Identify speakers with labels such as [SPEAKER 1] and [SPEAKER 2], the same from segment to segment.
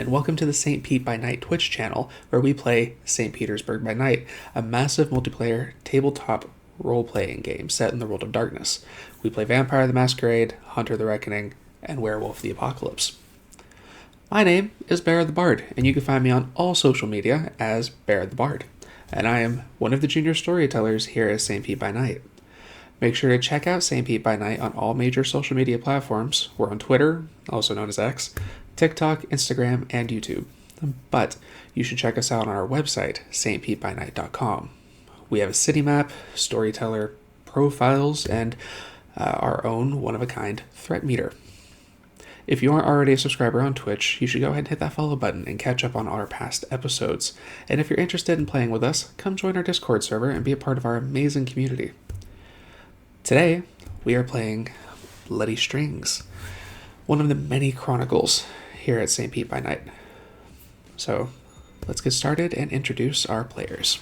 [SPEAKER 1] and welcome to the St. Pete by Night Twitch channel, where we play St. Petersburg by Night, a massive multiplayer tabletop role-playing game set in the world of darkness. We play Vampire the Masquerade, Hunter the Reckoning, and Werewolf the Apocalypse. My name is Bear the Bard, and you can find me on all social media as Bear the Bard, and I am one of the junior storytellers here at St. Pete by Night. Make sure to check out St. Pete by Night on all major social media platforms. We're on Twitter, also known as X, TikTok, Instagram, and YouTube. But you should check us out on our website, stpetebynight.com. We have a city map, storyteller profiles, and our own one-of-a-kind threat meter. If you aren't already a subscriber on Twitch, you should go ahead and hit that follow button and catch up on our past episodes. And if you're interested in playing with us, come join our Discord server and be a part of our amazing community. Today, we are playing Bloody Strings, one of the many chronicles here at St. Pete by Night. So, let's get started and introduce our players.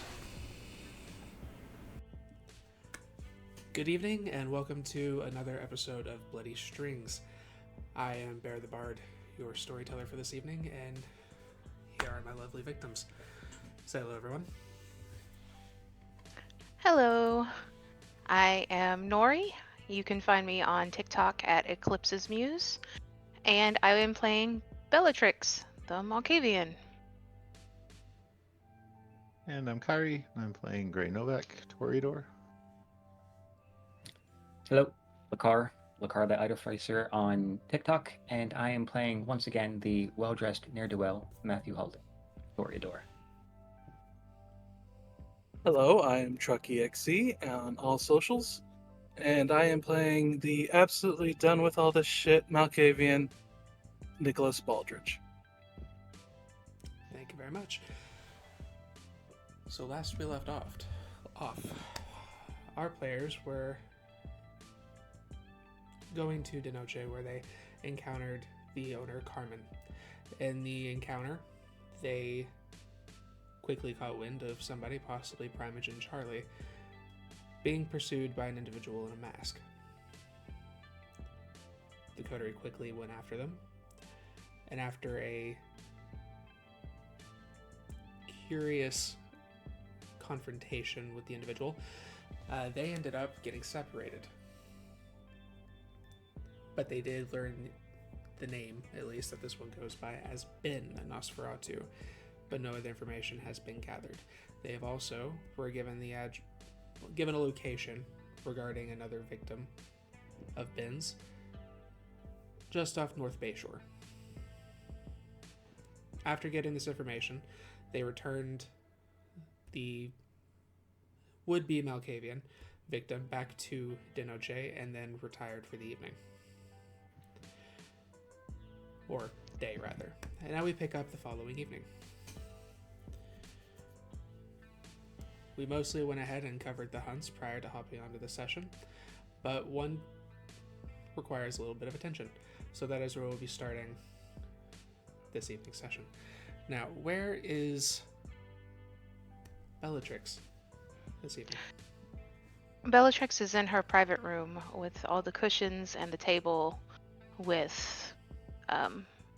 [SPEAKER 1] Good evening, and welcome to another episode of Bloody Strings. I am Bear the Bard, your storyteller for this evening, and here are my lovely victims. Say hello, everyone.
[SPEAKER 2] Hello, I am Nori. You can find me on TikTok at Eclipse's Muse, and I am playing Bellatrix, the Malkavian.
[SPEAKER 3] And I'm Kyrie, and I'm playing Grey Novak, Toreador.
[SPEAKER 4] Hello, Lakar the Idolficer on TikTok, and I am playing once again the well-dressed ne'er-do-well Matthew Holden, Toreador.
[SPEAKER 5] Hello, I am TruckEXE on all socials, and I am playing the absolutely done with all this shit Malkavian, Nicholas Baldridge.
[SPEAKER 1] Thank you very much. So last we left off, our players were going to De Noche, where they encountered the owner, Carmen. In the encounter, they quickly caught wind of somebody, possibly Primogen Charlie, being pursued by an individual in a mask. The Coterie quickly went after them, and after a curious confrontation with the individual, they ended up getting separated. But they did learn the name, at least, that this one goes by as Ben Nosferatu, but no other information has been gathered. They have also were given given a location regarding another victim of Ben's, just off North Bayshore. After getting this information, they returned the would-be Malkavian victim back to De Noche and then retired for the evening. Or day, rather. And now we pick up the following evening. We mostly went ahead and covered the hunts prior to hopping onto the session, but one requires a little bit of attention, so that is where we'll be starting this evening's session. Now, where is Bellatrix this evening?
[SPEAKER 2] Bellatrix is in her private room with all the cushions and the table with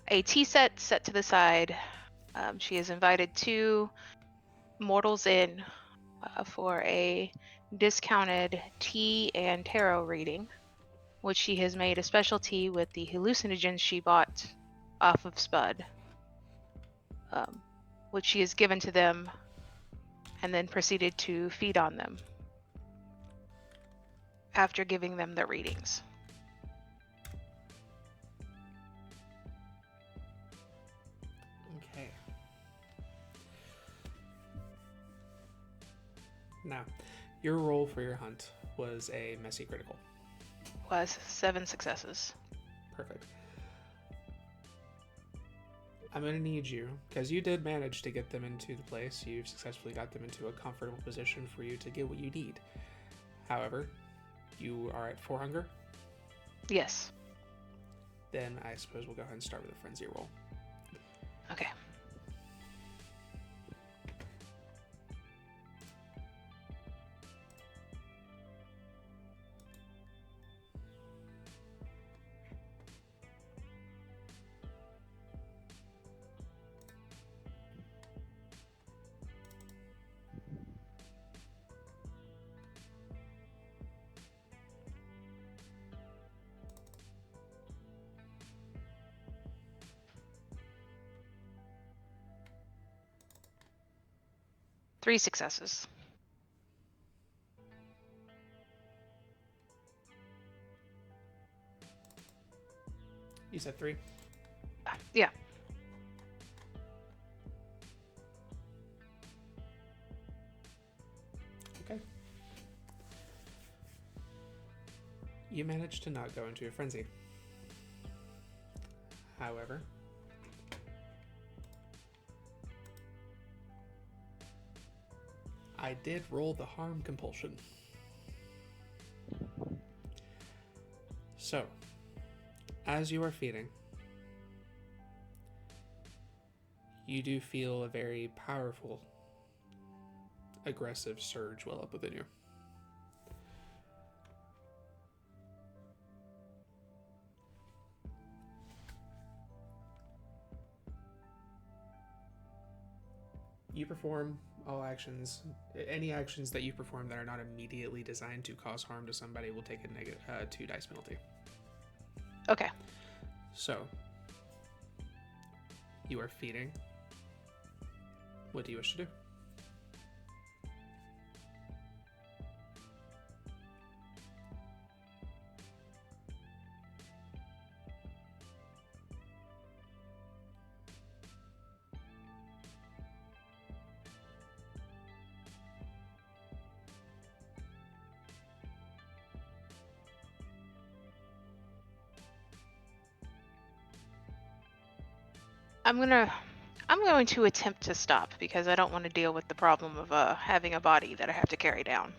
[SPEAKER 2] a tea set to the side. She has invited two mortals in for a discounted tea and tarot reading, which she has made a specialty with the hallucinogens she bought off of Spud, which she has given to them and then proceeded to feed on them after giving them the readings.
[SPEAKER 1] Okay. Now, your roll for your hunt was a messy critical.
[SPEAKER 2] Was 7 successes.
[SPEAKER 1] Perfect. I'm going to need you, because you did manage to get them into the place. You've successfully got them into a comfortable position for you to get what you need. However, you are at 4 hunger?
[SPEAKER 2] Yes.
[SPEAKER 1] Then I suppose we'll go ahead and start with a frenzy roll.
[SPEAKER 2] Okay. 3 successes.
[SPEAKER 1] You said 3?
[SPEAKER 2] Yeah.
[SPEAKER 1] Okay. You managed to not go into a frenzy. However, I did roll the harm compulsion. So, as you are feeding, you do feel a very powerful, aggressive surge well up within you. You perform all actions. Any actions that you perform that are not immediately designed to cause harm to somebody will take a negative 2 dice penalty.
[SPEAKER 2] Okay.
[SPEAKER 1] So, you are feeding. What do you wish to do?
[SPEAKER 2] I'm going to attempt to stop because I don't want to deal with the problem of having a body that I have to carry down.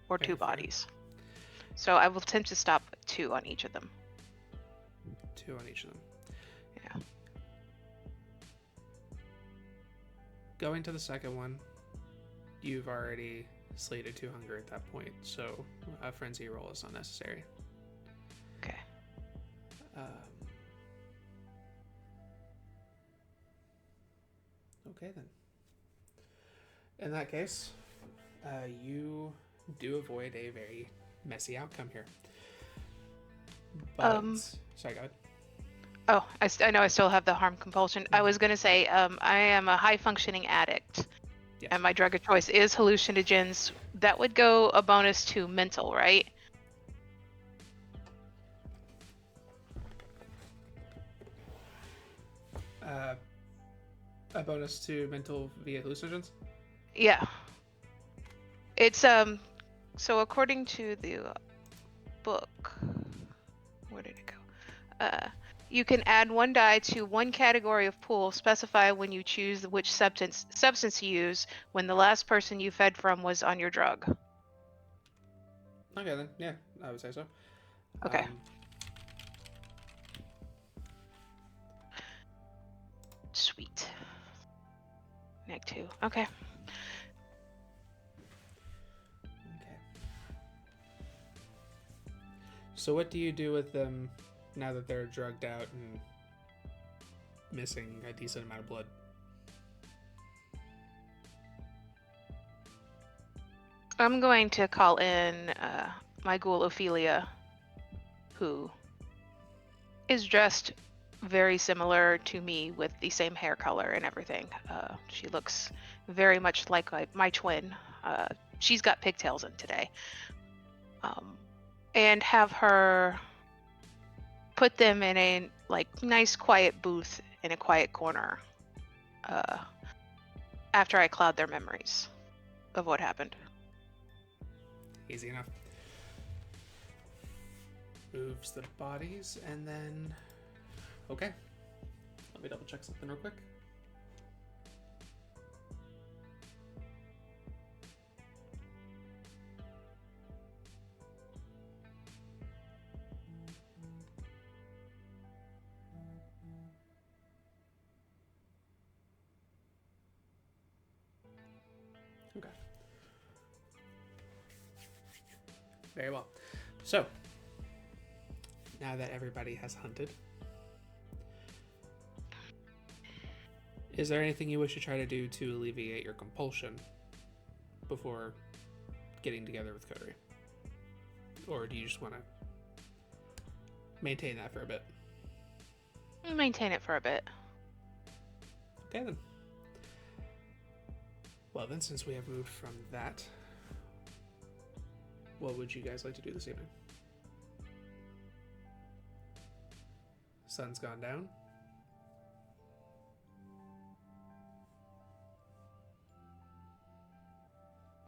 [SPEAKER 2] Or
[SPEAKER 1] Okay,
[SPEAKER 2] 2
[SPEAKER 1] fair.
[SPEAKER 2] bodies. So I will attempt to stop 2 on each of them.
[SPEAKER 1] 2 on each of them.
[SPEAKER 2] Yeah.
[SPEAKER 1] Going to the second one, you've already slated 2 hunger at that point, so a frenzy roll is unnecessary.
[SPEAKER 2] Okay.
[SPEAKER 1] Okay then. In that case, you do avoid a very messy outcome here. But sorry, go ahead.
[SPEAKER 2] Oh, I know I still have the harm compulsion. I was going to say I am a high-functioning addict,
[SPEAKER 1] Yes.
[SPEAKER 2] and my drug of choice is hallucinogens. That would go a bonus to mental, right?
[SPEAKER 1] A bonus to mental via hallucinogens?
[SPEAKER 2] Yeah. It's so according to the book, where did it go? You can add 1 die to 1 category of pool. Specify when you choose which substance to use when the last person you fed from was on your drug.
[SPEAKER 1] Okay then, yeah, I would say so.
[SPEAKER 2] Okay. Sweet. Neg 2. Okay.
[SPEAKER 1] Okay. So what do you do with them now that they're drugged out and missing a decent amount of blood?
[SPEAKER 2] I'm going to call in my ghoul Ophelia, who is dressed very similar to me with the same hair color and everything. She looks very much like my twin. She's got pigtails in today. And have her put them in a nice quiet booth in a quiet corner after I cloud their memories of what happened.
[SPEAKER 1] Easy enough. Moves the bodies and then... Okay. Let me double check something real quick. Okay. Very well. So, now that everybody has hunted, is there anything you wish to try to do to alleviate your compulsion before getting together with Coterie? Or do you just want to maintain that for a bit?
[SPEAKER 2] Maintain it for a bit.
[SPEAKER 1] Okay then. Well, then, since we have moved from that, what would you guys like to do this evening? Sun's gone down.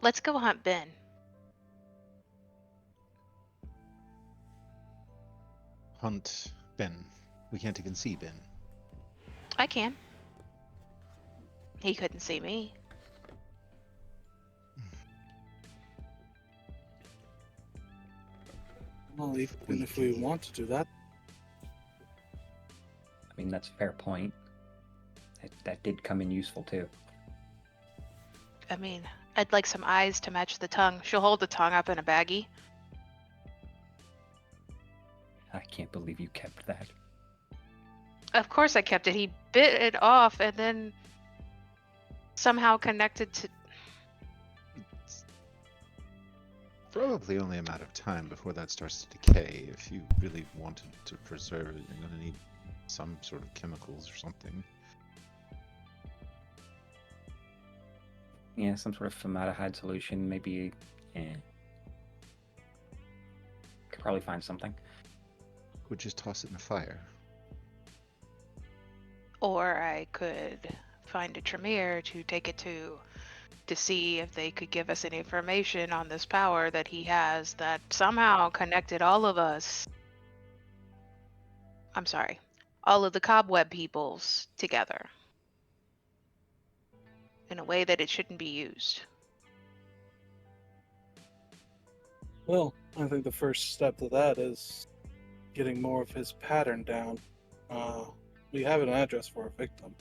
[SPEAKER 2] Let's go hunt Ben.
[SPEAKER 3] Hunt Ben. We can't even see Ben.
[SPEAKER 2] I can. He couldn't see me.
[SPEAKER 5] Well, even if we want to do that.
[SPEAKER 4] I mean, that's a fair point. That did come in useful too.
[SPEAKER 2] I mean, I'd like some eyes to match the tongue. She'll hold the tongue up in a baggie.
[SPEAKER 4] I can't believe you kept that.
[SPEAKER 2] Of course I kept it. He bit it off and then somehow connected to...
[SPEAKER 3] It's probably only a matter of time before that starts to decay. If you really wanted to preserve it, you're going to need some sort of chemicals or something.
[SPEAKER 4] Yeah, some sort of formaldehyde solution, maybe. Could probably find something.
[SPEAKER 3] Would just toss it in the fire.
[SPEAKER 2] Or I could find a Tremere to take it to see if they could give us any information on this power that he has that somehow connected all of us. I'm sorry. All of the cobweb peoples together. In a way that it shouldn't be used.
[SPEAKER 5] Well, I think the first step to that is getting more of his pattern down. We have an address for a victim.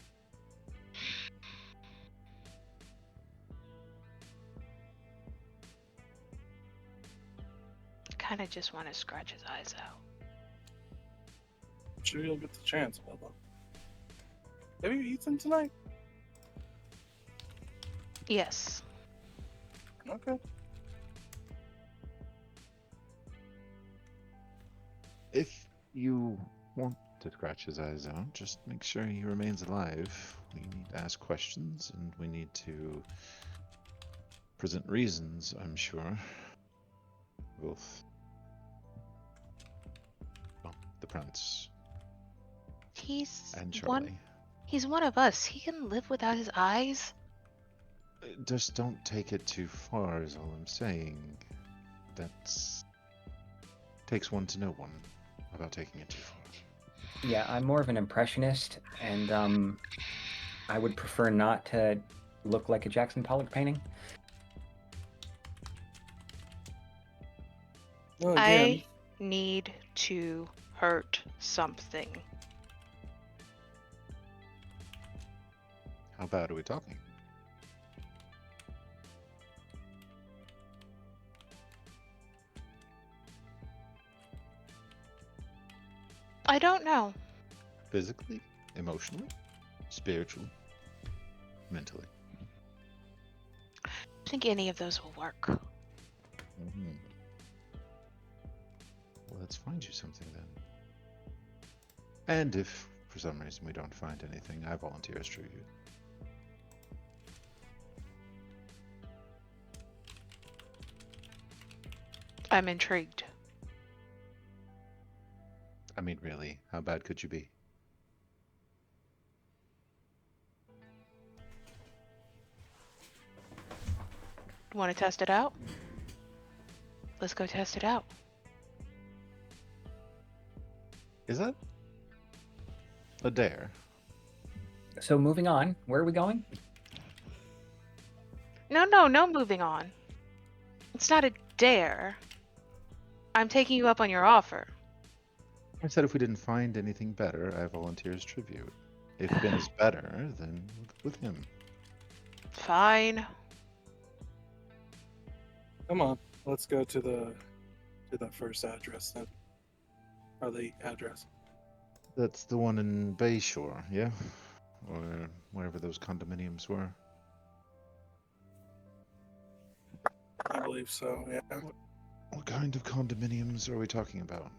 [SPEAKER 2] Kind of just want to scratch his eyes out.
[SPEAKER 5] I'm sure you'll get the chance, Bubba. Have you eaten tonight?
[SPEAKER 2] Yes.
[SPEAKER 5] Okay.
[SPEAKER 3] If you want to scratch his eyes out, just make sure he remains alive. We need to ask questions, and we need to present reasons, I'm sure. Both. Well, the prince
[SPEAKER 2] He's
[SPEAKER 3] and Charlie.
[SPEAKER 2] He's one of us. He can live without his eyes.
[SPEAKER 3] Just don't take it too far, is all I'm saying. That's... takes one to know one about taking it too far.
[SPEAKER 4] Yeah, I'm more of an impressionist, and I would prefer not to look like a Jackson Pollock painting.
[SPEAKER 5] Well, again,
[SPEAKER 2] I need to hurt something.
[SPEAKER 3] How bad are we talking?
[SPEAKER 2] I don't know.
[SPEAKER 3] Physically? Emotionally? Spiritually? Mentally?
[SPEAKER 2] I think any of those will work.
[SPEAKER 3] Mm-hmm. Well, let's find you something then. And if for some reason we don't find anything, I volunteer as tribute.
[SPEAKER 2] I'm intrigued.
[SPEAKER 3] I mean, really, how bad could you be?
[SPEAKER 2] Want to test it out? Let's go test it out.
[SPEAKER 3] Is that a dare?
[SPEAKER 4] So moving on, where are we going?
[SPEAKER 2] No moving on. It's not a dare. I'm taking you up on your offer.
[SPEAKER 3] I said if we didn't find anything better, I volunteer as tribute. If Ben is better, then we'll go with him.
[SPEAKER 2] Fine.
[SPEAKER 5] come on. Let's go to the first address then. Or the address.
[SPEAKER 3] That's the one in Bayshore, yeah? Or wherever those condominiums were.
[SPEAKER 5] I believe so, yeah.
[SPEAKER 3] What kind of condominiums are we talking about?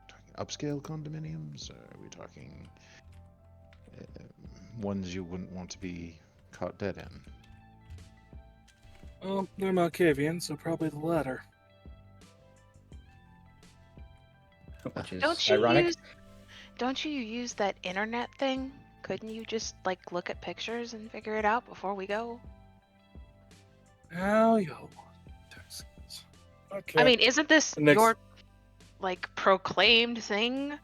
[SPEAKER 3] Talking upscale condominiums? Or are we talking ones you wouldn't want to be caught dead in?
[SPEAKER 5] Well, they're Malkavian, so probably the latter.
[SPEAKER 4] Which is
[SPEAKER 2] Don't you
[SPEAKER 4] ironic.
[SPEAKER 2] use that internet thing? Couldn't you just like look at pictures and figure it out before we go?
[SPEAKER 5] Now yo. Texans. Okay.
[SPEAKER 2] I mean, isn't this
[SPEAKER 5] The next-
[SPEAKER 2] your like proclaimed thing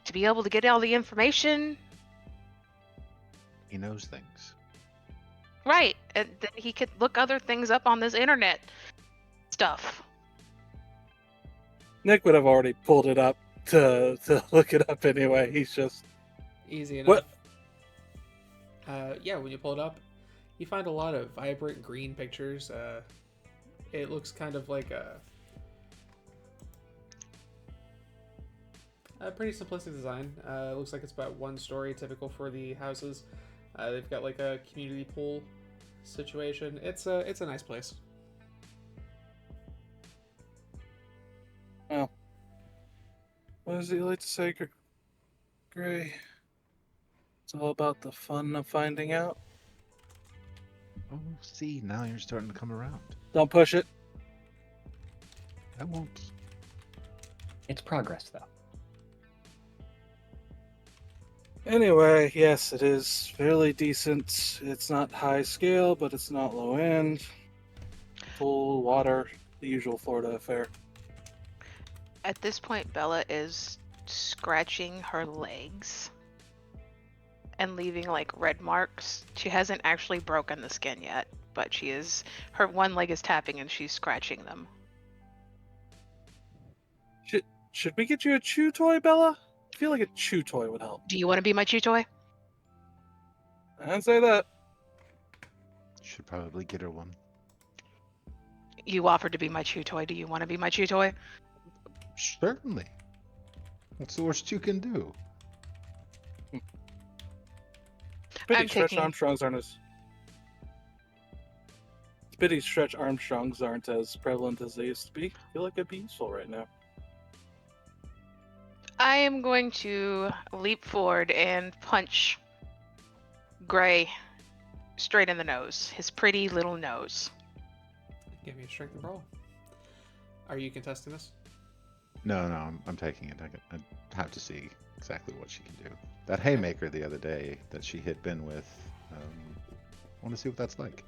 [SPEAKER 2] to be able to get all the information?
[SPEAKER 3] He knows things.
[SPEAKER 2] Right, and then he could look other things up on this internet stuff.
[SPEAKER 5] Nick would have already pulled it up to look it up anyway. He's just
[SPEAKER 1] Easy enough.
[SPEAKER 5] what?
[SPEAKER 1] Yeah, when you pull it up, you find a lot of vibrant green pictures. It looks kind of like a pretty simplistic design. It looks like it's about one story, typical for the houses. They've got like a community pool situation. It's a nice place.
[SPEAKER 5] Well, what does he like to say, Gray? It's all about the fun of finding out.
[SPEAKER 3] Oh, see, now you're starting to come around.
[SPEAKER 5] Don't push it.
[SPEAKER 3] I won't.
[SPEAKER 4] It's progress, though.
[SPEAKER 5] Anyway, yes, it is fairly decent. It's not high scale, but it's not low end. Full water, the usual Florida affair.
[SPEAKER 2] At this point, Bella is scratching her legs and leaving like red marks. She hasn't actually broken the skin yet, but her one leg is tapping and she's scratching them.
[SPEAKER 5] Should we get you a chew toy, Bella? I feel like a chew toy would help.
[SPEAKER 2] Do you want to be my chew toy?
[SPEAKER 5] I didn't say that.
[SPEAKER 3] Should probably get her one.
[SPEAKER 2] You offered to be my chew toy. Do you want to be my chew toy?
[SPEAKER 3] Certainly. What's the worst you can do?
[SPEAKER 5] Pity
[SPEAKER 2] I'm
[SPEAKER 5] Stretch
[SPEAKER 2] taking-
[SPEAKER 5] Armstrongs aren't as. It's pity Stretch Armstrongs aren't as prevalent as they used to be. I feel like it'd be useful right now.
[SPEAKER 2] I am going to leap forward and punch Gray straight in the nose. His pretty little nose.
[SPEAKER 1] Give me a strength and roll. Are you contesting this?
[SPEAKER 3] No, I'm taking it. I have to see exactly what she can do. That haymaker the other day that she hit Ben with, I want to see what that's like.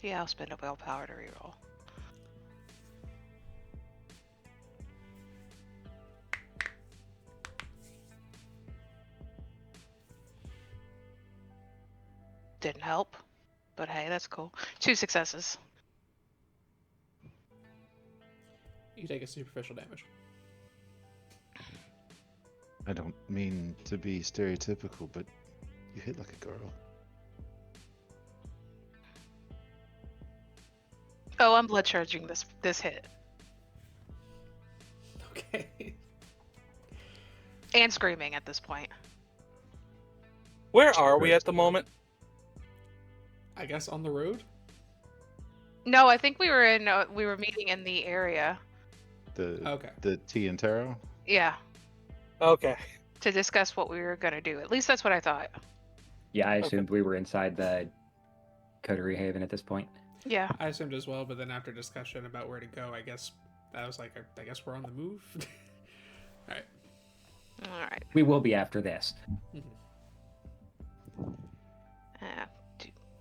[SPEAKER 2] Yeah, I'll spend a willpower to reroll. Didn't help, but hey, that's cool. 2 successes.
[SPEAKER 1] You take a superficial damage.
[SPEAKER 3] I don't mean to be stereotypical, but you hit like a girl.
[SPEAKER 2] Oh, I'm blood charging this hit.
[SPEAKER 1] Okay.
[SPEAKER 2] And screaming at this point.
[SPEAKER 5] Where are we at the moment?
[SPEAKER 1] I guess on the road?
[SPEAKER 2] No, I think we were meeting in the area.
[SPEAKER 1] Okay.
[SPEAKER 3] The tea and taro.
[SPEAKER 2] Yeah,
[SPEAKER 5] Okay.
[SPEAKER 2] to discuss what we were gonna do. At least that's what I thought.
[SPEAKER 4] Yeah, I
[SPEAKER 5] Okay.
[SPEAKER 4] assumed we were inside the Coterie Haven at this point.
[SPEAKER 2] Yeah.
[SPEAKER 1] I assumed as well, but then after discussion about where to go, I guess I was like, I guess we're on the move. All right.
[SPEAKER 2] All right.
[SPEAKER 4] We will be after this.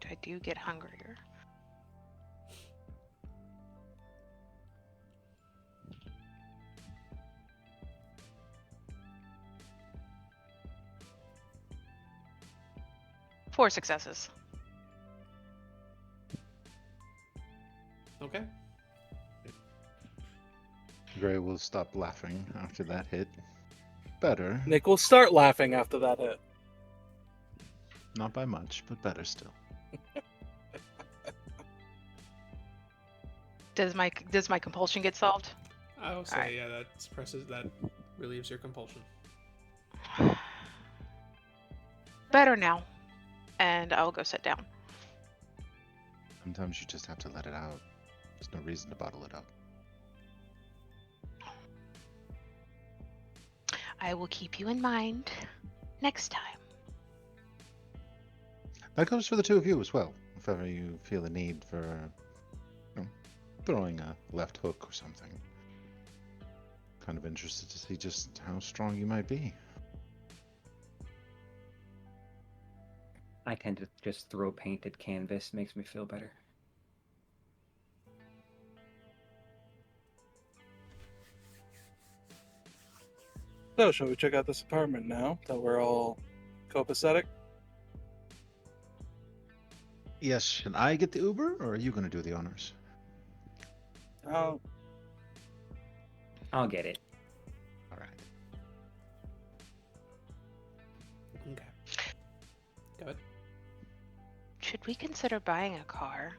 [SPEAKER 2] I do get hungrier. Four successes.
[SPEAKER 1] Okay.
[SPEAKER 3] Gray will stop laughing after that hit. Better.
[SPEAKER 5] Nick will start laughing after that hit.
[SPEAKER 3] Not by much, but better still.
[SPEAKER 2] Does my compulsion get solved?
[SPEAKER 1] I will say,
[SPEAKER 2] Alright.
[SPEAKER 1] yeah, that suppresses, that relieves your compulsion.
[SPEAKER 2] better now. And I'll go sit down.
[SPEAKER 3] Sometimes you just have to let it out. There's no reason to bottle it up.
[SPEAKER 2] I will keep you in mind next time.
[SPEAKER 3] That goes for the two of you as well. If ever you feel a need for, throwing a left hook or something. Kind of interested to see just how strong you might be.
[SPEAKER 4] I tend to just throw paint at canvas. Makes me feel better.
[SPEAKER 5] So, shall we check out this apartment now that we're all copacetic?
[SPEAKER 3] Yes, should I get the Uber, or are you going to do the honors?
[SPEAKER 5] Oh,
[SPEAKER 4] I'll get it.
[SPEAKER 3] All right.
[SPEAKER 1] Okay. Go ahead.
[SPEAKER 2] Should we consider buying a car?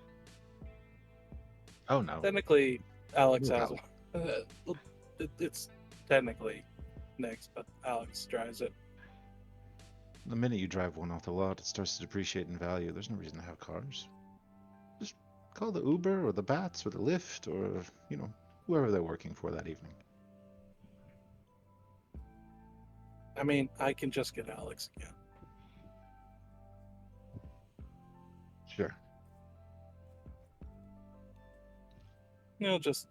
[SPEAKER 3] Oh, no.
[SPEAKER 5] technically, Alex
[SPEAKER 3] No
[SPEAKER 5] has one. It's technically Nick's, but Alex drives it.
[SPEAKER 3] The minute you drive one off the lot, it starts to depreciate in value. There's no reason to have cars. Just call the Uber or the Bats or the Lyft or, whoever they're working for that evening.
[SPEAKER 5] I mean, I can just get Alex again.
[SPEAKER 3] Sure.
[SPEAKER 5] Just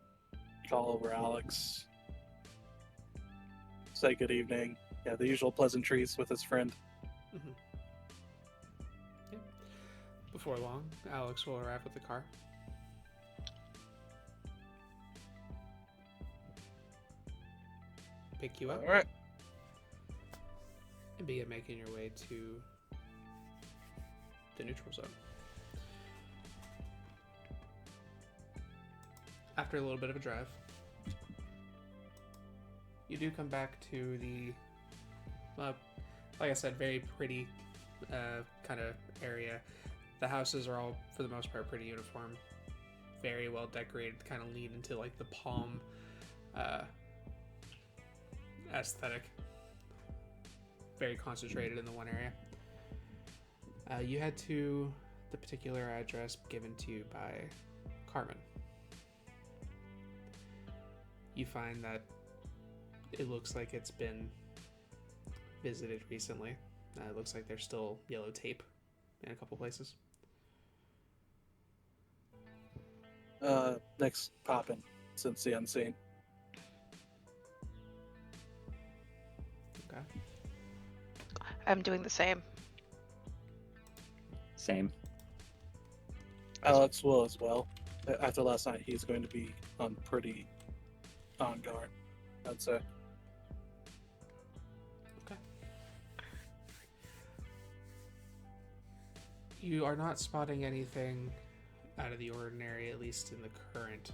[SPEAKER 5] call over Alex, say good evening. Yeah, the usual pleasantries with his friend.
[SPEAKER 1] Mm-hmm. Yeah. Before long, Alex will arrive with the car. Pick you up.
[SPEAKER 5] All right.
[SPEAKER 1] And begin making your way to the neutral zone. After a little bit of a drive, you do come back to the, like I said, very pretty kind of area. The houses are all, for the most part, pretty uniform, very well decorated, kind of lean into like the palm aesthetic. Very concentrated in the one area. You head to the particular address given to you by Carmen. You find that it looks like it's been visited recently. It looks like there's still yellow tape in a couple places.
[SPEAKER 5] Nick's popping since the unseen.
[SPEAKER 1] Okay.
[SPEAKER 2] I'm doing the same.
[SPEAKER 4] Same.
[SPEAKER 5] Alex will as well. After last night, he's going to be pretty on guard, I'd say.
[SPEAKER 1] Okay. You are not spotting anything out of the ordinary, at least in the current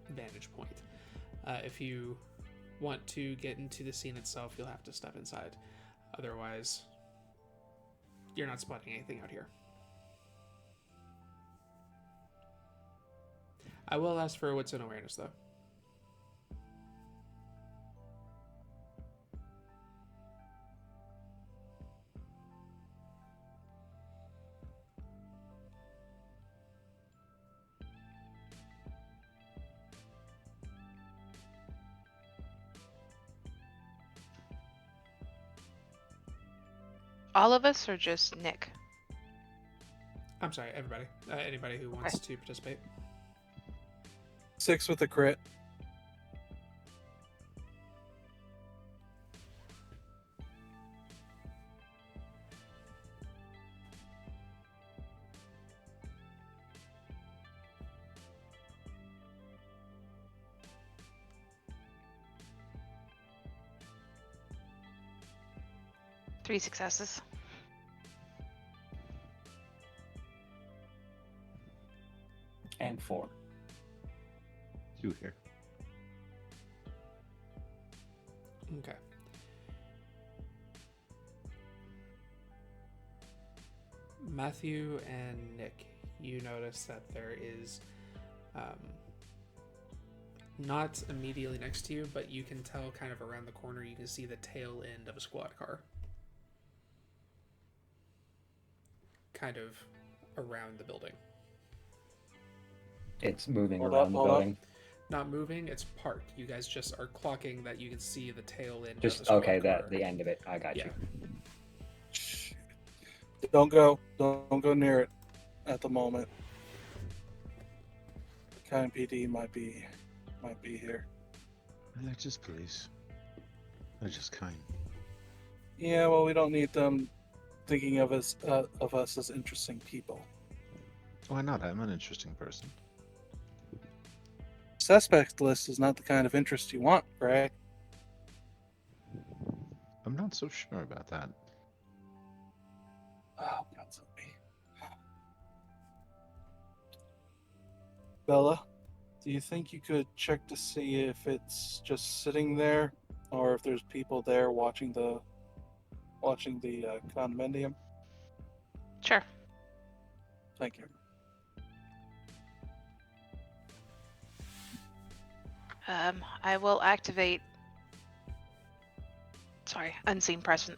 [SPEAKER 1] vantage point. If you want to get into the scene itself, you'll have to step inside. Otherwise, you're not spotting anything out here. I will ask for what's in awareness, though.
[SPEAKER 2] All of us or just Nick?
[SPEAKER 1] I'm sorry, everybody. Anybody who wants to participate.
[SPEAKER 5] 6 with a crit.
[SPEAKER 2] Three successes.
[SPEAKER 4] And 4.
[SPEAKER 3] 2 here.
[SPEAKER 1] Okay. Matthew and Nick, you notice that there is not immediately next to you, but you can tell kind of around the corner, you can see the tail end of a squad car. kind of around the building.
[SPEAKER 4] It's moving
[SPEAKER 5] Hold
[SPEAKER 4] around
[SPEAKER 5] up,
[SPEAKER 4] the
[SPEAKER 5] hold up.
[SPEAKER 4] building.
[SPEAKER 1] Not moving, it's parked. You guys just are clocking that you can see the tail end of the
[SPEAKER 4] Just
[SPEAKER 1] squad
[SPEAKER 4] okay,
[SPEAKER 1] car.
[SPEAKER 4] the end of it. I got
[SPEAKER 1] Yeah.
[SPEAKER 4] you.
[SPEAKER 5] Shh. Don't go near it at the moment. Kind PD might be here.
[SPEAKER 3] They're just police. They're just kind.
[SPEAKER 5] Yeah, well, we don't need them thinking of us as interesting people.
[SPEAKER 3] Why not? I'm an interesting person.
[SPEAKER 5] Suspect list is not the kind of interest you want, Greg.
[SPEAKER 3] I'm not so sure about that.
[SPEAKER 5] Oh, God, help me. Bella, do you think you could check to see if it's just sitting there, or if there's people there watching the condominium?
[SPEAKER 2] Sure.
[SPEAKER 5] Thank you.
[SPEAKER 2] I will activate. Sorry, unseen presence.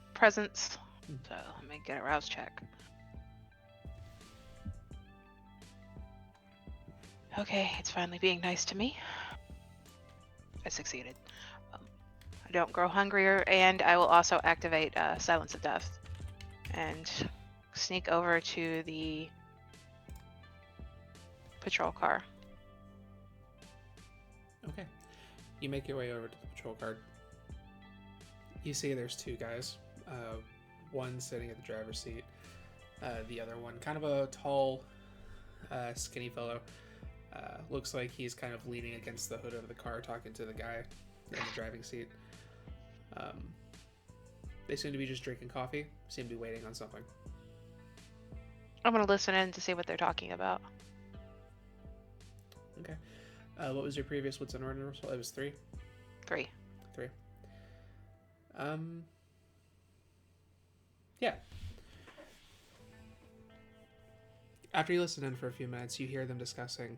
[SPEAKER 2] So let me get a rouse check. Okay, it's finally being nice to me. I succeeded. I don't grow hungrier, and I will also activate Silence of Death and sneak over to the patrol car.
[SPEAKER 1] Okay. You make your way over to the patrol car. You see there's two guys. One sitting at the driver's seat. The other one, kind of a tall, skinny fellow. Looks like he's kind of leaning against the hood of the car talking to the guy in the driving seat. They seem to be just drinking coffee. Seem to be waiting on something.
[SPEAKER 2] I'm going to listen in to see what they're talking about.
[SPEAKER 1] Okay. What was your previous what's in order result? It was 3?
[SPEAKER 2] 3.
[SPEAKER 1] 3. Yeah. After you listen in for a few minutes, you hear them discussing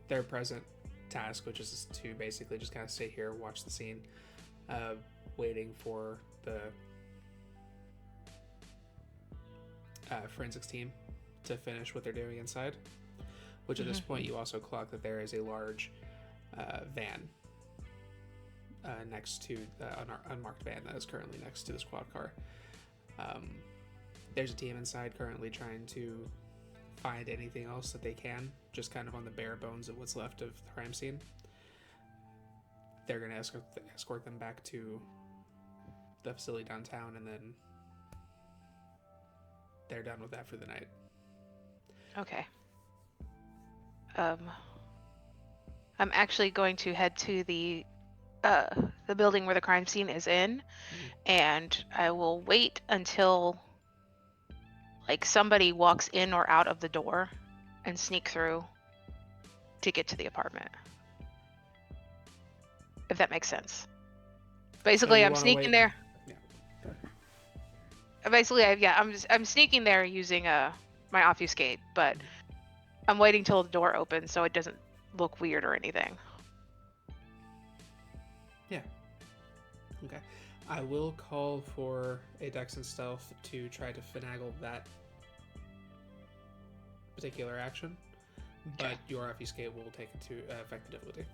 [SPEAKER 1] their present task, which is to basically just kind of stay here, watch the scene, waiting for the forensics team to finish what they're doing inside. Which at this point you also clock that there is a large van next to an unmarked van that is currently next to the squad car. There's a team inside currently trying to find anything else that they can, just kind of on the bare bones of what's left of the crime scene. They're going to escort them back to the facility downtown, and then they're done with that for the night.
[SPEAKER 2] Okay. I'm actually going to head to the building where the crime scene is in, and I will wait until like somebody walks in or out of the door and sneak through to get to the apartment. If that makes sense. Basically, I'm sneaking there.
[SPEAKER 1] Yeah.
[SPEAKER 2] Basically, I'm sneaking there using my obfuscate, but I'm waiting till the door opens so it doesn't look weird or anything.
[SPEAKER 1] Yeah. Okay. I will call for a Dex and Stealth to try to finagle that particular action, but your obfuscate will take into affect the difficulty.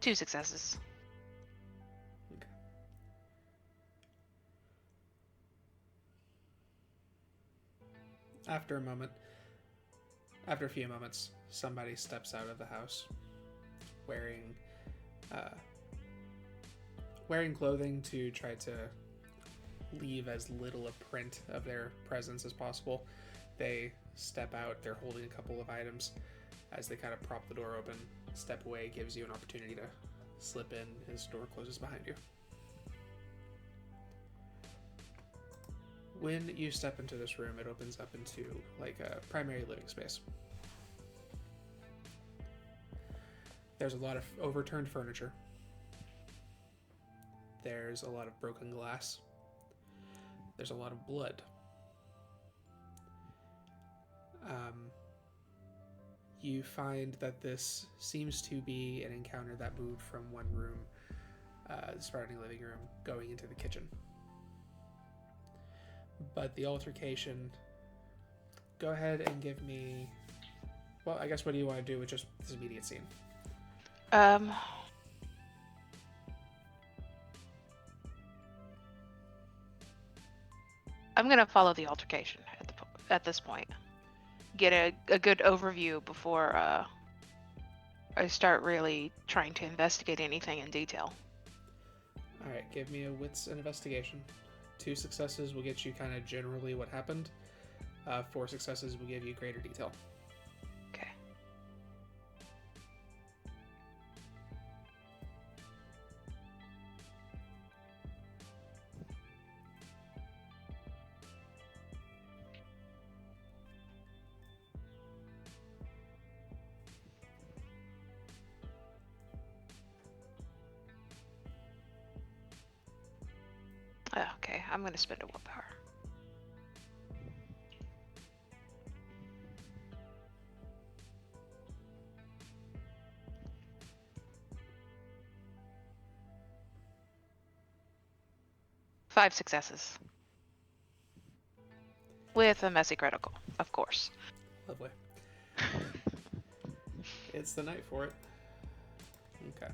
[SPEAKER 2] Two successes.
[SPEAKER 1] Okay. After a few moments, somebody steps out of the house wearing clothing to try to leave as little a print of their presence as possible. They step out, they're holding a couple of items. As they kind of prop the door open, step away gives you an opportunity to slip in as the door closes behind you. When you step into this room, it opens up into like a primary living space. There's a lot of overturned furniture. There's a lot of broken glass. There's a lot of blood. You find that this seems to be an encounter that moved from one room, the surrounding living room, going into the kitchen. But the altercation... Go ahead and give me... Well, I guess what do you want to do with just this immediate scene?
[SPEAKER 2] I'm gonna follow the altercation at this point. Get a good overview before I start really trying to investigate anything in detail.
[SPEAKER 1] Alright, give me a wits and investigation. 2 successes will get you kind of generally what happened. 4 successes will give you greater detail.
[SPEAKER 2] Okay. Okay, I'm gonna spend a willpower. Five successes. With a messy critical, of course.
[SPEAKER 1] Lovely. It's the night for it. Okay.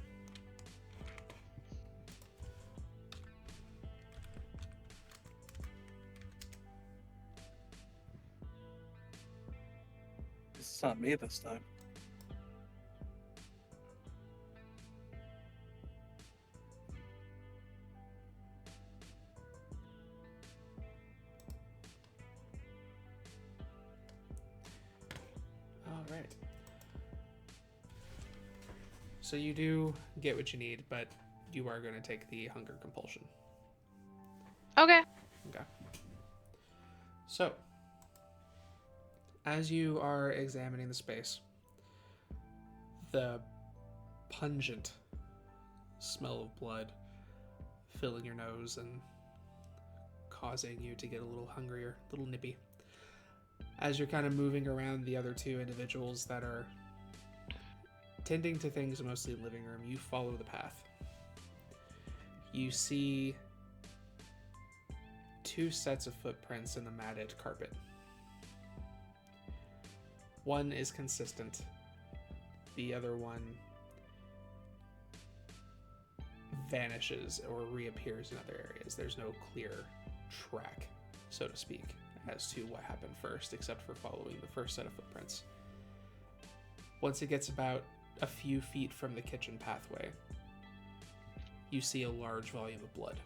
[SPEAKER 5] It's not me this time.
[SPEAKER 1] All right. So you do get what you need, but you are going to take the hunger compulsion.
[SPEAKER 2] Okay.
[SPEAKER 1] Okay. So, as you are examining the space, the pungent smell of blood filling your nose and causing you to get a little hungrier, a little nippy. As you're kind of moving around the other 2 individuals that are tending to things mostly in the living room, you follow the path. You see 2 sets of footprints in the matted carpet. One is consistent. The other one vanishes or reappears in other areas. There's no clear track, so to speak, as to what happened first, except for following the first set of footprints. Once it gets about a few feet from the kitchen pathway, you see a large volume of blood.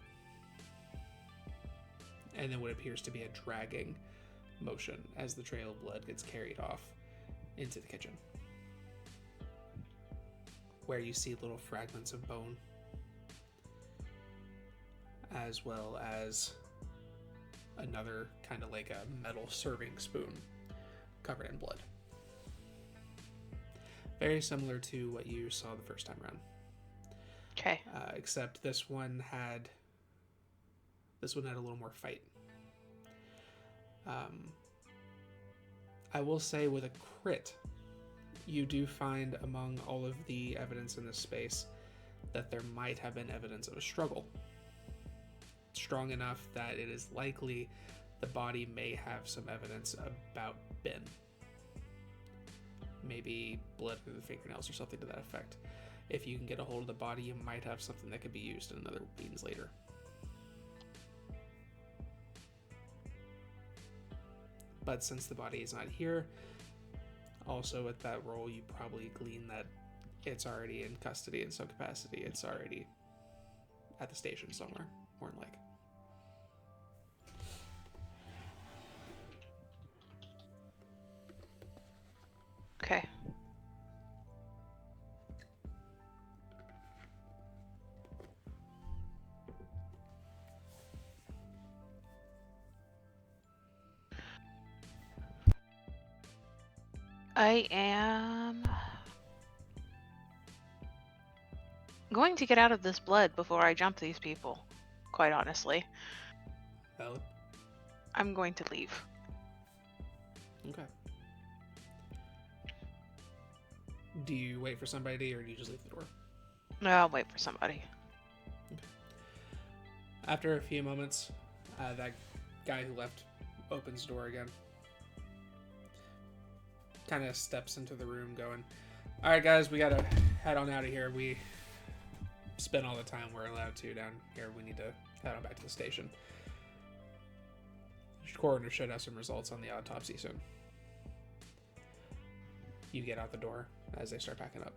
[SPEAKER 1] And then what appears to be a dragging motion as the trail of blood gets carried off into the kitchen, where you see little fragments of bone, as well as another kind of like a metal serving spoon covered in blood. Very similar to what you saw the first time around.
[SPEAKER 2] Okay.
[SPEAKER 1] Except this one had a little more fight. I will say with a crit, you do find among all of the evidence in this space that there might have been evidence of a struggle. Strong enough that it is likely the body may have some evidence about Ben. Maybe blood through the fingernails or something to that effect. If you can get a hold of the body, you might have something that could be used in another means later. But since the body is not here, also with that roll, you probably glean that it's already in custody in some capacity. It's already at the station somewhere, more than like.
[SPEAKER 2] Okay. I am going to get out of this blood before I jump these people, quite honestly.
[SPEAKER 1] Valid.
[SPEAKER 2] I'm going to leave.
[SPEAKER 1] Okay. Do you wait for somebody, or do you just leave the door?
[SPEAKER 2] No, I'll wait for somebody.
[SPEAKER 1] After a few moments, that guy who left opens the door again. Kind of steps into the room going, all right, guys, we got to head on out of here. We spent all the time we're allowed to down here. We need to head on back to the station. The coroner should have some results on the autopsy soon. You get out the door as they start packing up.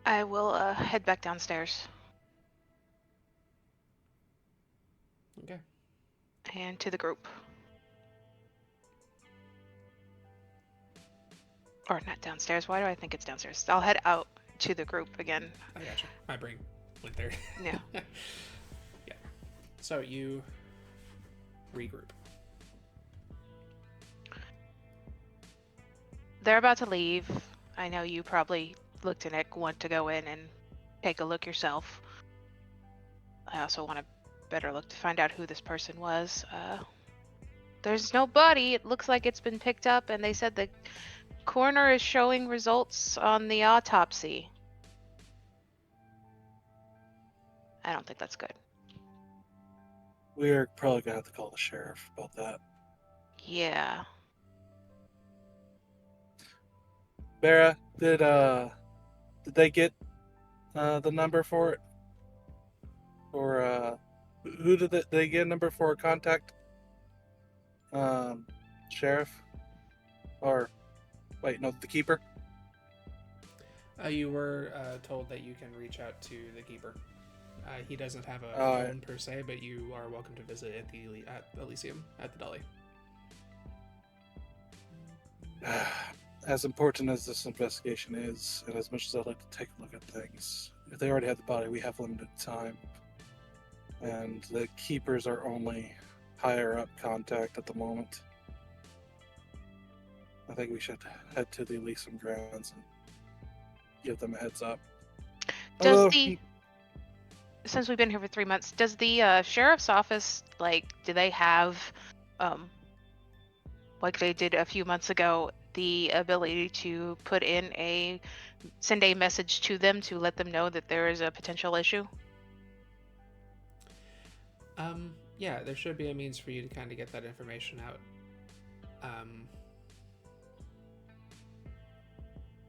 [SPEAKER 2] I will head back downstairs
[SPEAKER 1] Okay.
[SPEAKER 2] and to the group. Or not downstairs. Why do I think it's downstairs? I'll head out to the group again.
[SPEAKER 1] I gotcha. My brain went there.
[SPEAKER 2] Yeah.
[SPEAKER 1] Yeah. So you regroup.
[SPEAKER 2] They're about to leave. I know you probably looked at Nick, want to go in and take a look yourself. I also want a better look to find out who this person was. There's no body. It looks like it's been picked up, and they said the coroner is showing results on the autopsy. I don't think that's good.
[SPEAKER 5] We're probably gonna have to call the sheriff about that.
[SPEAKER 2] Yeah.
[SPEAKER 5] Vera, did they get the number for it? Or who did they get a number for contact? Sheriff? Or wait, no, the keeper?
[SPEAKER 1] You were told that you can reach out to the keeper. He doesn't have a
[SPEAKER 5] Alright.
[SPEAKER 1] phone per se, but you are welcome to visit at Elysium at the deli.
[SPEAKER 5] As important as this investigation is, and as much as I'd like to take a look at things, if they already have the body, we have limited time. And the keepers are only higher up contact at the moment. I think we should head to the Elysium grounds and give them a heads up. Although,
[SPEAKER 2] Since we've been here for 3 months, does the sheriff's office, do they have, like they did a few months ago, the ability to send a message to them to let them know that there is a potential issue?
[SPEAKER 1] Yeah, there should be a means for you to kind of get that information out.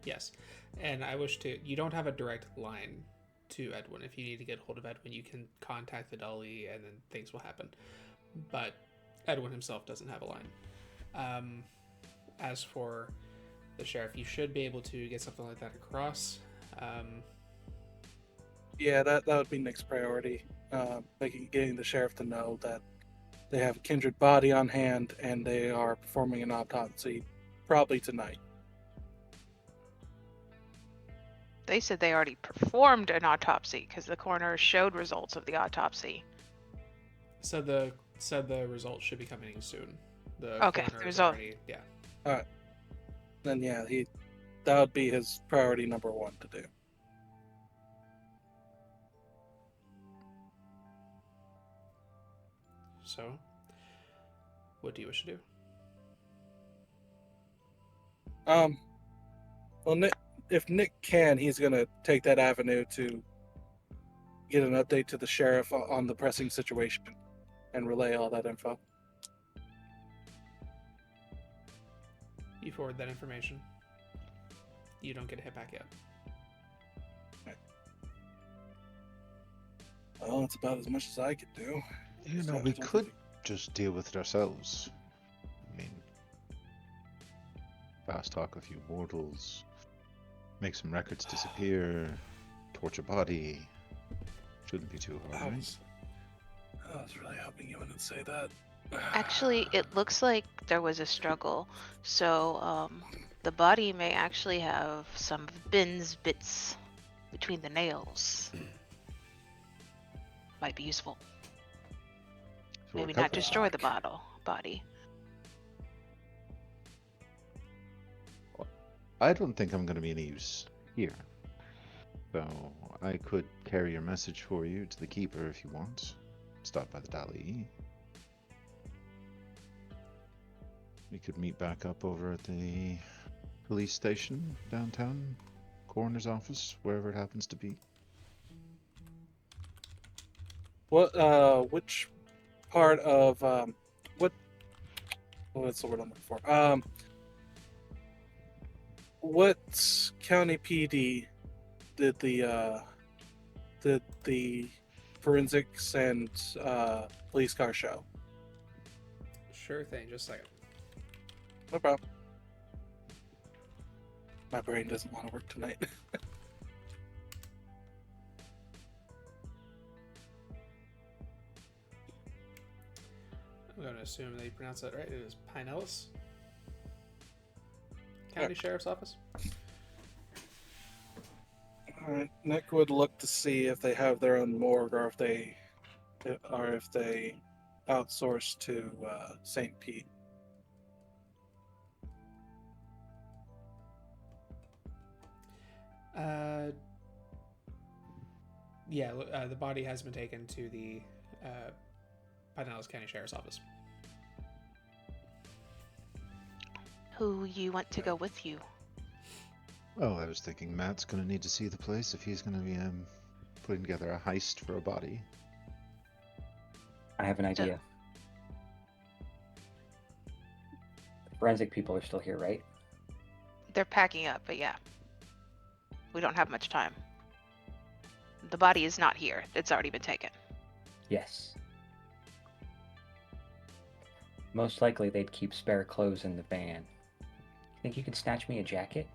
[SPEAKER 1] Yes, and you don't have a direct line to Edwin. If you need to get hold of Edwin, you can contact the Dolly and then things will happen. But Edwin himself doesn't have a line. As for the sheriff, you should be able to get something like that across.
[SPEAKER 5] yeah, that would be Nick's priority. Getting the sheriff to know that they have a kindred body on hand and they are performing an autopsy probably tonight.
[SPEAKER 2] They said they already performed an autopsy because the coroner showed results of the autopsy.
[SPEAKER 1] So the results should be coming soon. The
[SPEAKER 2] Okay,
[SPEAKER 1] coroner
[SPEAKER 2] the
[SPEAKER 1] is
[SPEAKER 2] result.
[SPEAKER 1] already, yeah.
[SPEAKER 5] Alright. Then yeah, that would be his priority number one to do.
[SPEAKER 1] So, what do you wish to do?
[SPEAKER 5] Well, if Nick can, he's gonna take that avenue to get an update to the sheriff on the pressing situation and relay all that info.
[SPEAKER 1] You forward that information. You don't get a hit back yet.
[SPEAKER 5] Well, it's about as much as I could do.
[SPEAKER 3] You know, we could just deal with it ourselves. I mean, fast talk a few mortals, make some records disappear, torch a body. Shouldn't be too hard, right?
[SPEAKER 5] I was really hoping you wouldn't say that.
[SPEAKER 2] Actually, it looks like there was a struggle. So, The body may actually have some of Ben's bits between the nails. Might be useful.
[SPEAKER 3] So we're
[SPEAKER 2] Maybe not
[SPEAKER 3] covered.
[SPEAKER 2] destroy the body.
[SPEAKER 3] I don't think I'm going to be any use here. So I could carry your message for you to the keeper if you want. Stop by the Dali. We could meet back up over at the police station downtown, coroner's office, wherever it happens to be.
[SPEAKER 5] What? Which part of what's the word I'm looking for? What county PD did the forensics and police car show?
[SPEAKER 1] Sure thing, just a second.
[SPEAKER 5] No problem. My brain doesn't want to work tonight.
[SPEAKER 1] I'm going to assume that you pronounce that right. It is Pinellas County Sheriff's Office.
[SPEAKER 5] Alright, Nick would look to see if they have their own morgue or if they outsource to St. Pete.
[SPEAKER 1] The body has been taken to the Pinellas County Sheriff's Office.
[SPEAKER 2] Who you want to go with you?
[SPEAKER 3] Oh, I was thinking Matt's going to need to see the place if he's going to be putting together a heist for a body.
[SPEAKER 4] I have an idea. The forensic people are still here, right?
[SPEAKER 2] They're packing up, but yeah. We don't have much time. The body is not here. It's already been taken.
[SPEAKER 4] Yes. Most likely they'd keep spare clothes in the van. Think you could snatch me a jacket?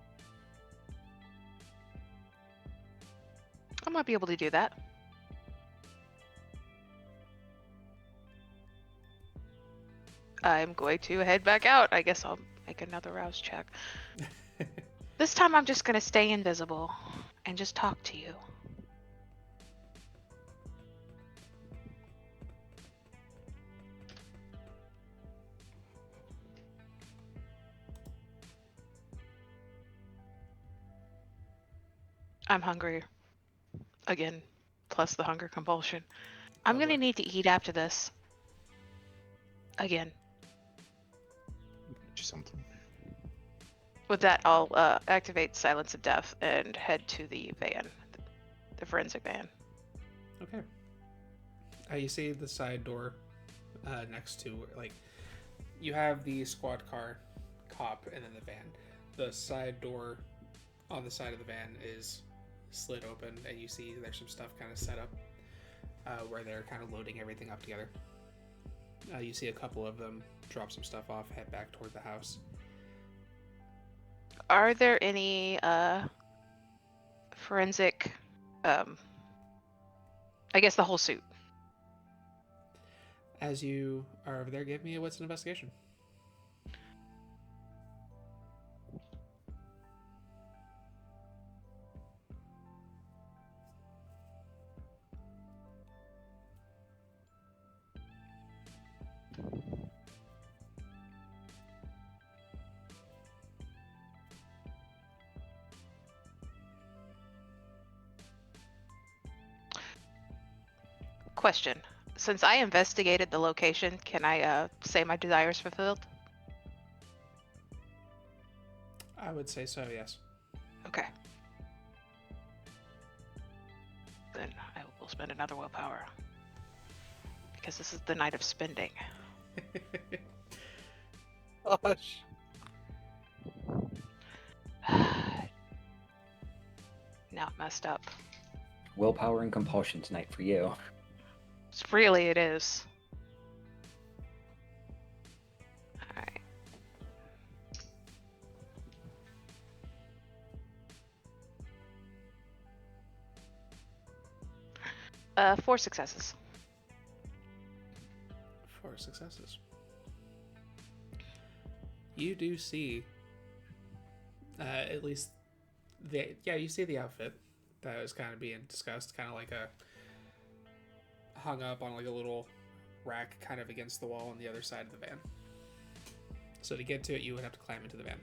[SPEAKER 2] I might be able to do that. I'm going to head back out. I guess I'll make another rouse check. This time I'm just going to stay invisible and just talk to you. I'm hungry. Again, plus the hunger compulsion. I'm going to need to eat after this. Again.
[SPEAKER 3] Get you something.
[SPEAKER 2] With that, I'll activate Silence of Death and head to the van. The forensic van.
[SPEAKER 1] Okay. You see the side door next to, like, you have the squad car, cop, and then the van. The side door on the side of the van is slid open, and you see there's some stuff kind of set up where they're kind of loading everything up together. You see a couple of them drop some stuff off, head back toward the house.
[SPEAKER 2] Are there any forensic, I guess the whole suit?
[SPEAKER 1] As you are over there, give me a wits and investigation.
[SPEAKER 2] Question. Since I investigated the location, can I say my desire is fulfilled?
[SPEAKER 1] I would say so, yes.
[SPEAKER 2] Okay. Then I will spend another willpower. Because this is the night of spending.
[SPEAKER 5] Gosh.
[SPEAKER 2] Now it messed up.
[SPEAKER 4] Willpower and compulsion tonight for you.
[SPEAKER 2] Really, it is. Alright. Four successes.
[SPEAKER 1] 4 successes. You do see At least, you see the outfit that was kind of being discussed, kind of like hung up on like a little rack kind of against the wall on the other side of the van. So to get to it, you would have to climb into the van.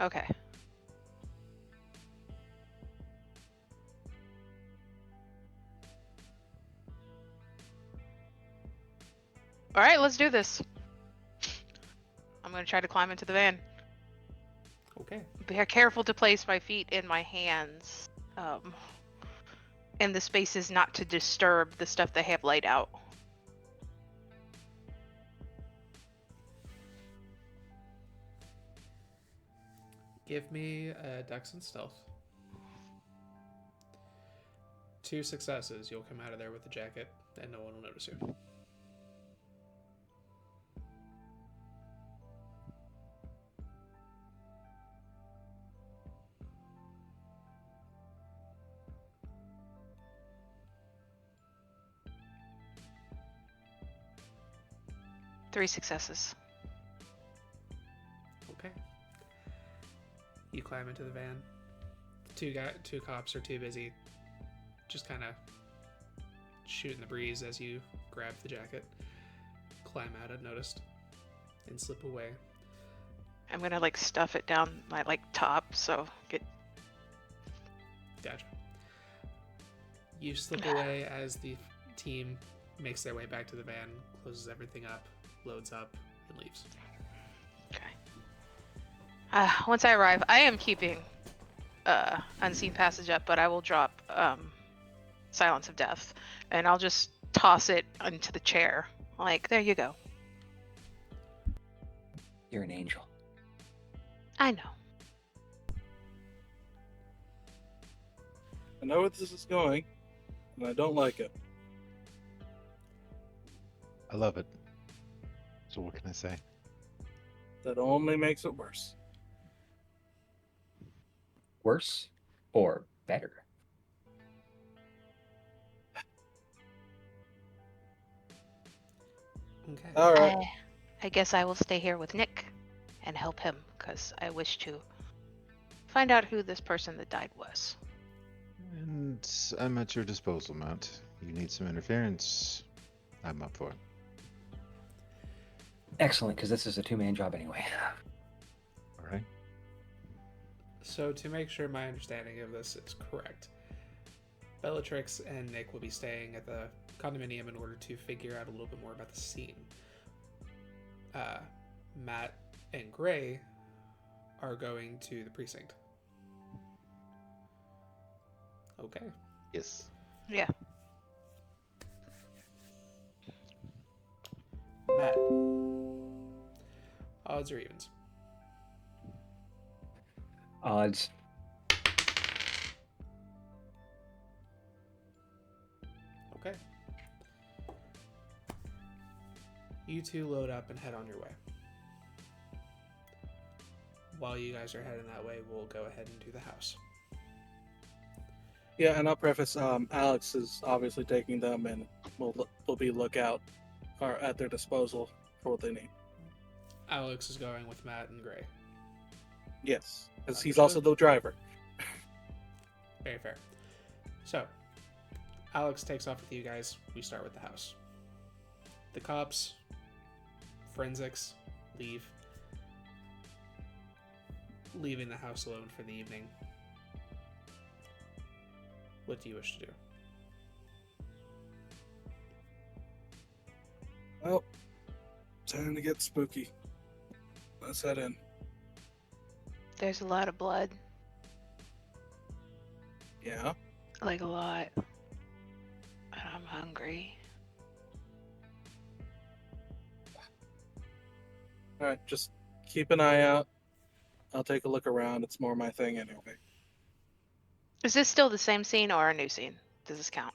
[SPEAKER 2] Okay. All right, let's do this. I'm going to try to climb into the van.
[SPEAKER 1] Okay.
[SPEAKER 2] Be careful to place my feet in my hands. In the spaces not to disturb the stuff they have laid out.
[SPEAKER 1] Give me Dex and Stealth. 2 successes, you'll come out of there with the jacket, and no one will notice you.
[SPEAKER 2] Three successes.
[SPEAKER 1] Okay. You climb into the van. Two cops are too busy just kind of shooting the breeze as you grab the jacket, climb out unnoticed, and slip away.
[SPEAKER 2] I'm gonna like stuff it down my like top, so get.
[SPEAKER 1] Gotcha. You slip away as the team makes their way back to the van, closes everything up, loads up, and leaves.
[SPEAKER 2] Okay. Once I arrive, I am keeping Unseen Passage up, but I will drop Silence of Death, and I'll just toss it into the chair. Like, there you go.
[SPEAKER 4] You're an angel.
[SPEAKER 2] I know.
[SPEAKER 5] I know where this is going, and I don't like it.
[SPEAKER 3] I love it. So what can I say?
[SPEAKER 5] That only makes it worse.
[SPEAKER 4] Worse or better?
[SPEAKER 1] Okay.
[SPEAKER 5] All right.
[SPEAKER 2] I guess I will stay here with Nick and help him, because I wish to find out who this person that died was.
[SPEAKER 3] And I'm at your disposal, Matt. You need some interference, I'm up for it.
[SPEAKER 4] Excellent, because this is a two-man job anyway.
[SPEAKER 3] All right.
[SPEAKER 1] So to make sure my understanding of this is correct, Bellatrix and Nick will be staying at the condominium in order to figure out a little bit more about the scene. Matt and Gray are going to the precinct. Okay.
[SPEAKER 3] Yes.
[SPEAKER 2] Yeah.
[SPEAKER 1] Matt. Odds or evens?
[SPEAKER 4] Odds.
[SPEAKER 1] Okay. You two load up and head on your way. While you guys are heading that way, we'll go ahead and do the house.
[SPEAKER 5] Yeah, and I'll preface, Alex is obviously taking them, and will be lookout or at their disposal for what they need.
[SPEAKER 1] Alex is going with Matt and Gray.
[SPEAKER 5] Yes, because he's
[SPEAKER 1] Understood.
[SPEAKER 5] also the driver.
[SPEAKER 1] Very fair. So, Alex takes off with you guys. We start with the house. The cops, forensics, leaving the house alone for the evening. What do you wish to do?
[SPEAKER 5] Well, time to get spooky. Let's head in.
[SPEAKER 2] There's a lot of blood.
[SPEAKER 5] Yeah.
[SPEAKER 2] Like a lot. And I'm hungry.
[SPEAKER 5] All right, just keep an eye out. I'll take a look around. It's more my thing anyway.
[SPEAKER 2] Is this still the same scene or a new scene? Does this count?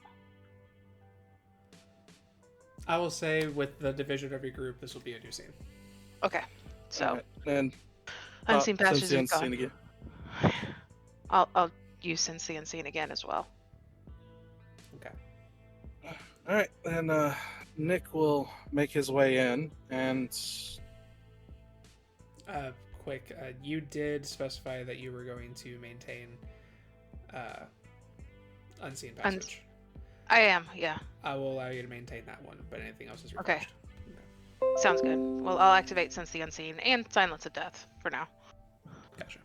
[SPEAKER 1] I will say, with the division of your group, this will be a new scene.
[SPEAKER 2] Okay. So,
[SPEAKER 5] All right, and
[SPEAKER 2] Unseen Passage
[SPEAKER 5] since the
[SPEAKER 2] is gone.
[SPEAKER 5] unseen again.
[SPEAKER 2] I'll use Since the Unseen again as well.
[SPEAKER 1] Okay.
[SPEAKER 5] All right, then Nick will make his way in, and
[SPEAKER 1] Quick quick, you did specify that you were going to maintain unseen passage.
[SPEAKER 2] I am, yeah.
[SPEAKER 1] I will allow you to maintain that one, but anything else is
[SPEAKER 2] Okay.
[SPEAKER 1] refreshed.
[SPEAKER 2] Sounds good. Well, I'll activate Sense the Unseen and Silence of Death for now.
[SPEAKER 1] Gotcha.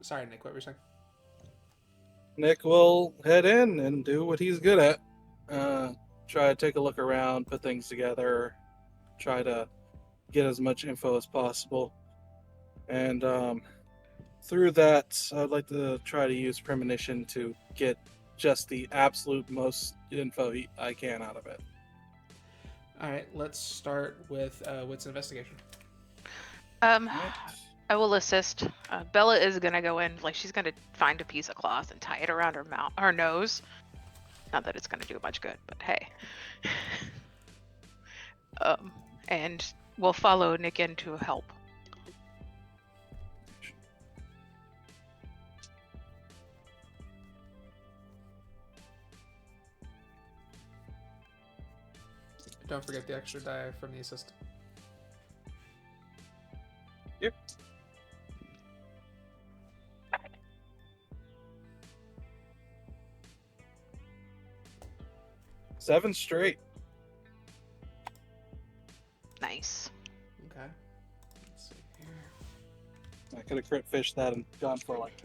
[SPEAKER 1] Sorry, Nick, what were you saying?
[SPEAKER 5] Nick will head in and do what he's good at. Try to take a look around, put things together, try to get as much info as possible. And through that, I'd like to try to use premonition to get just the absolute most info I can out of it.
[SPEAKER 1] All right, let's start with wits investigation.
[SPEAKER 2] I will assist. Bella is gonna go in, like she's gonna find a piece of cloth and tie it around her nose. Not that it's gonna do much good, but hey. And we'll follow Nick in to help.
[SPEAKER 1] Don't forget the extra die from the assist.
[SPEAKER 5] Yep. Seven straight.
[SPEAKER 2] Nice.
[SPEAKER 1] Okay. Let's see here.
[SPEAKER 5] I could have crit fished that and gone for like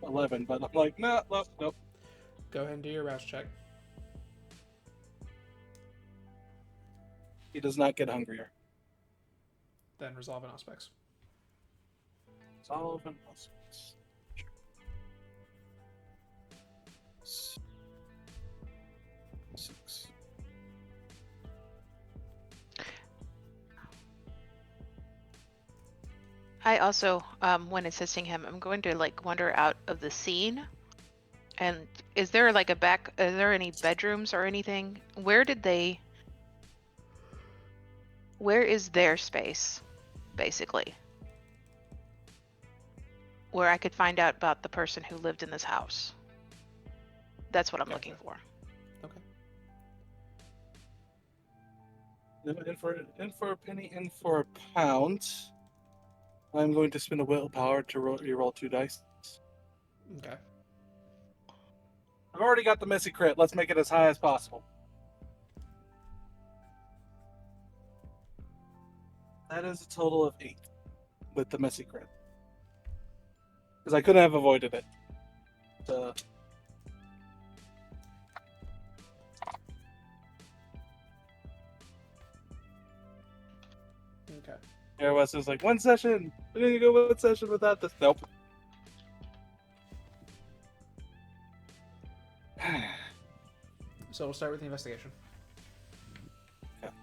[SPEAKER 5] 11, but I'm like, nah, nope.
[SPEAKER 1] Go ahead and do your rouse check.
[SPEAKER 5] He does not get hungrier.
[SPEAKER 1] Then resolve an aspects.
[SPEAKER 5] Solvent aspects. Six.
[SPEAKER 2] I also, when assisting him, I'm going to like wander out of the scene. And is there like is there any bedrooms or anything? Where is their space, basically? Where I could find out about the person who lived in this house. That's what I'm looking for.
[SPEAKER 1] Okay.
[SPEAKER 5] In for a penny, in for a pound. I'm going to spend a willpower to reroll 2 dice.
[SPEAKER 1] Okay.
[SPEAKER 5] I've already got the messy crit. Let's make it as high as possible. That is a total of 8 with the messy crit. Because I couldn't have avoided it.
[SPEAKER 1] Okay.
[SPEAKER 5] Everyone was like, 1 session. We're going to go 1 session without this. Nope.
[SPEAKER 1] So we'll start with the investigation.
[SPEAKER 5] Okay.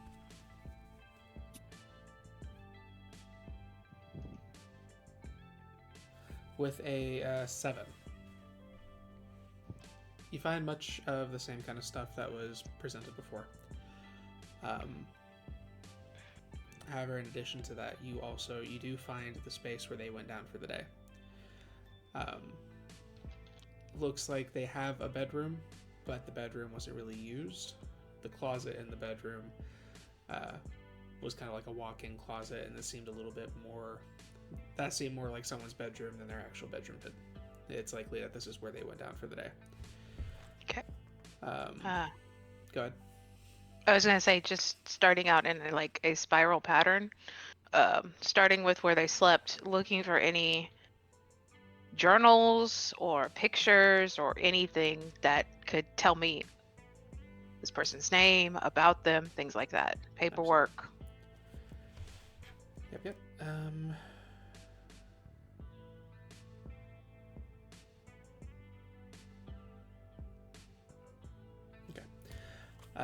[SPEAKER 1] With a 7. You find much of the same kind of stuff that was presented before. However, in addition to that, you do find the space where they went down for the day. Looks like they have a bedroom, but the bedroom wasn't really used. The closet in the bedroom was kind of like a walk-in closet, and it seemed a little bit more... That seemed more like someone's bedroom than their actual bedroom did. It's likely that this is where they went down for the day.
[SPEAKER 2] Okay.
[SPEAKER 1] Go ahead.
[SPEAKER 2] I was gonna say, just starting out in like a spiral pattern, starting with where they slept, looking for any journals or pictures or anything that could tell me this person's name, about them, things like that. Paperwork.
[SPEAKER 1] Yep.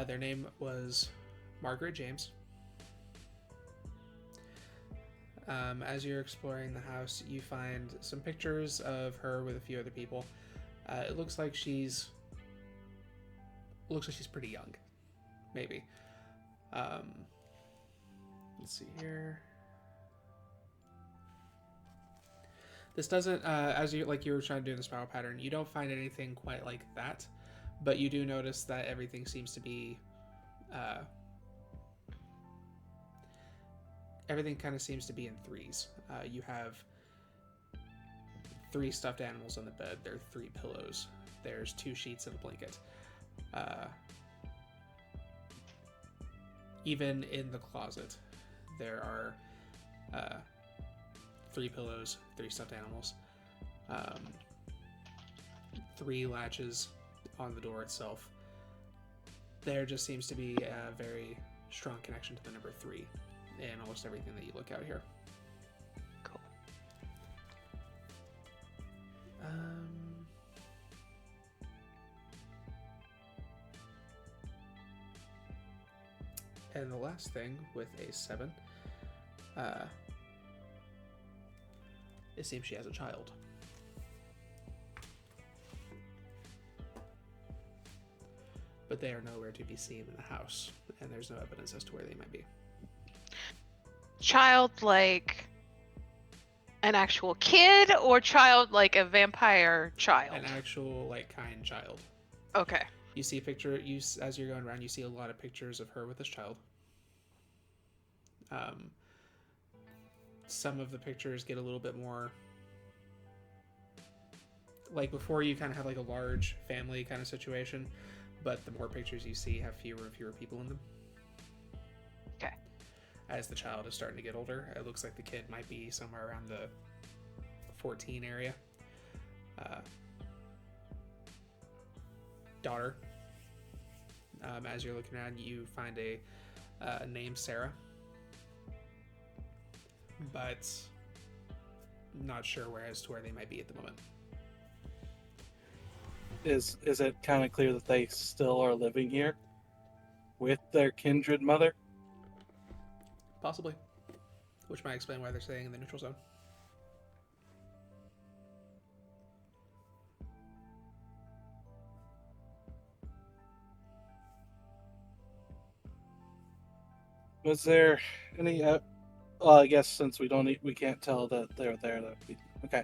[SPEAKER 1] Their name was Margaret James. As you're exploring the house, you find some pictures of her with a few other people. It looks like she's pretty young, maybe. Let's see here. This doesn't, as you were trying to do in the spiral pattern, you don't find anything quite like that. But you do notice that everything seems to be everything kind of seems to be in threes. You have 3 stuffed animals on the bed. There are 3 pillows. There's 2 sheets and a blanket. Even in the closet, there are 3 pillows, 3 stuffed animals, 3 latches on the door itself. There just seems to be a very strong connection to the number 3 in almost everything that you look out here.
[SPEAKER 2] Cool.
[SPEAKER 1] And the last thing with a 7, it seems she has a child. But they are nowhere to be seen in the house, and there's no evidence as to where they might be.
[SPEAKER 2] Child like an actual kid, or child like a vampire child?
[SPEAKER 1] An actual, kind child.
[SPEAKER 2] Okay.
[SPEAKER 1] You see a picture, as you're going around, you see a lot of pictures of her with this child. Some of the pictures get a little bit more... before you kind of have, a large family kind of situation, but the more pictures you see have fewer and fewer people in them.
[SPEAKER 2] Okay.
[SPEAKER 1] As the child is starting to get older, it looks like the kid might be somewhere around the 14 area. Daughter. As you're looking around, you find a named Sarah, but not sure as to where they might be at the moment.
[SPEAKER 5] Is it kind of clear that they still are living here with their kindred mother?
[SPEAKER 1] Possibly. Which might explain why they're staying in the neutral zone.
[SPEAKER 5] Was there any? Well, I guess since we can't tell that they're there. Okay.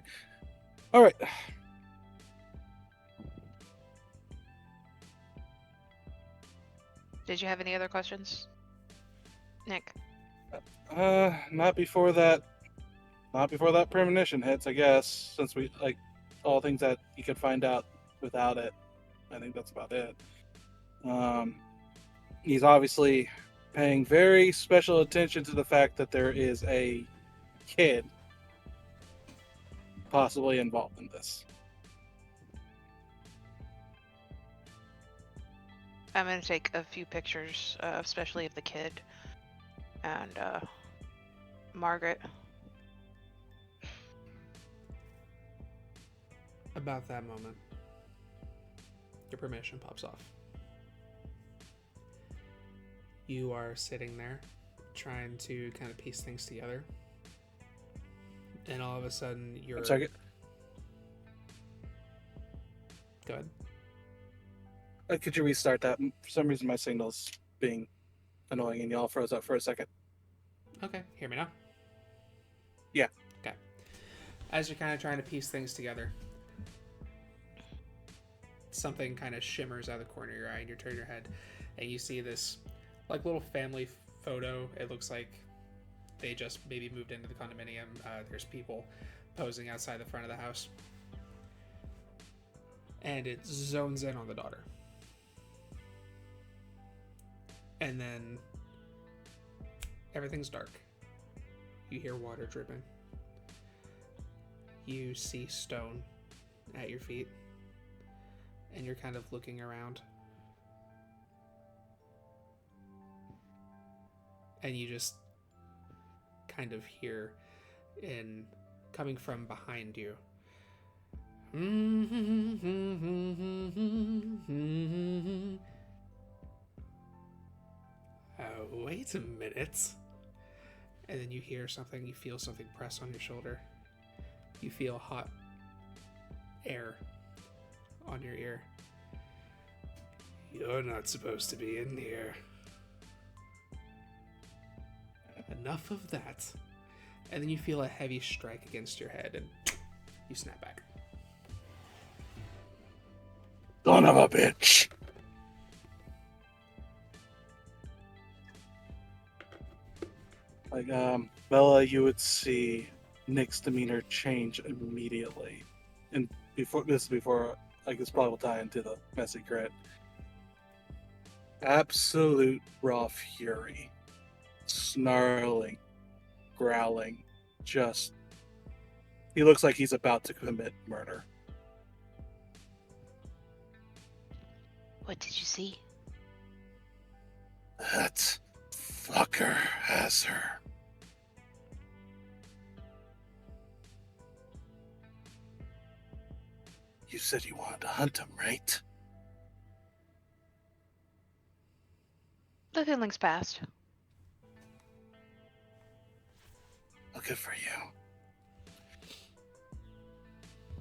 [SPEAKER 5] All right.
[SPEAKER 2] Did you have any other questions, Nick?
[SPEAKER 5] Not before that. Not before that premonition hits, I guess. Since we all things that you could find out without it. I think that's about it. He's obviously paying very special attention to the fact that there is a kid possibly involved in this.
[SPEAKER 2] I'm going to take a few pictures, especially of the kid and Margaret.
[SPEAKER 1] About that moment, your permission pops off. You are sitting there trying to kind of piece things together, and all of a sudden you're...
[SPEAKER 5] I'm sorry.
[SPEAKER 1] Go ahead.
[SPEAKER 5] Could you restart that? For some reason my signal's being annoying and y'all froze up for a second.
[SPEAKER 1] Okay, hear me now?
[SPEAKER 5] Yeah.
[SPEAKER 1] Okay. As you're kind of trying to piece things together, something kind of shimmers out of the corner of your eye, and you turn your head, and you see this little family photo. It looks like they just maybe moved into the condominium. There's people posing outside the front of the house, and it zones in on the daughter. And then everything's dark. You hear water dripping. You see stone at your feet, and you're kind of looking around. And you just kind of hear, coming from behind you, wait a minute. And then you hear something, you feel something press on your shoulder. You feel hot air on your ear. You're not supposed to be in here. Enough of that. And then you feel a heavy strike against your head, and you snap back.
[SPEAKER 5] Son of a bitch! Like, Bella, you would see Nick's demeanor change immediately. And before, like, this probably will tie into the messy crit. Absolute raw fury. Snarling. Growling. Just. He looks like he's about to commit murder.
[SPEAKER 2] What did you see?
[SPEAKER 5] That fucker has her. You said you wanted to hunt him, right?
[SPEAKER 2] The feeling's passed.
[SPEAKER 5] Well, good for you.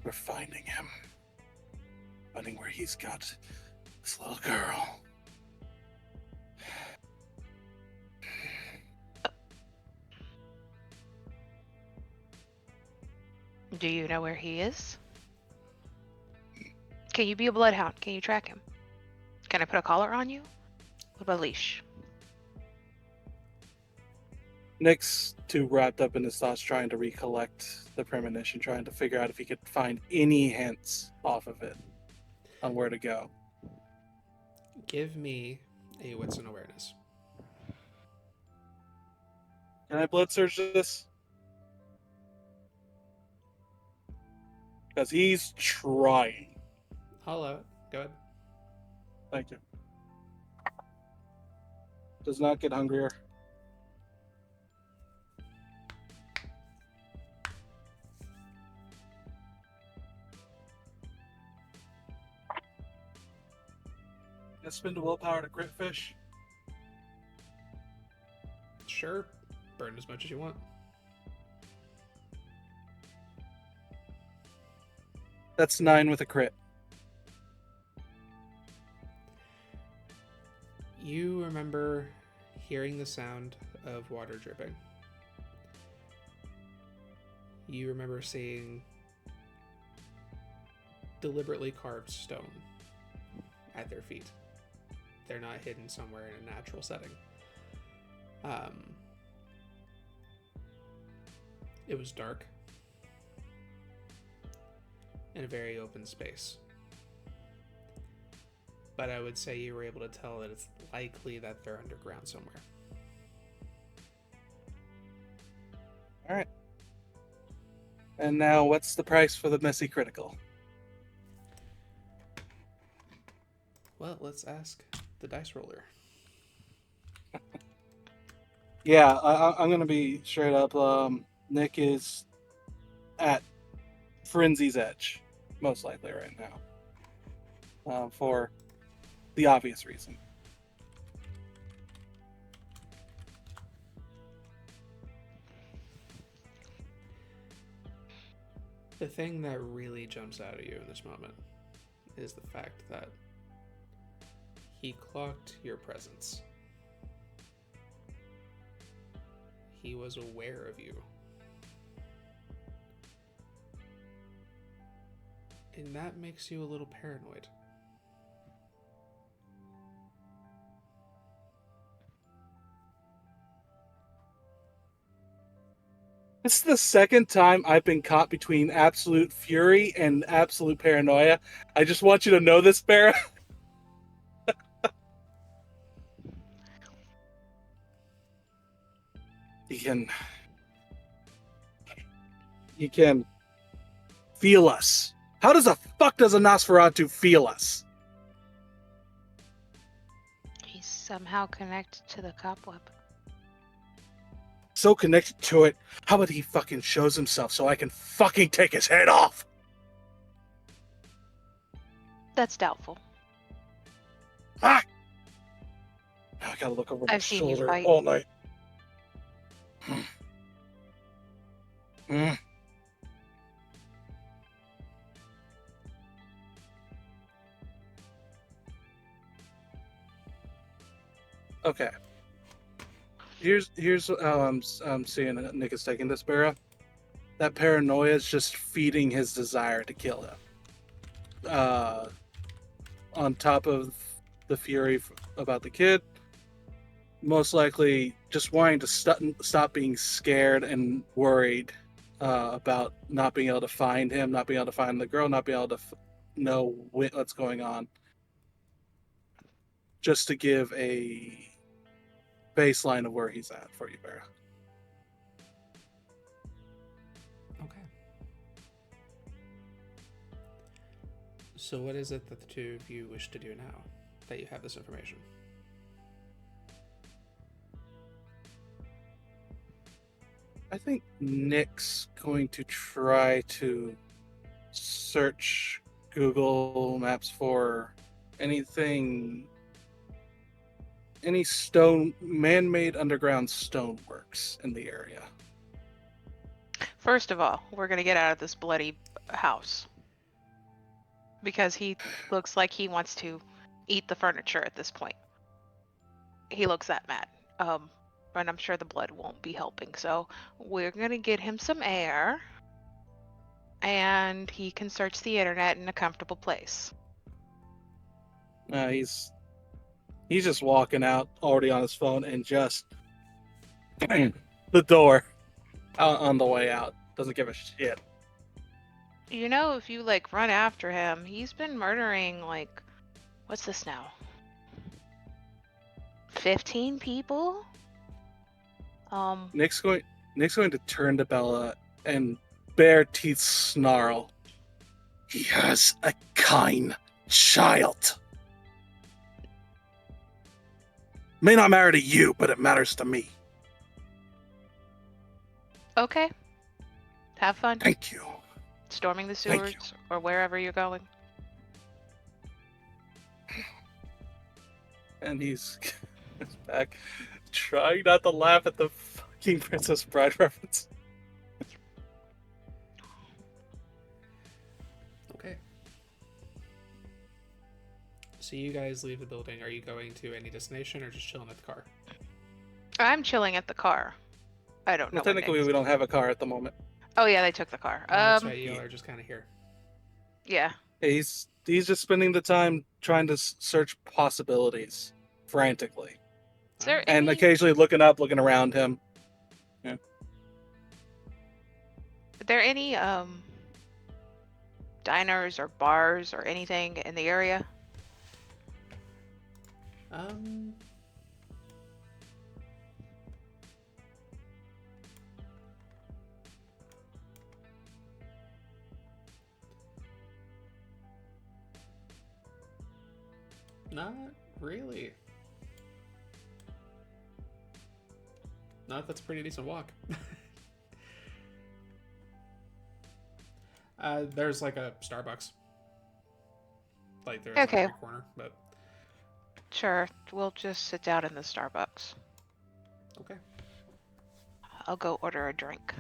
[SPEAKER 5] We're finding him. Finding where he's got this little girl.
[SPEAKER 2] Do you know where he is? Can you be a bloodhound? Can you track him? Can I put a collar on you? What about a leash?
[SPEAKER 5] Nick's too wrapped up in his thoughts trying to recollect the premonition, trying to figure out if he could find any hints off of it on where to go.
[SPEAKER 1] Give me a wits and awareness.
[SPEAKER 5] Can I blood search this? Because he's trying.
[SPEAKER 1] I'll allow it. Go ahead.
[SPEAKER 5] Thank you. Does not get hungrier. Let's spend a willpower to crit fish.
[SPEAKER 1] Sure. Burn as much as you want.
[SPEAKER 5] That's 9 with a crit.
[SPEAKER 1] You remember hearing the sound of water dripping. You remember seeing deliberately carved stone at their feet. They're not hidden somewhere in a natural setting. It was dark in a very open space. But I would say you were able to tell that it's likely that they're underground somewhere.
[SPEAKER 5] All right. And now, what's the price for the messy critical?
[SPEAKER 1] Well, let's ask the dice roller.
[SPEAKER 5] Yeah, I'm going to be straight up. Nick is at frenzy's edge, most likely right now, for the obvious reason.
[SPEAKER 1] The thing that really jumps out at you in this moment is the fact that he clocked your presence. He was aware of you. And that makes you a little paranoid.
[SPEAKER 5] This is the second time I've been caught between absolute fury and absolute paranoia. I just want you to know this, Barra. You can feel us. How does the fuck does a Nosferatu feel us?
[SPEAKER 2] He's somehow connected to the cobweb.
[SPEAKER 5] So connected to it, how about he fucking shows himself so I can fucking take his head off?
[SPEAKER 2] That's doubtful.
[SPEAKER 5] Ah! Now I gotta look over my
[SPEAKER 2] I've seen you
[SPEAKER 5] shoulder
[SPEAKER 2] fight.
[SPEAKER 5] all night. Okay. Here's how I'm seeing it. Nick is taking this, Barra. That paranoia is just feeding his desire to kill him. On top of the fury about the kid, most likely just wanting to stop being scared and worried about not being able to find him, not being able to find the girl, not being able to know what's going on. Just to give a baseline of where he's at for you, Vera.
[SPEAKER 1] Okay. So what is it that the two of you wish to do now that you have this information?
[SPEAKER 5] I think Nick's going to try to search Google Maps for any man-made underground stoneworks in the area.
[SPEAKER 2] First of all, we're gonna get out of this bloody house. Because he looks like he wants to eat the furniture at this point. He looks that mad. And I'm sure the blood won't be helping. So we're gonna get him some air. And he can search the internet in a comfortable place.
[SPEAKER 5] He's just walking out already on his phone and just the door on the way out. Doesn't give a shit.
[SPEAKER 2] You know, if you like run after him, he's been murdering like, what's this now? 15 people?
[SPEAKER 5] Nick's going to turn to Bella and bare teeth snarl. He has a kind child. May not matter to you, but it matters to me.
[SPEAKER 2] Okay. Have fun.
[SPEAKER 5] Thank you.
[SPEAKER 2] Storming the
[SPEAKER 5] Thank
[SPEAKER 2] sewers
[SPEAKER 5] you.
[SPEAKER 2] or wherever you're going.
[SPEAKER 5] And he's back, trying not to laugh at the fucking Princess Bride reference.
[SPEAKER 1] Okay. So you guys leave the building. Are you going to any destination or just chilling at the car?
[SPEAKER 2] I'm chilling at the car. I don't know.
[SPEAKER 5] Well, technically, we don't have a car at the moment.
[SPEAKER 2] Oh yeah, they took the car.
[SPEAKER 1] Oh, that's right. You all are just kind of here.
[SPEAKER 2] Yeah.
[SPEAKER 5] He's just spending the time trying to search possibilities frantically,
[SPEAKER 2] Is there
[SPEAKER 5] and
[SPEAKER 2] any...
[SPEAKER 5] occasionally looking up, looking around him.
[SPEAKER 2] Are there any diners or bars or anything in the area?
[SPEAKER 1] Not really. No, that's a pretty decent walk. There's like a Starbucks. Like there's
[SPEAKER 2] Okay.
[SPEAKER 1] on every corner, but
[SPEAKER 2] Sure. We'll just sit down in the Starbucks.
[SPEAKER 1] okay.
[SPEAKER 2] I'll go order a drink.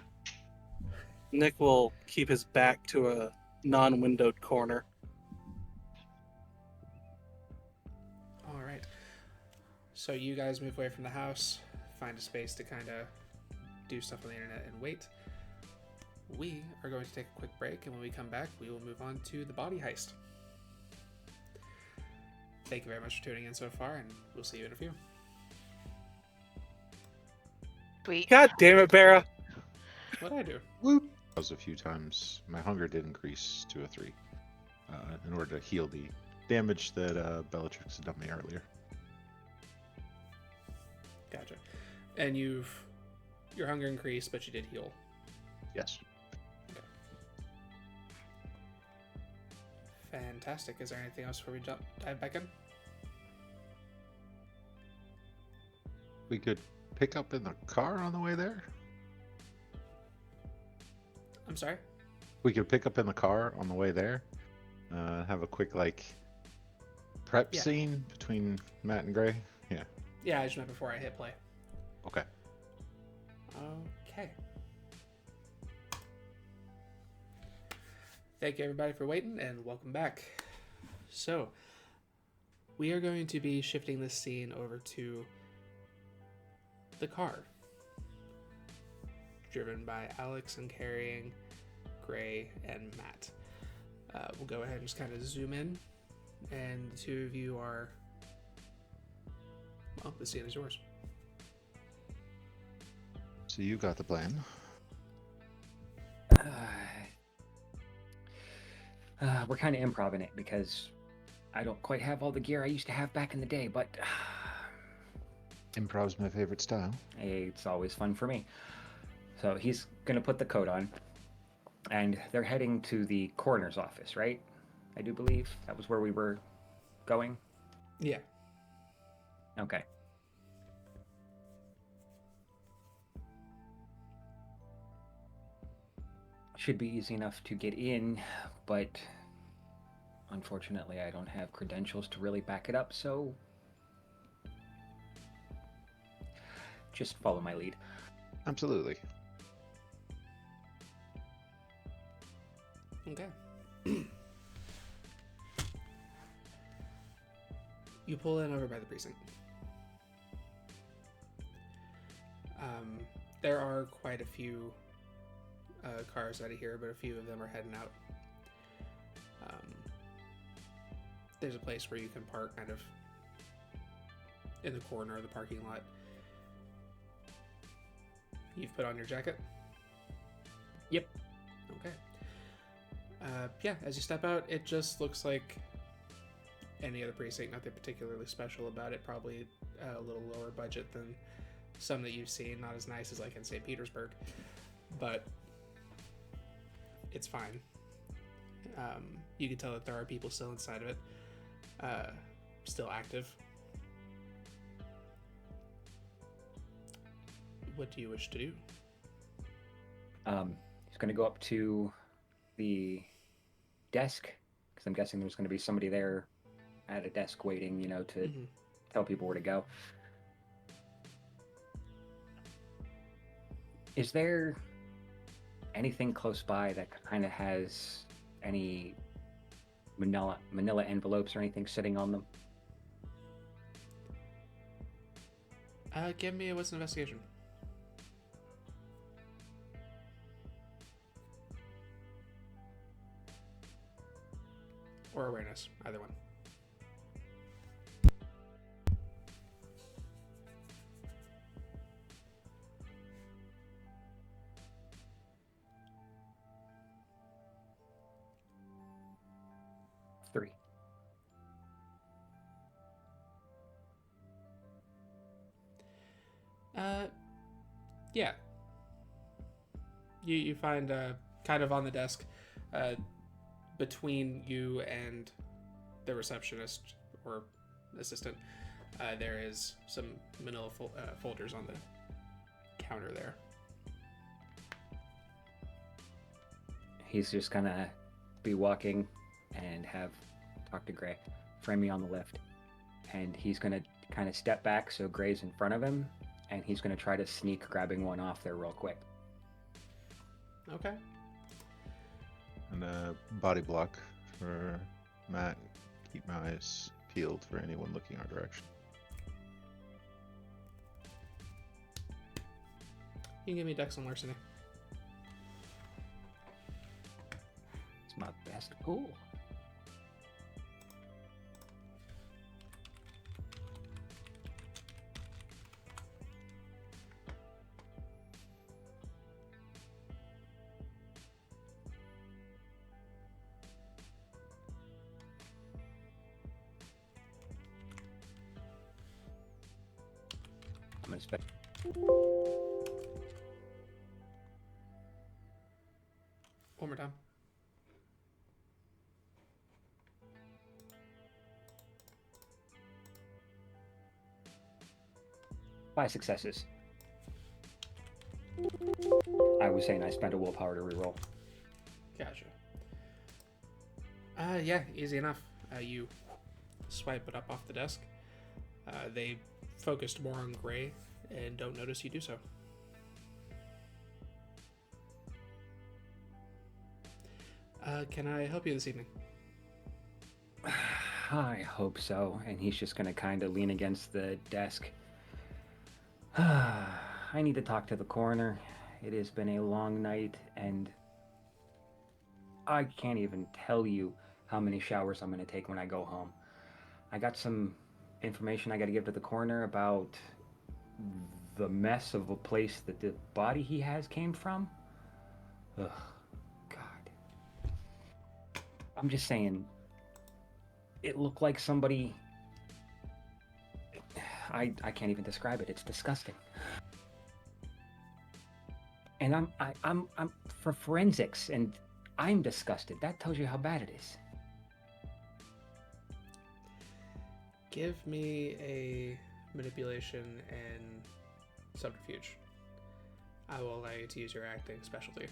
[SPEAKER 5] Nick will keep his back to a non-windowed corner.
[SPEAKER 1] All right. So you guys move away from the house, find a space to kind of do stuff on the internet and wait. We are going to take a quick break, and when we come back, we will move on to the body heist. Thank you very much for tuning in so far, and we'll see you in a few.
[SPEAKER 2] Sweet.
[SPEAKER 5] God damn it, Vera!
[SPEAKER 1] What'd I do?
[SPEAKER 3] Whoop. That was a few times. My hunger did increase to a 3 in order to heal the damage that Bellatrix had done me earlier.
[SPEAKER 1] Gotcha. And your hunger increased, but you did heal.
[SPEAKER 3] Yes.
[SPEAKER 1] Okay. Fantastic. Is there anything else before we dive back in?
[SPEAKER 3] We could pick up in the car on the way there.
[SPEAKER 1] I'm sorry?
[SPEAKER 3] We could pick up in the car on the way there. Have a quick prep scene between Matt and Gray. Yeah.
[SPEAKER 1] Yeah, I just meant before I hit play.
[SPEAKER 3] Okay.
[SPEAKER 1] Okay. Thank you everybody for waiting, and welcome back. So, we are going to be shifting this scene over to the car, driven by Alex and carrying Gray and Matt. We'll go ahead and just kind of zoom in, and the two of you are... Well, the scene is yours.
[SPEAKER 3] So you got the plan.
[SPEAKER 4] We're kind of improv-ing it because I don't quite have all the gear I used to have back in the day, but
[SPEAKER 3] Improv's my favorite style.
[SPEAKER 4] it's always fun for me. So he's going to put the coat on, and they're heading to the coroner's office, right? I do believe that was where we were going.
[SPEAKER 1] Yeah.
[SPEAKER 4] Okay. Should be easy enough to get in, but unfortunately I don't have credentials to really back it up, so just follow my lead.
[SPEAKER 3] Absolutely.
[SPEAKER 1] Okay. You pull in over by the precinct. There are quite a few cars out of here, but a few of them are heading out. There's a place where you can park kind of in the corner of the parking lot. You've put on your jacket?
[SPEAKER 4] Yep.
[SPEAKER 1] Okay. Yeah, as you step out, it just looks like any other precinct, nothing particularly special about it, probably a little lower budget than some that you've seen, not as nice as like in St. Petersburg, but it's fine. You can tell that there are people still inside of it, still active. What do you wish to do?
[SPEAKER 4] He's going to go up to the desk, because I'm guessing there's going to be somebody there at a desk waiting, to tell people where to go. Is there anything close by that kind of has any manila envelopes or anything sitting on them?
[SPEAKER 1] Give me what's an investigation? Or awareness, either one.
[SPEAKER 4] Three.
[SPEAKER 1] Yeah. You find kind of on the desk, between you and the receptionist or assistant, there is some manila folders on the counter there.
[SPEAKER 4] He's just gonna be walking and talk to Gray, frame me on the left, and he's gonna kind of step back so Gray's in front of him, and he's gonna try to sneak grabbing one off there real quick.
[SPEAKER 1] Okay.
[SPEAKER 3] And a body block for Matt. Keep my eyes peeled for anyone looking our direction.
[SPEAKER 1] You can give me Dex and Larceny.
[SPEAKER 4] It's my best pool. I'm gonna spend.
[SPEAKER 1] One more time.
[SPEAKER 4] Five successes. I was saying I spent a willpower to reroll.
[SPEAKER 1] Gotcha. Yeah, easy enough. You swipe it up off the desk. They focused more on Gray and don't notice you do so. Can I help you this evening?
[SPEAKER 4] I hope so. And he's just gonna kind of lean against the desk. I need to talk to the coroner. It has been a long night, and I can't even tell you how many showers I'm gonna take when I go home. I got some information I gotta give to the coroner about the mess of a place that the body he has came from. Ugh, God. I'm just saying, it looked like somebody. I can't even describe it. It's disgusting. And I'm for forensics, and I'm disgusted. That tells you how bad it is.
[SPEAKER 1] Give me a manipulation and subterfuge. I will allow you to use your acting specialty.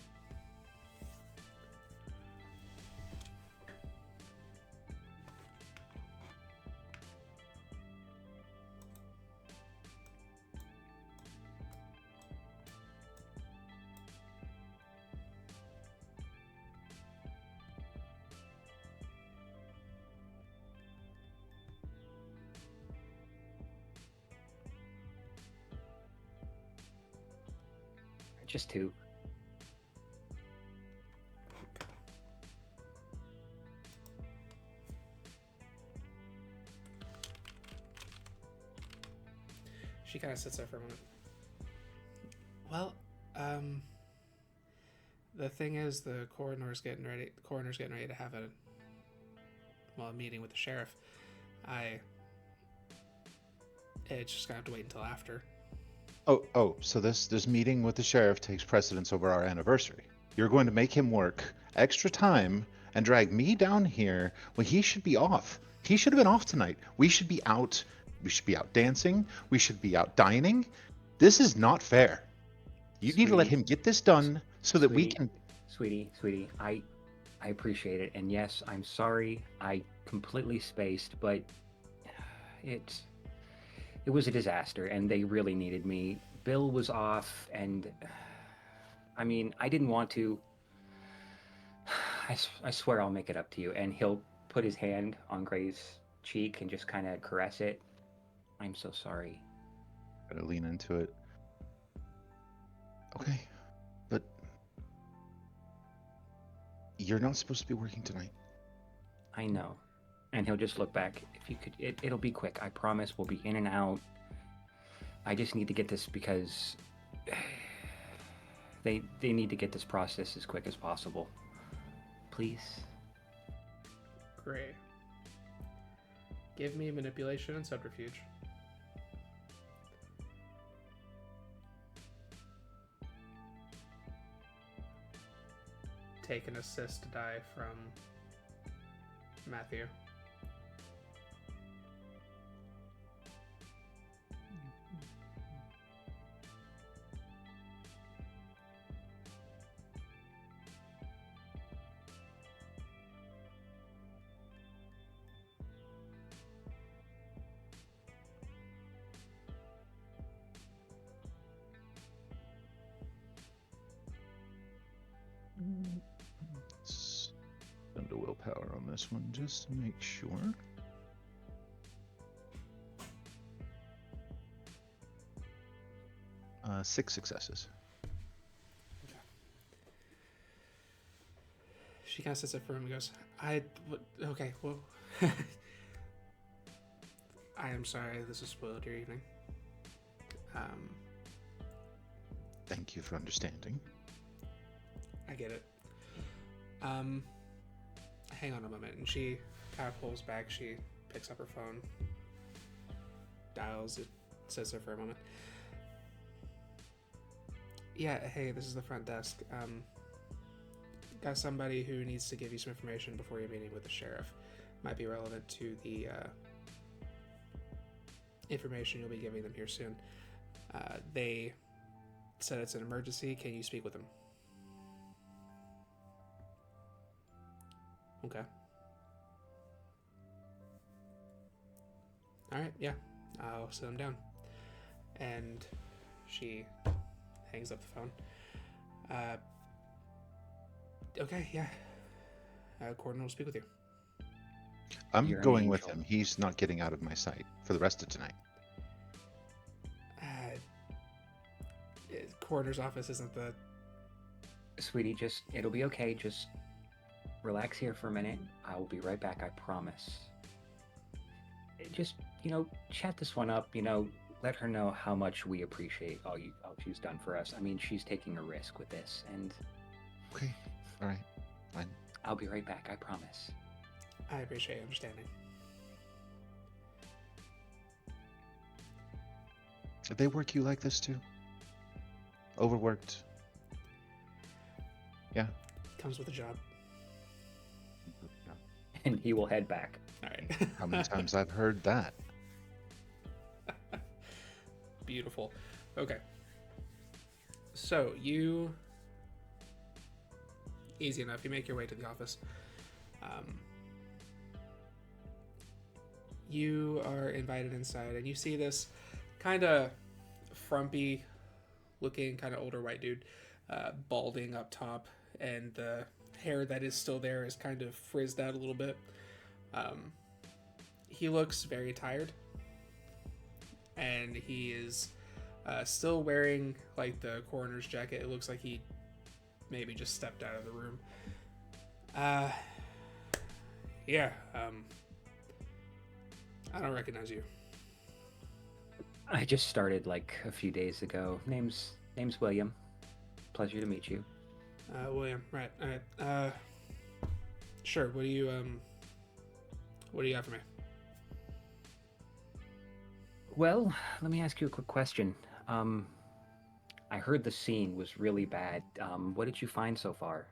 [SPEAKER 4] Just 2.
[SPEAKER 1] She kind of sits there for a moment. Well, the thing is, the coroner's getting ready to have a meeting with the sheriff. It's just gonna have to wait until after.
[SPEAKER 3] So this meeting with the sheriff takes precedence over our anniversary. You're going to make him work extra time and drag me down here when he should be off. He should have been off tonight. We should be out. We should be out dancing. We should be out dining. This is not fair. You need to let him get this done so that we can.
[SPEAKER 4] Sweetie, I appreciate it, and yes, I'm sorry. I completely spaced, but it was a disaster, and they really needed me. Bill was off, and I mean, I didn't want to. I swear I'll make it up to you. And he'll put his hand on Gray's cheek and just kind of caress it. I'm so sorry.
[SPEAKER 3] Gotta lean into it. Okay, but you're not supposed to be working tonight.
[SPEAKER 4] I know. And he'll just look back. If you could, it'll be quick. I promise. We'll be in and out. I just need to get this because they need to get this process as quick as possible. Please.
[SPEAKER 1] Great. Give me manipulation and subterfuge. Take an assist die from Matthew.
[SPEAKER 3] Spend a willpower on this one just to make sure. Six successes.
[SPEAKER 1] She kind of sits up for him and goes, okay, well, I am sorry this has spoiled your evening.
[SPEAKER 3] Thank you for understanding.
[SPEAKER 1] I get it. Hang on a moment. And she kind of pulls back. She picks up her phone, dials it, sits there for a moment. Yeah, hey, this is the front desk. Got somebody who needs to give you some information before your meeting with the sheriff. Might be relevant to the information you'll be giving them here soon. They said it's an emergency. Can you speak with them? Okay. Alright, yeah. I'll sit them down. And she hangs up the phone. Okay, yeah. Corden will speak with you.
[SPEAKER 3] I'm
[SPEAKER 4] You're an
[SPEAKER 3] going with
[SPEAKER 4] angel.
[SPEAKER 3] him. He's not getting out of my sight for the rest of tonight.
[SPEAKER 1] Coroner's office isn't the...
[SPEAKER 4] Sweetie, it'll be okay. Just relax here for a minute. I will be right back, I promise. Just, chat this one up, let her know how much we appreciate all she's done for us. I mean, she's taking a risk with this, and
[SPEAKER 3] Okay. All right. Fine.
[SPEAKER 4] I'll be right back, I promise.
[SPEAKER 1] I appreciate your understanding.
[SPEAKER 3] Did they work you like this too? Overworked? Yeah.
[SPEAKER 1] Comes with a job.
[SPEAKER 4] And he will head back.
[SPEAKER 1] All right.
[SPEAKER 3] How many times I've heard that?
[SPEAKER 1] Beautiful. Okay. So you, easy enough. You make your way to the office. You are invited inside, and you see this kind of frumpy looking, kind of older white dude, balding up top, and the hair that is still there is kind of frizzed out a little bit. He looks very tired, and he is still wearing like the coroner's jacket. It looks like he maybe just stepped out of the room. Yeah, I don't recognize you.
[SPEAKER 4] I just started like a few days ago. Name's William. Pleasure to meet you.
[SPEAKER 1] William, right. All right. Sure. What do you got for me?
[SPEAKER 4] Well, let me ask you a quick question. I heard the scene was really bad. What did you find so far?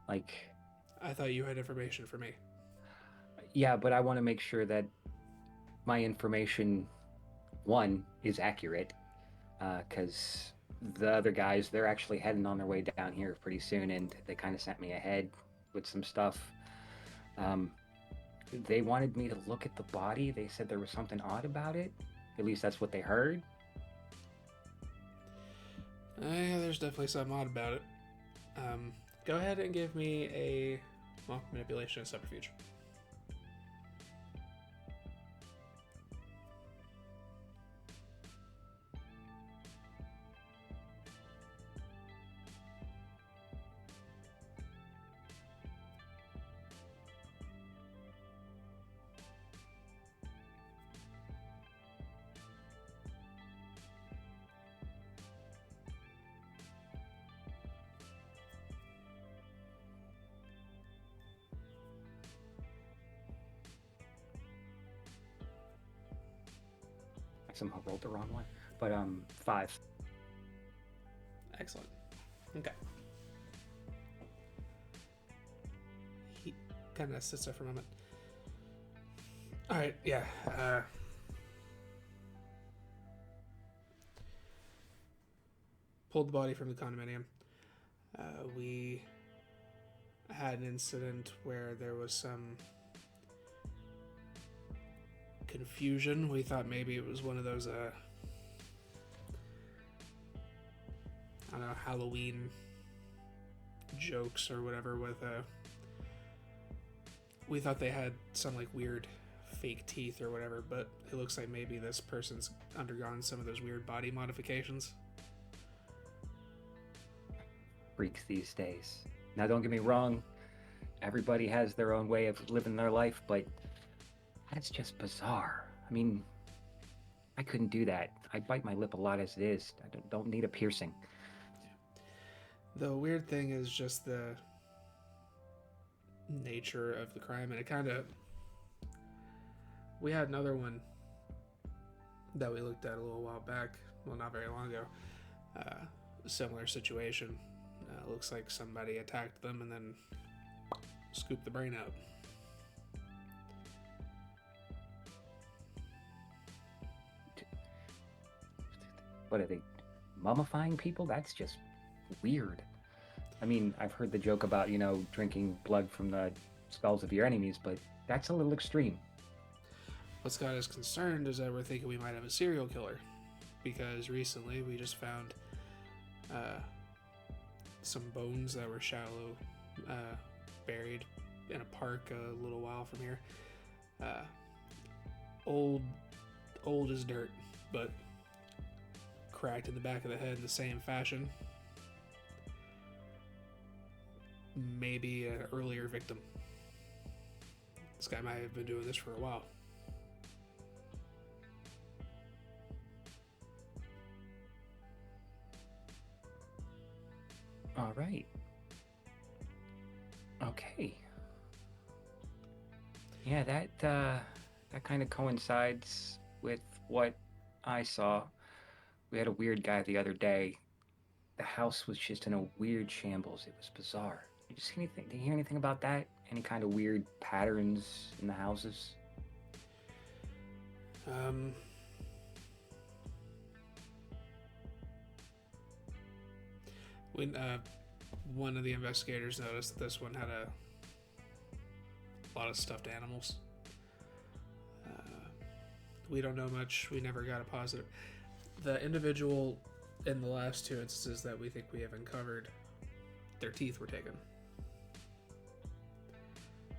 [SPEAKER 4] Like,
[SPEAKER 1] I thought you had information for me.
[SPEAKER 4] yeah, but I want to make sure that my information, one, is accurate, because the other guys, they're actually heading on their way down here pretty soon, and they kind of sent me ahead with some stuff. They wanted me to look at the body. They said there was something odd about it. At least that's what they heard.
[SPEAKER 1] Yeah, there's definitely something odd about it. Go ahead and give me a manipulation and subterfuge.
[SPEAKER 4] I somehow rolled the wrong one, but 5.
[SPEAKER 1] Excellent. Okay. He kind of sits there for a moment. All right. Yeah. Pulled the body from the condominium. We had an incident where there was some confusion. We thought maybe it was one of those I don't know, Halloween jokes or whatever with we thought they had some like weird fake teeth or whatever, but it looks like maybe this person's undergone some of those weird body modifications.
[SPEAKER 4] Freaks these days. Now, don't get me wrong. Everybody has their own way of living their life, but that's just bizarre. I mean, I couldn't do that. I bite my lip a lot as it is. I don't need a piercing.
[SPEAKER 1] The weird thing is just the nature of the crime, and it kind of... We had another one that we looked at a little while back, well, not very long ago. Similar situation. Looks like somebody attacked them and then scooped the brain out.
[SPEAKER 4] What are they, mummifying people? That's just weird. I mean, I've heard the joke about, drinking blood from the skulls of your enemies, but that's a little extreme.
[SPEAKER 1] What's got us concerned is that we're thinking we might have a serial killer, because recently we just found some bones that were shallow buried in a park a little while from here. Old as dirt, but cracked in the back of the head in the same fashion. Maybe an earlier victim. This guy might have been doing this for a while.
[SPEAKER 4] All right. Okay. Yeah, that kind of coincides with what I saw. We had a weird guy the other day. The house was just in a weird shambles. It was bizarre. Did you see anything? Did you hear anything about that? Any kind of weird patterns in the houses?
[SPEAKER 1] When one of the investigators noticed that this one had a lot of stuffed animals. We don't know much. We never got a positive. The individual in the last two instances that we think we have uncovered, their teeth were taken.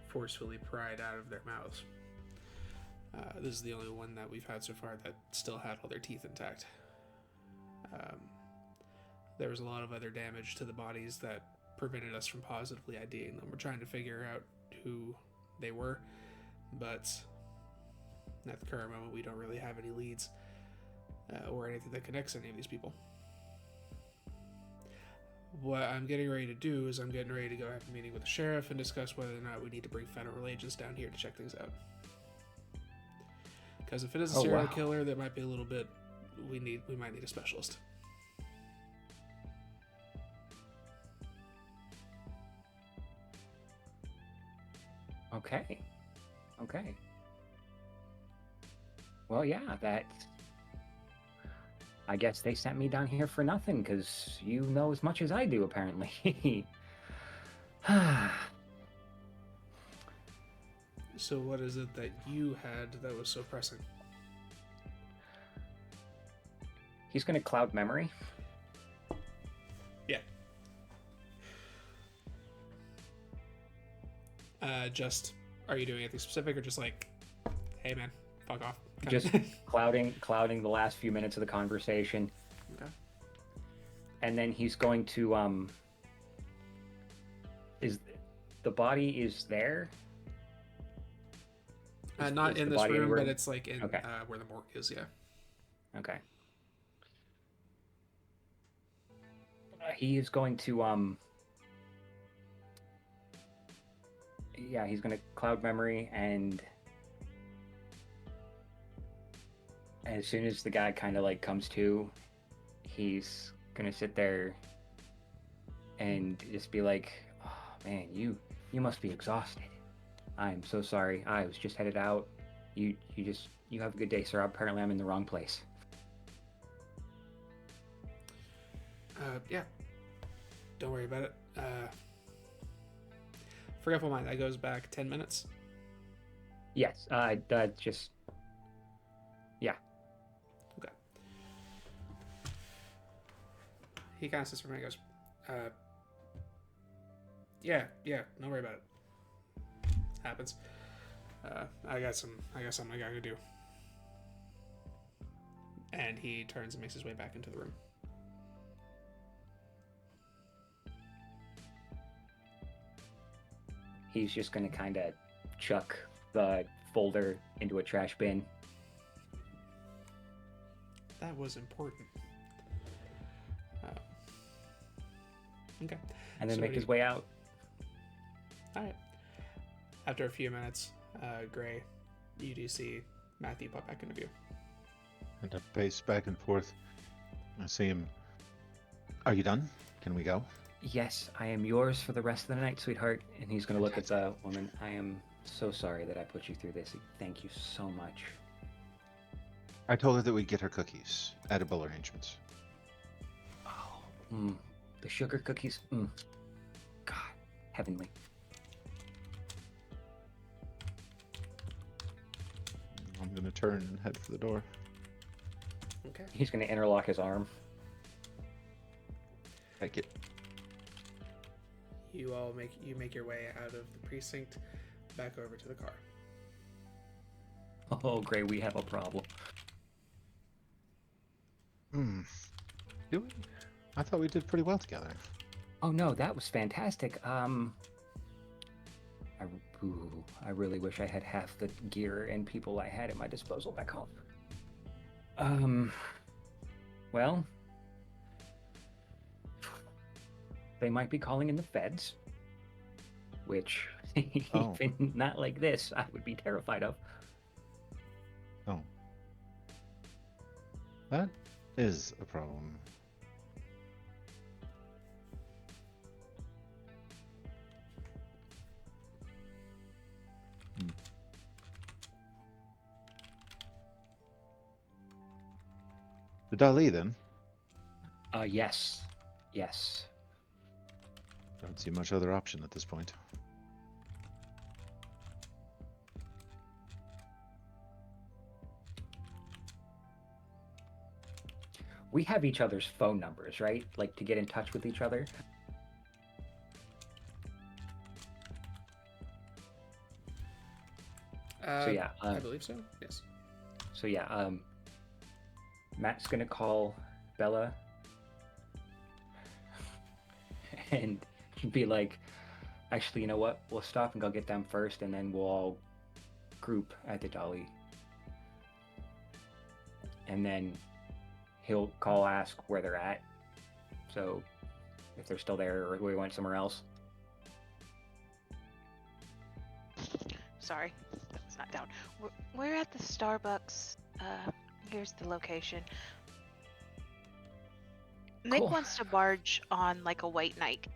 [SPEAKER 1] Forcefully pried out of their mouths. This is the only one that we've had so far that still had all their teeth intact. There was a lot of other damage to the bodies that prevented us from positively IDing them. We're trying to figure out who they were, but at the current moment we don't really have any leads or anything that connects any of these people. What I'm getting ready to do is I'm getting ready to go have a meeting with the sheriff and discuss whether or not we need to bring federal agents down here to check things out. Because if it is a serial killer, that might be a little bit. We might need a specialist.
[SPEAKER 4] Okay. Well, yeah, I guess they sent me down here for nothing, because you know as much as I do, apparently.
[SPEAKER 1] So what is it that you had that was so pressing?
[SPEAKER 4] He's going to cloud memory.
[SPEAKER 1] Yeah. Are you doing anything specific or just like, hey man, fuck off?
[SPEAKER 4] Just clouding the last few minutes of the conversation.
[SPEAKER 1] Okay.
[SPEAKER 4] And then he's going to is the body is there?
[SPEAKER 1] Not in this room, but it's like in where the morgue is, yeah.
[SPEAKER 4] Okay. He is going to he's going to cloud memory, and as soon as the guy kind of like comes to, he's going to sit there and just be like, oh man, you must be exhausted. I'm so sorry. I was just headed out. You have a good day, sir. Apparently I'm in the wrong place.
[SPEAKER 1] Yeah. Don't worry about it. Forgetful Mind, that goes back 10 minutes?
[SPEAKER 4] Yes, just... Yeah.
[SPEAKER 1] Okay. He kind of sits for a minute and goes, yeah, don't worry about it. Happens. I got something I gotta do. And he turns and makes his way back into the room.
[SPEAKER 4] He's just gonna kind of chuck the folder into a trash bin.
[SPEAKER 1] That was important. Okay.
[SPEAKER 4] And then make his way out.
[SPEAKER 1] Alright. After a few minutes, Gray, you do see Matthew pop back into view.
[SPEAKER 3] And I pace back and forth. I see him. Are you done? Can we go?
[SPEAKER 4] Yes, I am yours for the rest of the night, sweetheart. And he's going to look at the woman. I am so sorry that I put you through this. Thank you so much.
[SPEAKER 3] I told her that we'd get her cookies. Edible arrangements.
[SPEAKER 4] Oh, the sugar cookies. God, heavenly.
[SPEAKER 3] I'm going to turn and head for the door.
[SPEAKER 1] Okay.
[SPEAKER 4] He's going to interlock his arm.
[SPEAKER 3] Take it.
[SPEAKER 1] You all make your way out of the precinct, back over to the car.
[SPEAKER 4] Oh, Gray, we have a problem.
[SPEAKER 3] Do we? I thought we did pretty well together.
[SPEAKER 4] Oh no, that was fantastic. I really wish I had half the gear and people I had at my disposal back home. Well, They might be calling in the feds, which
[SPEAKER 3] Oh.
[SPEAKER 4] even not like this, I would be terrified of.
[SPEAKER 3] Oh. That is a problem. Hmm. The Dali, then?
[SPEAKER 4] Yes. Yes.
[SPEAKER 3] Don't see much other option at this point.
[SPEAKER 4] We have each other's phone numbers, right? Like to get in touch with each other. So yeah,
[SPEAKER 1] I believe so. Yes.
[SPEAKER 4] So yeah, Matt's gonna call Bella and be like, actually, you know what? We'll stop and go get them first, and then we'll all group at the Dolly. And then he'll call, ask where they're at. So if they're still there or we went somewhere else.
[SPEAKER 2] Sorry, that's not down. We're at the Starbucks. Here's the location. Nick
[SPEAKER 4] Cool.
[SPEAKER 2] wants to barge on like a white knight.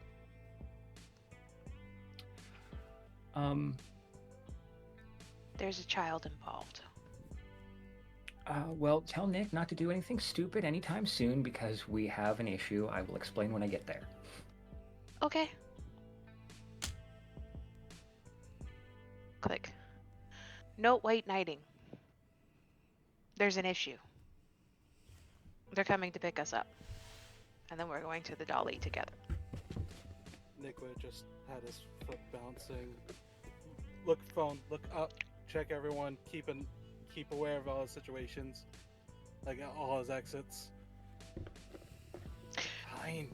[SPEAKER 2] There's a child involved.
[SPEAKER 4] Well, tell Nick not to do anything stupid anytime soon because we have an issue. I will explain when I get there.
[SPEAKER 2] Okay. Click. No white knighting. There's an issue. They're coming to pick us up. And then we're going to the Dolly together.
[SPEAKER 5] Nick would have just had his foot bouncing. Look phone, look up, check everyone, keep aware of all his situations, like all his exits. Fine.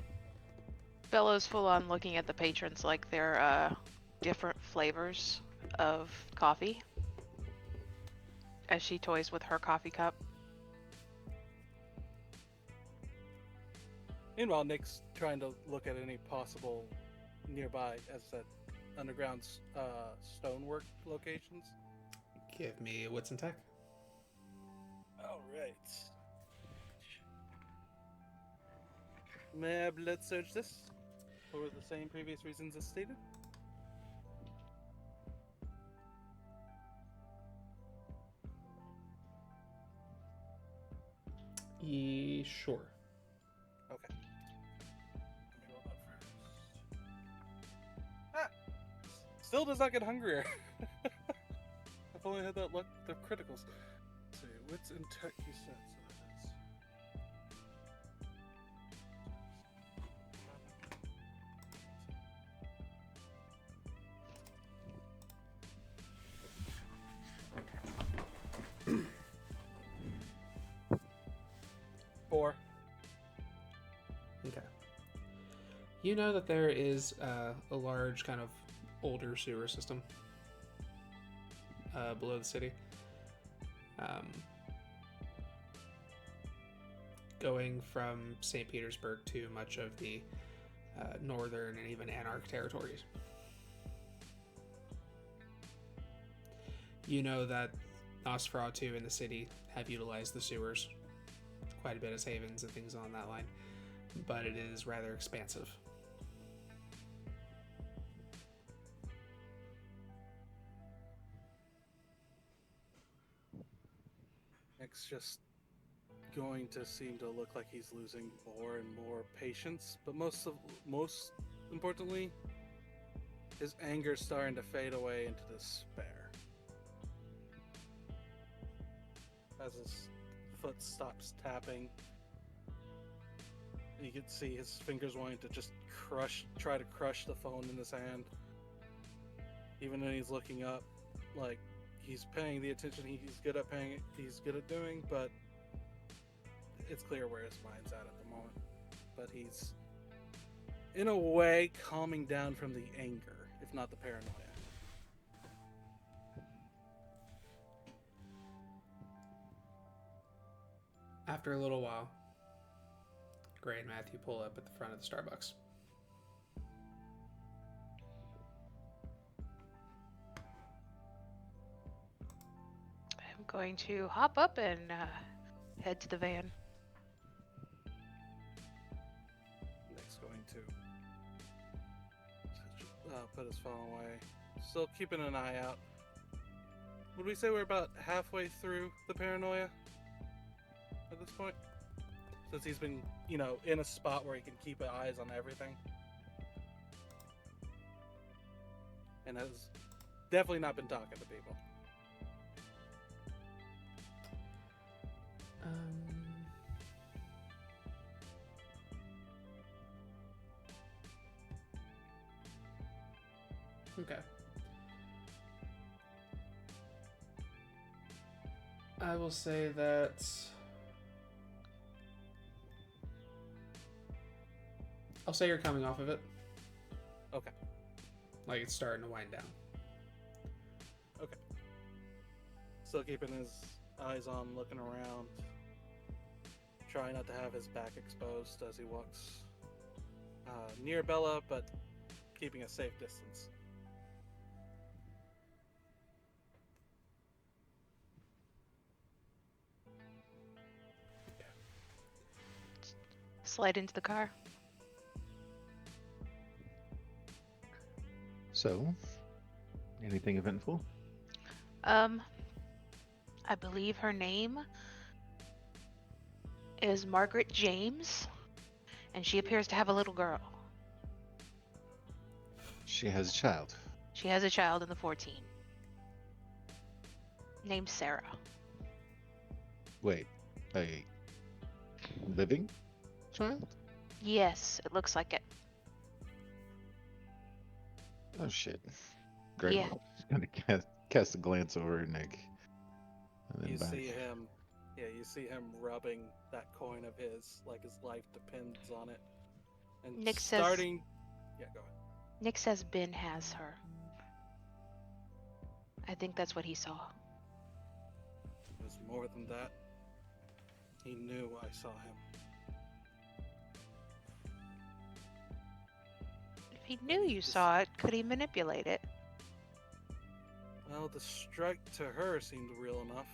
[SPEAKER 2] Bella's full on looking at the patrons like they're different flavors of coffee as she toys with her coffee cup.
[SPEAKER 5] Meanwhile, Nick's trying to look at any possible nearby, as I said, underground stonework locations.
[SPEAKER 1] Give me wits and tech.
[SPEAKER 5] All right. May I blood search this for the same previous reasons as stated?
[SPEAKER 1] Sure.
[SPEAKER 5] Okay. Let me roll that first. Ah! Still does not get hungrier. I've only had that luck with the criticals. Let's see, wits and tech you said, so that's... Four.
[SPEAKER 1] Okay. You know that there is a large kind of older sewer system below the city. Going from St. Petersburg to much of the northern and even Anarch territories. You know that Nosferatu and the city have utilized the sewers quite a bit as havens and things on that line, but it is rather expansive.
[SPEAKER 5] Nick's just going to seem to look like he's losing more and more patience, but most importantly, his anger's starting to fade away into despair. As his foot stops tapping, you can see his fingers wanting to just try to crush the phone in his hand. Even when he's looking up, like he's paying the attention he's good at paying, he's good at doing, but it's clear where his mind's at the moment. But he's, in a way, calming down from the anger, if not the paranoia.
[SPEAKER 1] After a little while, Gray and Matthew pull up at the front of the Starbucks.
[SPEAKER 2] going to hop up and head to the van.
[SPEAKER 5] Nick's going to put his phone away. Still keeping an eye out. Would we say we're about halfway through the paranoia at this point? Since he's been, in a spot where he can keep eyes on everything. And has definitely not been talking to people.
[SPEAKER 1] Okay. I will say that I'll say you're coming off of it.
[SPEAKER 5] Okay.
[SPEAKER 1] Like it's starting to wind down.
[SPEAKER 5] Okay. Still keeping his eyes on, looking around. Trying not to have his back exposed as he walks near Bella, but keeping a safe distance.
[SPEAKER 2] Slide into the car.
[SPEAKER 3] So, anything eventful?
[SPEAKER 2] I believe her name is Margaret James, and she appears to have a little girl.
[SPEAKER 3] She has a child.
[SPEAKER 2] She has a child in the 14. Named Sarah.
[SPEAKER 3] Wait, a living child?
[SPEAKER 2] Yes, it looks like it.
[SPEAKER 3] Oh shit. Great.
[SPEAKER 2] Yeah.
[SPEAKER 3] Just gonna cast a glance over at Nick. And then
[SPEAKER 5] You
[SPEAKER 3] back.
[SPEAKER 5] you see him rubbing that coin of his, like his life depends on it. And
[SPEAKER 2] Nick says-
[SPEAKER 5] starting... Yeah, go ahead.
[SPEAKER 2] Nick says Ben has her. I think that's what he saw.
[SPEAKER 5] It was more than that. He knew I saw him.
[SPEAKER 2] If he knew you saw it, could he manipulate it?
[SPEAKER 5] Well, the strike to her seemed real enough.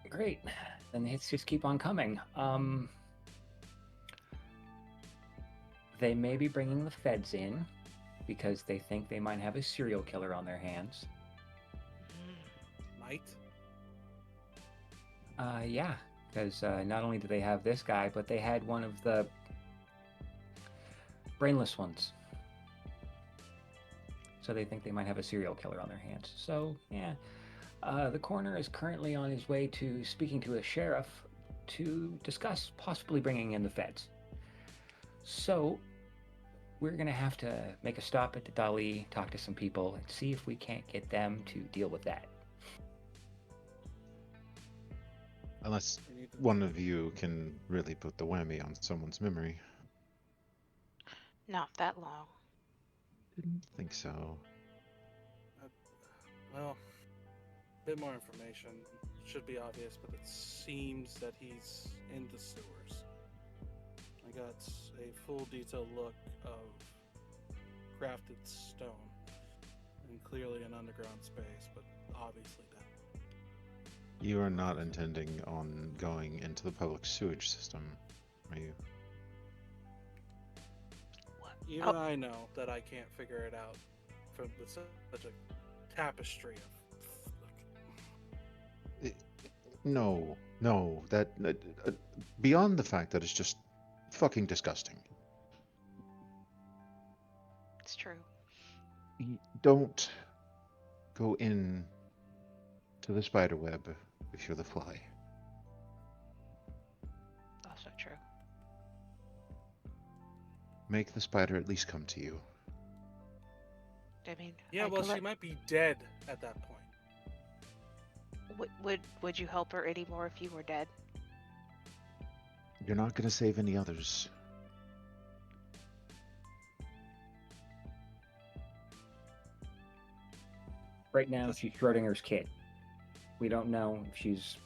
[SPEAKER 4] Great. Then the hits just keep on coming. They may be bringing the feds in because they think they might have a serial killer on their hands.
[SPEAKER 5] Might?
[SPEAKER 4] Yeah, because not only do they have this guy, but they had one of the brainless ones. So they think they might have a serial killer on their hands. So, yeah. The coroner is currently on his way to speaking to a sheriff to discuss possibly bringing in the feds. So, we're going to have to make a stop at the Dali, talk to some people, and see if we can't get them to deal with that.
[SPEAKER 3] Unless
[SPEAKER 5] We need to-
[SPEAKER 3] one of you can really put the whammy on someone's memory.
[SPEAKER 2] Not that long.
[SPEAKER 3] Didn't think so.
[SPEAKER 5] Well, a bit more information. Should be obvious, but it seems that he's in the sewers. I got a full detailed look of crafted stone. And clearly an underground space, but obviously that.
[SPEAKER 3] You are not intending on going into the public sewage system, are you?
[SPEAKER 5] Even I know that I can't figure it out from such a tapestry of...
[SPEAKER 3] No, that beyond the fact that it's just fucking disgusting.
[SPEAKER 2] It's true.
[SPEAKER 3] Don't go in to the spider web if you're the fly.
[SPEAKER 2] Also true.
[SPEAKER 3] Make the spider at least come to you.
[SPEAKER 2] I mean,
[SPEAKER 5] Yeah,
[SPEAKER 2] I
[SPEAKER 5] well,
[SPEAKER 2] could
[SPEAKER 5] she
[SPEAKER 2] let-
[SPEAKER 5] might be dead at that point.
[SPEAKER 2] Would you help her any more if you were dead?
[SPEAKER 3] You're not gonna save any others.
[SPEAKER 4] Right now, she's Schrodinger's kid. We don't know if she's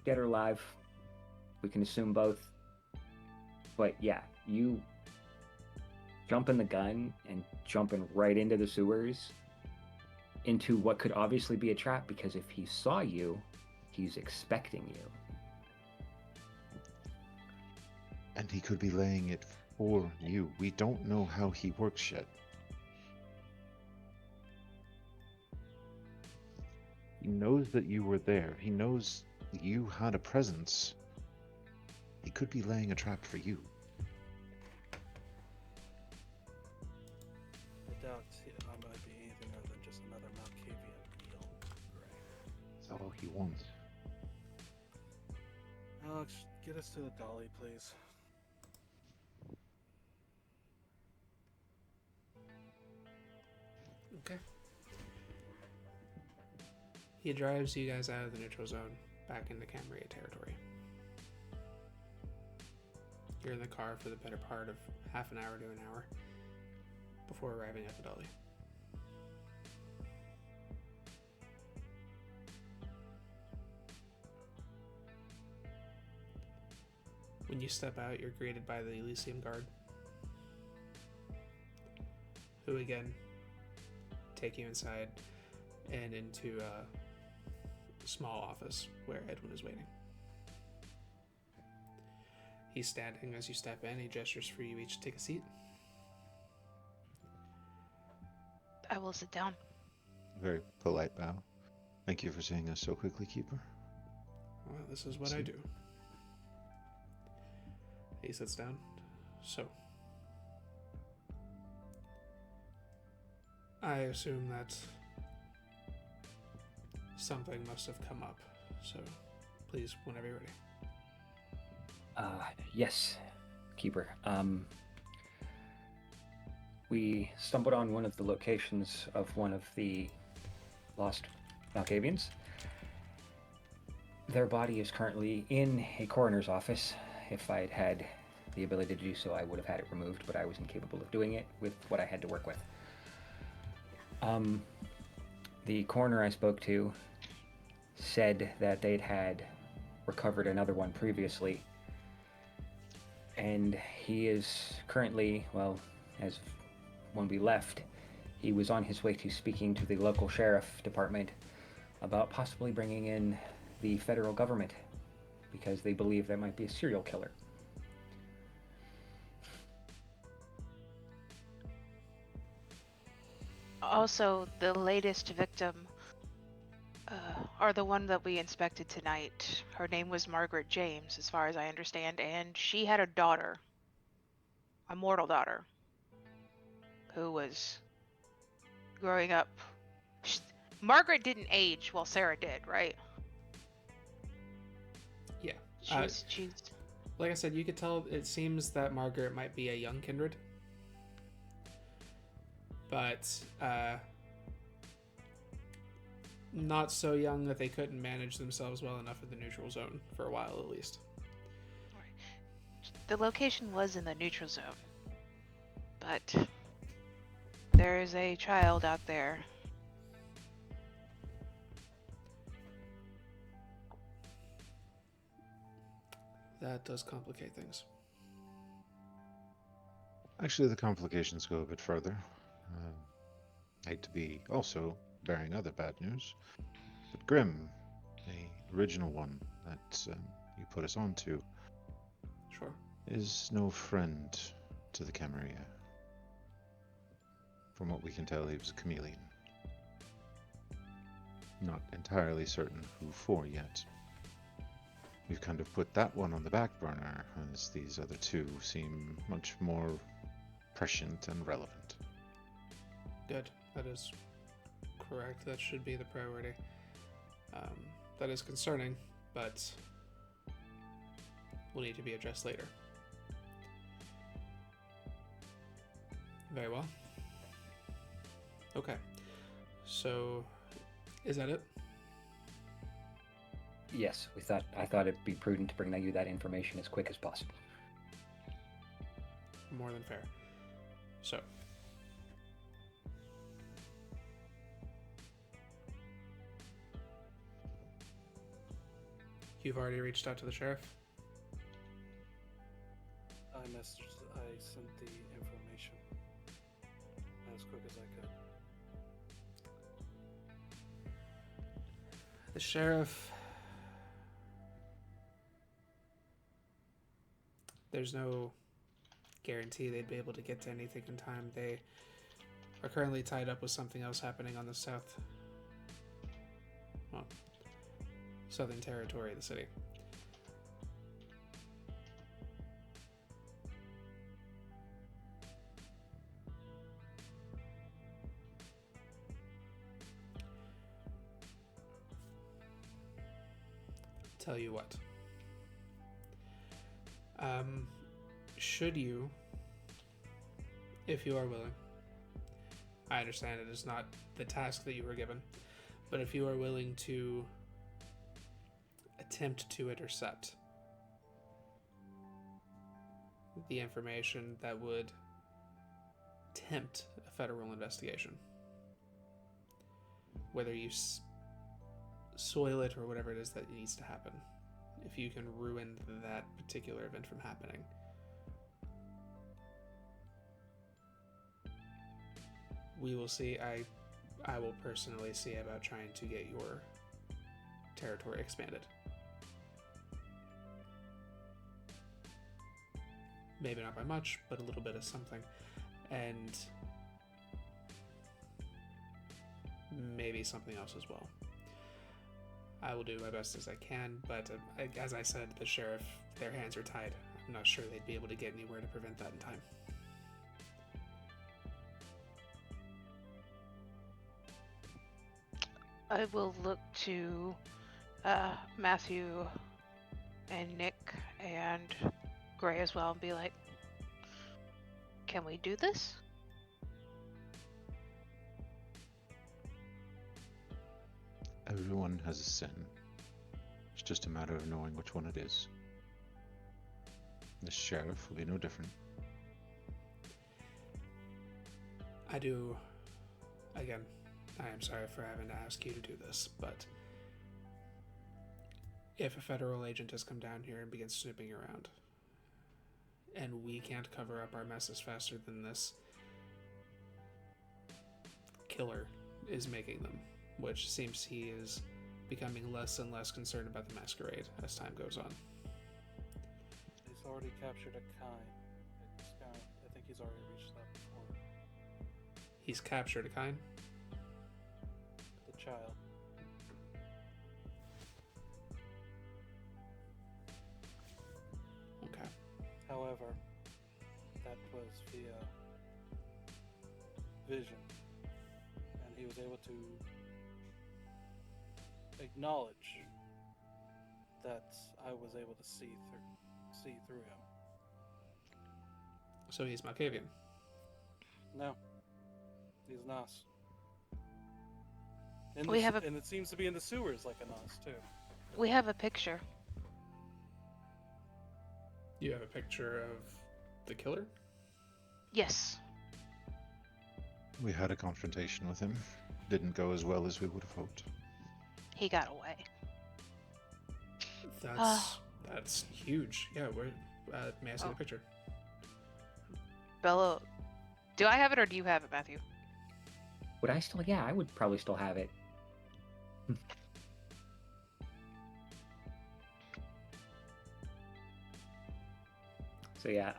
[SPEAKER 4] dead or alive. We can assume both. But yeah, you jumping the gun and jumping right into the sewers, into what could obviously be a trap, because if he saw you, he's expecting you.
[SPEAKER 3] And he could be laying it for you. We don't know how he works yet. He knows that you were there. He knows you had a presence. He could be laying a trap for you.
[SPEAKER 5] I doubt I might be anything other than just another Malkavian eel.
[SPEAKER 3] That's all he wants.
[SPEAKER 5] Alex, get us to the dolly, please.
[SPEAKER 1] Okay. He drives you guys out of the neutral zone, back into Camarilla territory. You're in the car for the better part of half an hour to an hour before arriving at the dolly. When you step out, you're greeted by the Elysium Guard, who again take you inside and into a small office where Edwin is waiting. He's standing as you step in. He gestures for you each to take a seat.
[SPEAKER 2] I will sit down.
[SPEAKER 3] Very polite bow. Thank you for seeing us so quickly, Keeper.
[SPEAKER 1] Well, this is what I do. He sits down. So, I assume that something must have come up. So, please, whenever you're ready.
[SPEAKER 4] Yes, Keeper. We stumbled on one of the locations of one of the lost Malkavians. Their body is currently in a coroner's office. If I'd had the ability to do so, I would have had it removed, but I was incapable of doing it with what I had to work with. The coroner I spoke to said that they'd had recovered another one previously, and he is currently, well, as when we left, he was on his way to speaking to the local sheriff department about possibly bringing in the federal government because they believe there might be a serial killer.
[SPEAKER 2] Also, the latest victim, or the one that we inspected tonight, her name was Margaret James, as far as I understand, and she had a daughter, a mortal daughter, who was growing up. Margaret didn't age while Sarah did, right?
[SPEAKER 1] Yeah.
[SPEAKER 2] She's
[SPEAKER 1] Like I said, you could tell it seems that Margaret might be a young kindred. But not so young that they couldn't manage themselves well enough in the neutral zone for a while at least.
[SPEAKER 2] The location was in the neutral zone, but there is a child out there.
[SPEAKER 1] That does complicate things.
[SPEAKER 3] Actually, the complications go a bit further. Hate to be also bearing other bad news, but Grim, the original one that you put us on to,
[SPEAKER 1] Sure.
[SPEAKER 3] is no friend to the Camarilla. From what we can tell, he was a chameleon. Not entirely certain who for yet. We've kind of put that one on the back burner, as these other two seem much more prescient and relevant.
[SPEAKER 1] Good. That is correct. That should be the priority. That is concerning, but will need to be addressed later. Very well. Okay. So, is that it?
[SPEAKER 4] Yes, I thought it'd be prudent to bring you that information as quick as possible.
[SPEAKER 1] More than fair. So, you've already reached out to the sheriff?
[SPEAKER 5] I sent the information. quick as I could.
[SPEAKER 1] The sheriff... There's no guarantee they'd be able to get to anything in time. They are currently tied up with something else happening on the southern territory of the city. Tell you what. Should you, if you are willing, I understand it is not the task that you were given, but if you are willing to attempt to intercept the information that would tempt a federal investigation, whether you soil it or whatever it is that needs to happen, if you can ruin that particular event from happening, we will see. I will personally see about trying to get your territory expanded. Maybe not by much, but a little bit of something. And maybe something else as well. I will do my best as I can, but as I said, the sheriff, their hands are tied. I'm not sure they'd be able to get anywhere to prevent that in time.
[SPEAKER 2] I will look to Matthew and Nick and Gray as well and be like, can we do this?
[SPEAKER 3] Everyone has a sin. It's just a matter of knowing which one it is. The sheriff will be no different.
[SPEAKER 1] Again, I am sorry for having to ask you to do this, but if a federal agent has come down here and begins snooping around, and we can't cover up our messes faster than this killer is making them, which seems he is becoming less and less concerned about the Masquerade as time goes on.
[SPEAKER 5] He's already captured a kind. I think he's already reached that before.
[SPEAKER 1] He's captured a kind?
[SPEAKER 5] The child.
[SPEAKER 1] Okay.
[SPEAKER 5] However, that was via vision, and he was able to acknowledge that I was able to see through him.
[SPEAKER 1] So he's Malkavian.
[SPEAKER 5] No, he's Nas. And it seems to be in the sewers like a Nas too.
[SPEAKER 2] We have a picture.
[SPEAKER 1] You have a picture of the killer?
[SPEAKER 2] Yes.
[SPEAKER 3] We had a confrontation with him. Didn't go as well as we would have hoped.
[SPEAKER 2] He got away.
[SPEAKER 1] That's huge. Yeah, may I see the picture?
[SPEAKER 2] Bella, do I have it or do you have it, Matthew?
[SPEAKER 4] Would I still? Yeah, I would probably still have it. So yeah,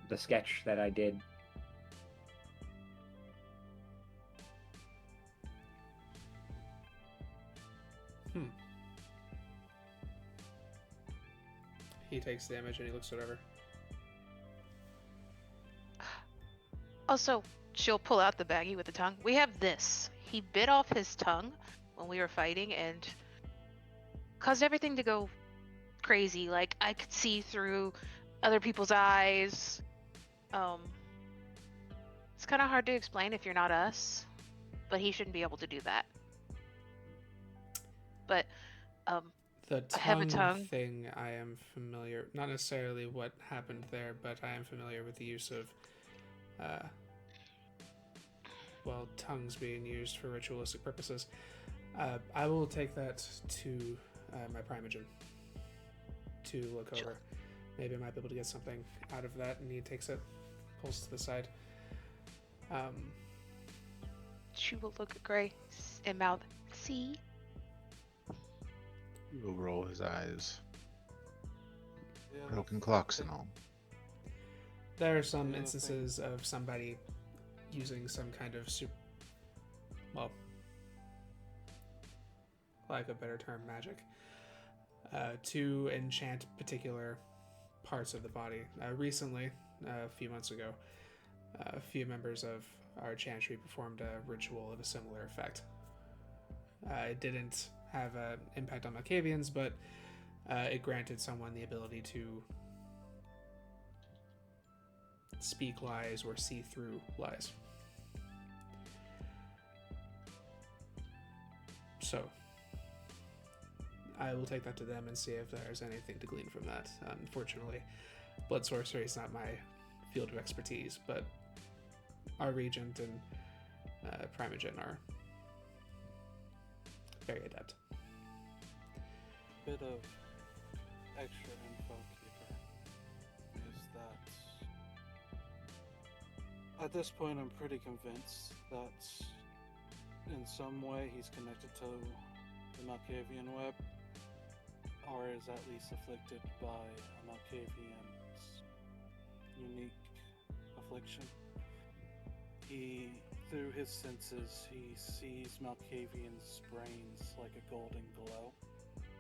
[SPEAKER 4] the sketch that I did.
[SPEAKER 1] He takes the image and he looks it over.
[SPEAKER 2] Also, she'll pull out the baggie with the tongue. We have this. He bit off his tongue when we were fighting and caused everything to go crazy. Like, I could see through other people's eyes. It's kind of hard to explain if you're not us, but he shouldn't be able to do that. But,
[SPEAKER 1] the
[SPEAKER 2] I have a tongue
[SPEAKER 1] thing, I am familiar, not necessarily what happened there, but I am familiar with the use of, tongues being used for ritualistic purposes. I will take that to my Primogen to look over.
[SPEAKER 2] Sure.
[SPEAKER 1] Maybe I might be able to get something out of that, and he takes it, pulls to the side.
[SPEAKER 2] She will look at Gray and mouth, "See?"
[SPEAKER 3] He will roll his eyes.
[SPEAKER 5] Yeah,
[SPEAKER 3] Broken clocks and all.
[SPEAKER 1] There are some
[SPEAKER 5] Yeah,
[SPEAKER 1] instances of somebody using some kind of well, like a better term, magic, to enchant particular parts of the body. Recently, a few months ago, a few members of our chantry performed a ritual of a similar effect. It didn't have an impact on Malkavians, but it granted someone the ability to speak lies or see through lies. So, I will take that to them and see if there's anything to glean from that. Unfortunately, blood sorcery is not my field of expertise, but our regent and Primogen are very adept.
[SPEAKER 5] bit of extra info, Keeper, is that at this point I'm pretty convinced that in some way he's connected to the Malkavian web, or is at least afflicted by a Malkavian's unique affliction. Through his senses, he sees Malkavian's brains like a golden glow,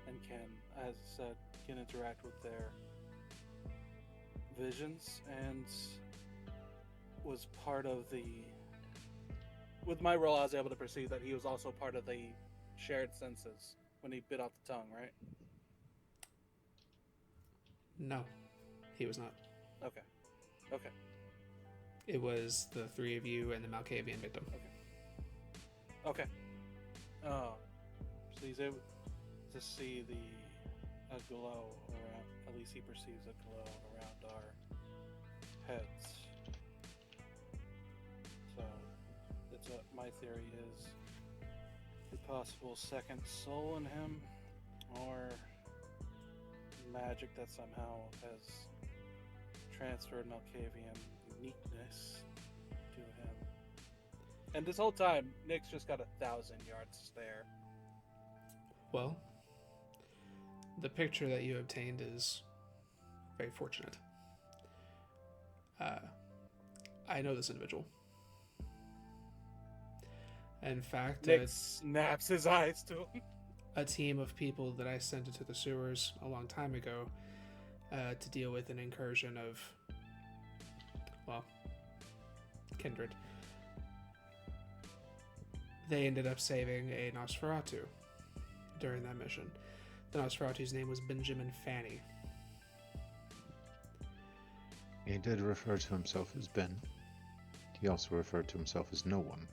[SPEAKER 5] and can, as I said, can interact with their visions, and was part of the... With my role, I was able to perceive that he was also part of the shared senses when he bit off the tongue, right?
[SPEAKER 1] No, he was not.
[SPEAKER 5] Okay.
[SPEAKER 1] It was the three of you and the Malkavian victim.
[SPEAKER 5] Okay. So he's able to see a glow around, at least he perceives a glow around our heads. So that's what my theory is. A possible second soul in him, or magic that somehow has transferred Malkavian uniqueness to him. And this whole time, Nick's just got 1,000 yards stare.
[SPEAKER 1] Well, the picture that you obtained is very fortunate. I know this individual. In fact,
[SPEAKER 5] Nick snaps his eyes to him.
[SPEAKER 1] a team of people that I sent into the sewers a long time ago to deal with an incursion of, well, kindred. They ended up saving a Nosferatu during that mission. The Nosferatu's name was Benjamin Fanny.
[SPEAKER 3] He did refer to himself as Ben. He also referred to himself as no one.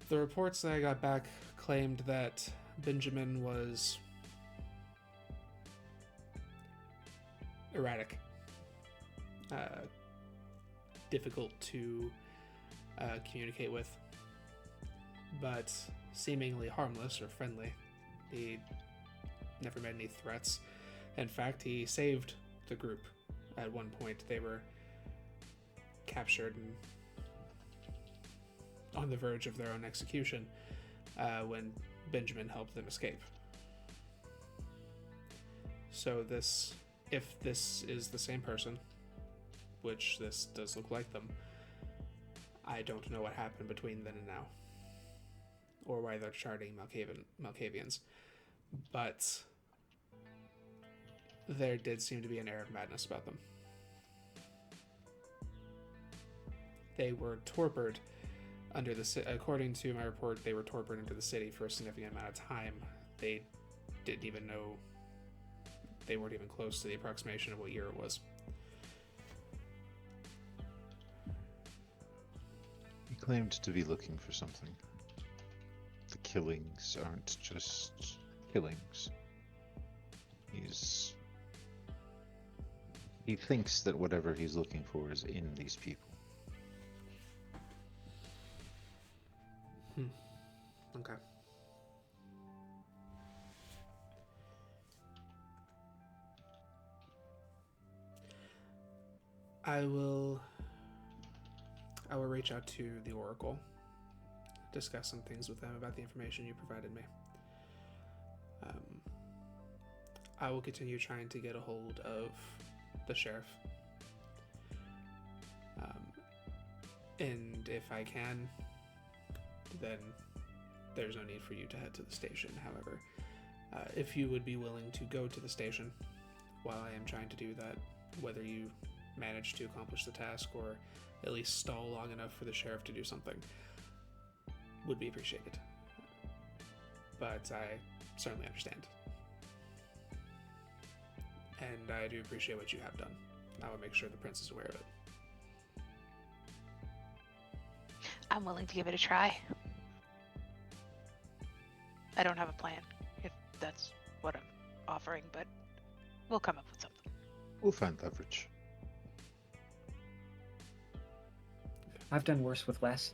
[SPEAKER 1] The reports that I got back claimed that Benjamin was erratic, difficult to communicate with, but seemingly harmless or friendly. He never made any threats. In fact, he saved the group at one point. They were captured and on the verge of their own execution when Benjamin helped them escape. So if this is the same person, which this does look like them, I don't know what happened between then and now, or why they're charting Malkavians, but there did seem to be an air of madness about them. They were torpid under according to my report, they were torpid into the city for a significant amount of time. They didn't even know, they weren't even close to the approximation of what year it was.
[SPEAKER 3] He claimed to be looking for something. The killings aren't just killings. He thinks that whatever he's looking for is in these people.
[SPEAKER 1] Okay. I will reach out to the Oracle, discuss some things with them about the information you provided me. I will continue trying to get a hold of the sheriff. And if I can, then there's no need for you to head to the station. However, if you would be willing to go to the station while I am trying to do that, whether you manage to accomplish the task or at least stall long enough for the sheriff to do something, would be appreciated. But I certainly understand. And I do appreciate what you have done. I will make sure the prince is aware of it.
[SPEAKER 2] I'm willing to give it a try. I don't have a plan, if that's what I'm offering, but we'll come up with something.
[SPEAKER 3] We'll find leverage.
[SPEAKER 4] I've done worse with less.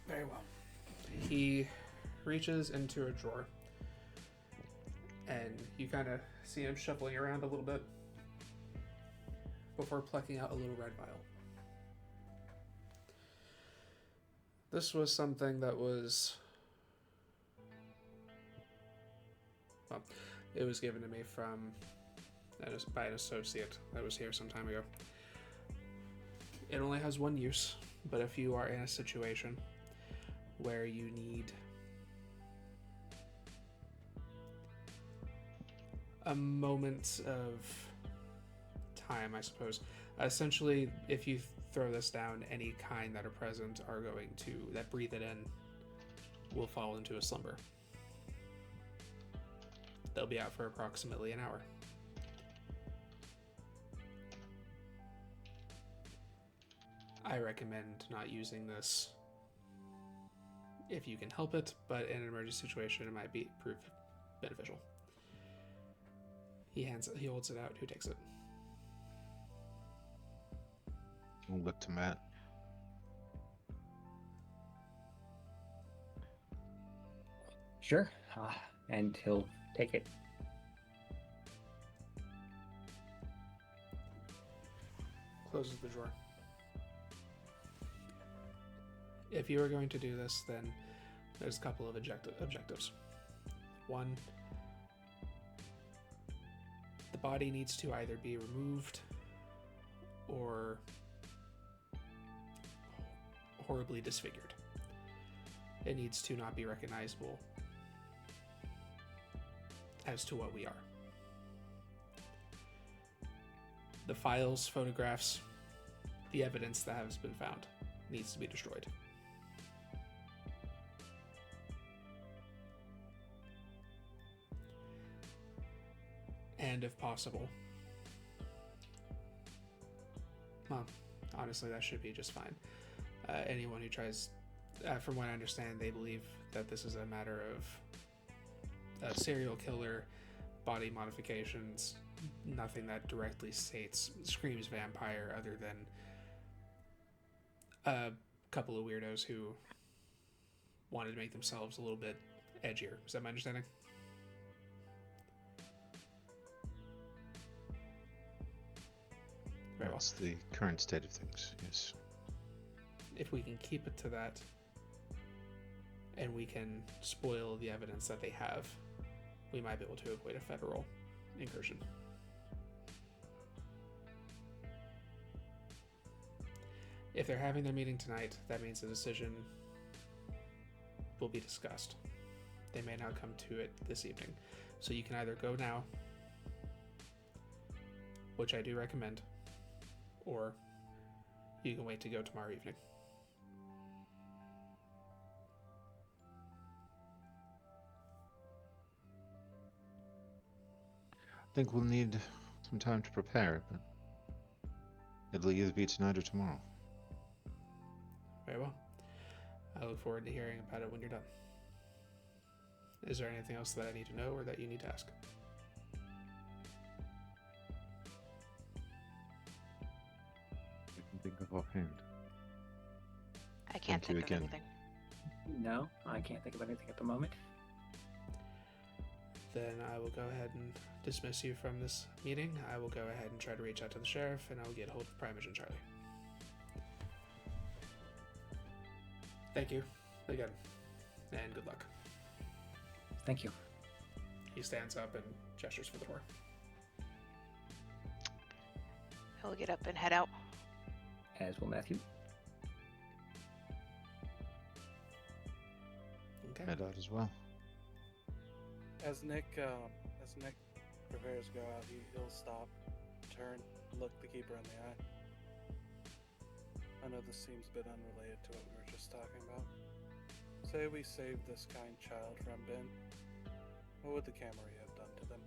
[SPEAKER 1] Very well. He reaches into a drawer, and you kind of see him shuffling around a little bit before plucking out a little red vial. This was something that was... well, it was given to me by an associate that was here some time ago. It only has one use, but if you are in a situation where you need a moment of time, I suppose. Essentially, if you throw this down, any kind that are present are going to, that breathe it in, will fall into a slumber. They'll be out for approximately an hour. I recommend not using this if you can help it, but in an emergency situation, it might prove beneficial. He holds it out. Who takes it?
[SPEAKER 3] We'll look to Matt.
[SPEAKER 4] Sure. And he'll take it.
[SPEAKER 1] Closes the drawer. If you are going to do this, then there's a couple of objectives. One, the body needs to either be removed or horribly disfigured. It needs to not be recognizable as to what we are. The files, photographs, the evidence that has been found needs to be destroyed. And if possible, well, honestly, that should be just fine. Anyone who tries, from what I understand, they believe that this is a matter of a serial killer, body modifications, nothing that directly screams vampire, other than a couple of weirdos who wanted to make themselves a little bit edgier. Is that my understanding?
[SPEAKER 3] That's the current state of things, yes.
[SPEAKER 1] If we can keep it to that, and we can spoil the evidence that they have, we might be able to avoid a federal incursion. If they're having their meeting tonight, that means the decision will be discussed. They may not come to it this evening. So you can either go now, which I do recommend, or you can wait to go tomorrow evening.
[SPEAKER 3] I think we'll need some time to prepare, but it'll either be tonight or tomorrow.
[SPEAKER 1] Very well. I look forward to hearing about it when you're done. Is there anything else that I need to know or that you need to ask?
[SPEAKER 3] I can think of offhand.
[SPEAKER 2] I can't
[SPEAKER 3] Thank you
[SPEAKER 2] think of
[SPEAKER 3] again.
[SPEAKER 2] anything.
[SPEAKER 4] No, I can't think of anything at the moment.
[SPEAKER 1] Then I will go ahead and dismiss you from this meeting. I will go ahead and try to reach out to the sheriff, and I will get hold of Primage and Charlie. Thank you again, and good luck.
[SPEAKER 4] Thank you.
[SPEAKER 1] He stands up and gestures for the door.
[SPEAKER 2] He'll get up and head out.
[SPEAKER 4] As will Matthew.
[SPEAKER 1] Okay.
[SPEAKER 3] Head out as well.
[SPEAKER 5] As Nick prepares to go out, he'll stop, turn, look the keeper in the eye. I know this seems a bit unrelated to what we were just talking about. Say we saved this kind child from Ben. What would the Camry have done to them?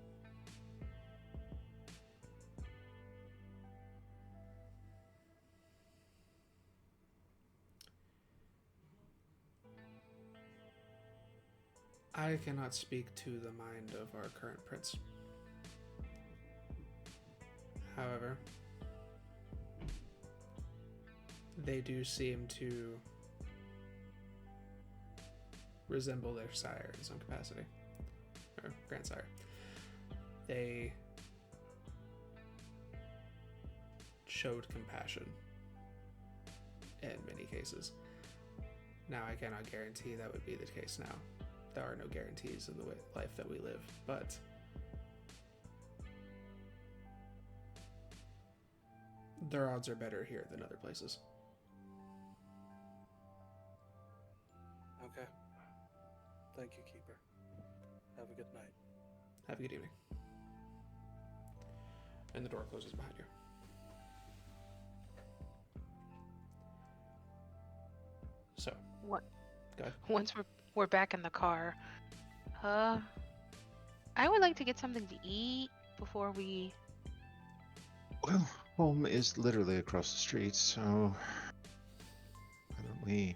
[SPEAKER 1] I cannot speak to the mind of our current prince. However, they do seem to resemble their sire in some capacity, or grandsire. They showed compassion in many cases. Now, I cannot guarantee that would be the case now. There are no guarantees in the life that we live, but their odds are better here than other places.
[SPEAKER 5] Okay. Thank you, Keeper. Have a good night.
[SPEAKER 1] Have a good evening. And the door closes behind you. So,
[SPEAKER 2] What?
[SPEAKER 1] go ahead.
[SPEAKER 2] Once we're back in the car, I would like to get something to eat before we.
[SPEAKER 3] Well, home is literally across the street, so why don't we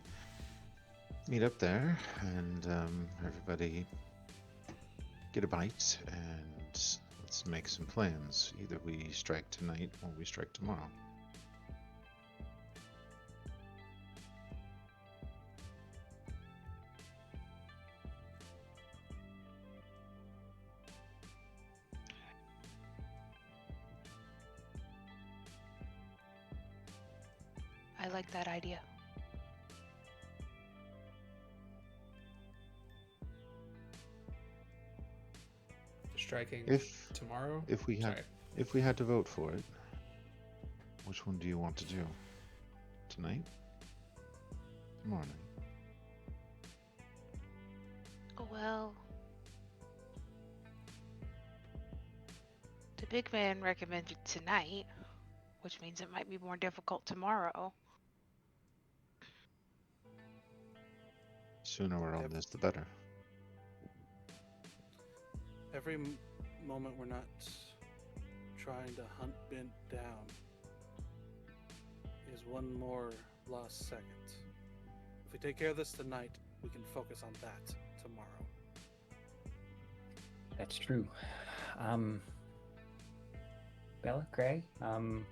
[SPEAKER 3] meet up there and everybody get a bite and let's make some plans. Either we strike tonight or we strike tomorrow.
[SPEAKER 2] I like that idea.
[SPEAKER 1] Striking
[SPEAKER 3] If
[SPEAKER 1] tomorrow?
[SPEAKER 3] if we had
[SPEAKER 1] Sorry.
[SPEAKER 3] if we had to vote for it, which one do you want to do? Tonight? Tomorrow night?
[SPEAKER 2] Well, the big man recommended tonight, which means it might be more difficult tomorrow.
[SPEAKER 3] Sooner we're on this, the better.
[SPEAKER 5] Every moment we're not trying to hunt Bent down is one more lost second. If we take care of this tonight, we can focus on that tomorrow.
[SPEAKER 4] That's true. Bella, Gray, you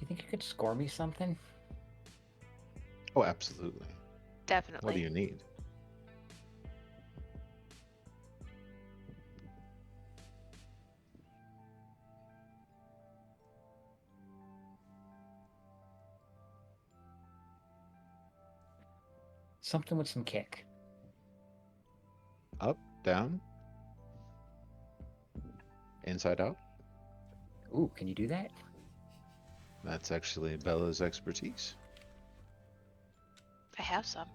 [SPEAKER 4] think you could score me something?
[SPEAKER 3] Oh, absolutely.
[SPEAKER 2] Definitely.
[SPEAKER 3] What do you need?
[SPEAKER 4] Something with some kick.
[SPEAKER 3] Up, down, inside out?
[SPEAKER 4] Ooh, can you do that?
[SPEAKER 3] That's actually Bella's expertise.
[SPEAKER 2] I have some.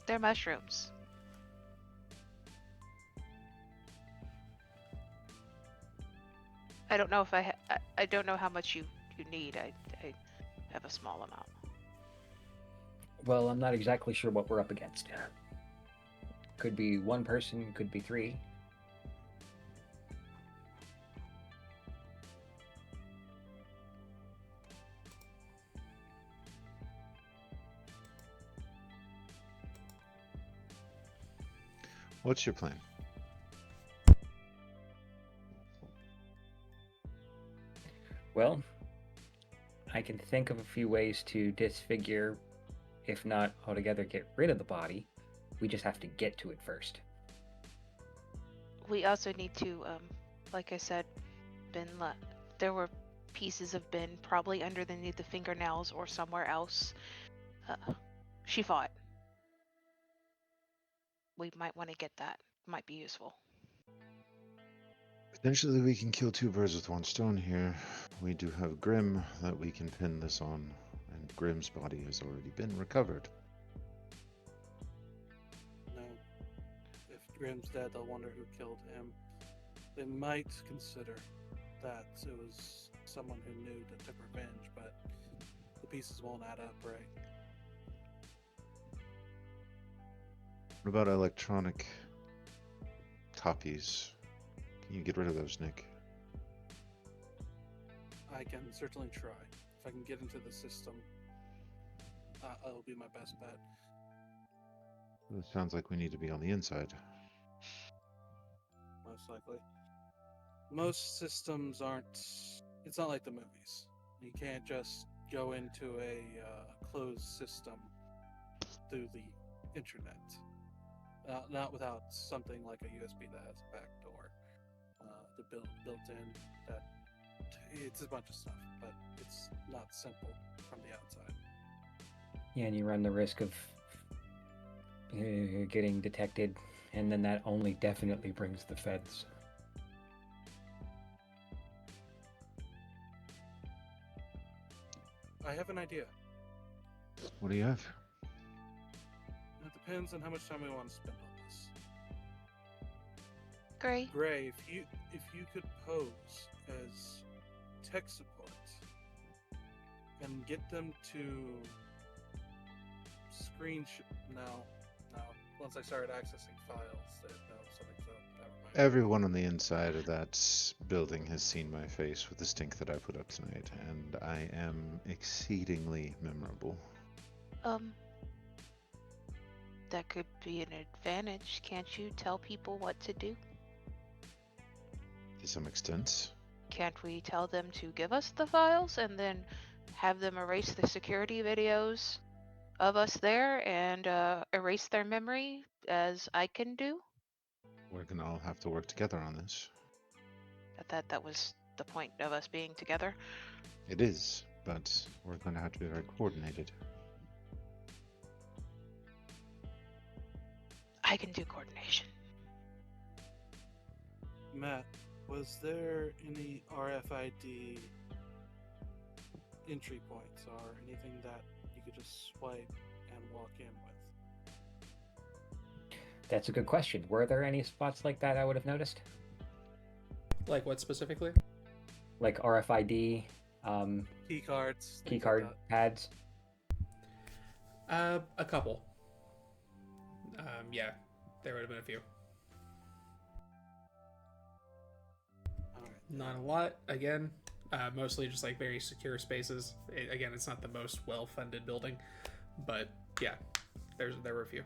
[SPEAKER 2] They're mushrooms. I don't know if I don't know how much you need. I have a small amount.
[SPEAKER 4] Well, I'm not exactly sure what we're up against. Could be one person, could be three.
[SPEAKER 3] What's your plan?
[SPEAKER 4] Well, I can think of a few ways to disfigure, if not altogether get rid of the body. We just have to get to it first.
[SPEAKER 2] We also need to, like I said, there were pieces of Ben probably underneath the fingernails or somewhere else. She fought. We might want to get that. Might be useful.
[SPEAKER 3] Potentially we can kill two birds with one stone here. We do have Grim that we can pin this on, and Grim's body has already been recovered.
[SPEAKER 5] No. If Grimm's dead, they'll wonder who killed him. They might consider that it was someone who knew that took revenge, but the pieces won't add up, right?
[SPEAKER 3] What about electronic copies? Can you get rid of those, Nick?
[SPEAKER 5] I can certainly try. If I can get into the system, it'll be my best bet.
[SPEAKER 3] It sounds like we need to be on the inside.
[SPEAKER 5] Most likely. Most systems aren't. It's not like the movies. You can't just go into a closed system through the internet. Not without something like a USB that has a back door. The built in. That it's a bunch of stuff, but it's not simple from the outside.
[SPEAKER 4] Yeah, and you run the risk of getting detected, and then that only definitely brings the feds.
[SPEAKER 5] I have an idea.
[SPEAKER 3] What do you have?
[SPEAKER 5] It depends on how much time we want to spend on this.
[SPEAKER 2] Gray.
[SPEAKER 5] Gray, if you could pose as tech support and get them to No. Once I started accessing files, something's up. Never mind.
[SPEAKER 3] Everyone on the inside of that building has seen my face with the stink that I put up tonight, and I am exceedingly memorable.
[SPEAKER 2] That could be an advantage. Can't you tell people what to do?
[SPEAKER 3] To some extent.
[SPEAKER 2] Can't we tell them to give us the files and then have them erase the security videos of us there and erase their memory as I can do?
[SPEAKER 3] We're gonna all have to work together on this.
[SPEAKER 2] That was the point of us being together.
[SPEAKER 3] It is, but we're gonna have to be very coordinated.
[SPEAKER 2] I can do coordination.
[SPEAKER 5] Matt, was there any RFID entry points or anything that you could just swipe and walk in with?
[SPEAKER 4] That's a good question. Were there any spots like that I would have noticed?
[SPEAKER 1] Like what specifically?
[SPEAKER 4] Like RFID,
[SPEAKER 5] Key cards.
[SPEAKER 4] key card pads?
[SPEAKER 1] A couple. Yeah, there would have been a few.
[SPEAKER 5] All right.
[SPEAKER 1] Not a lot. Again, mostly just like very secure spaces. Again, it's not the most well-funded building, but yeah, there were a few.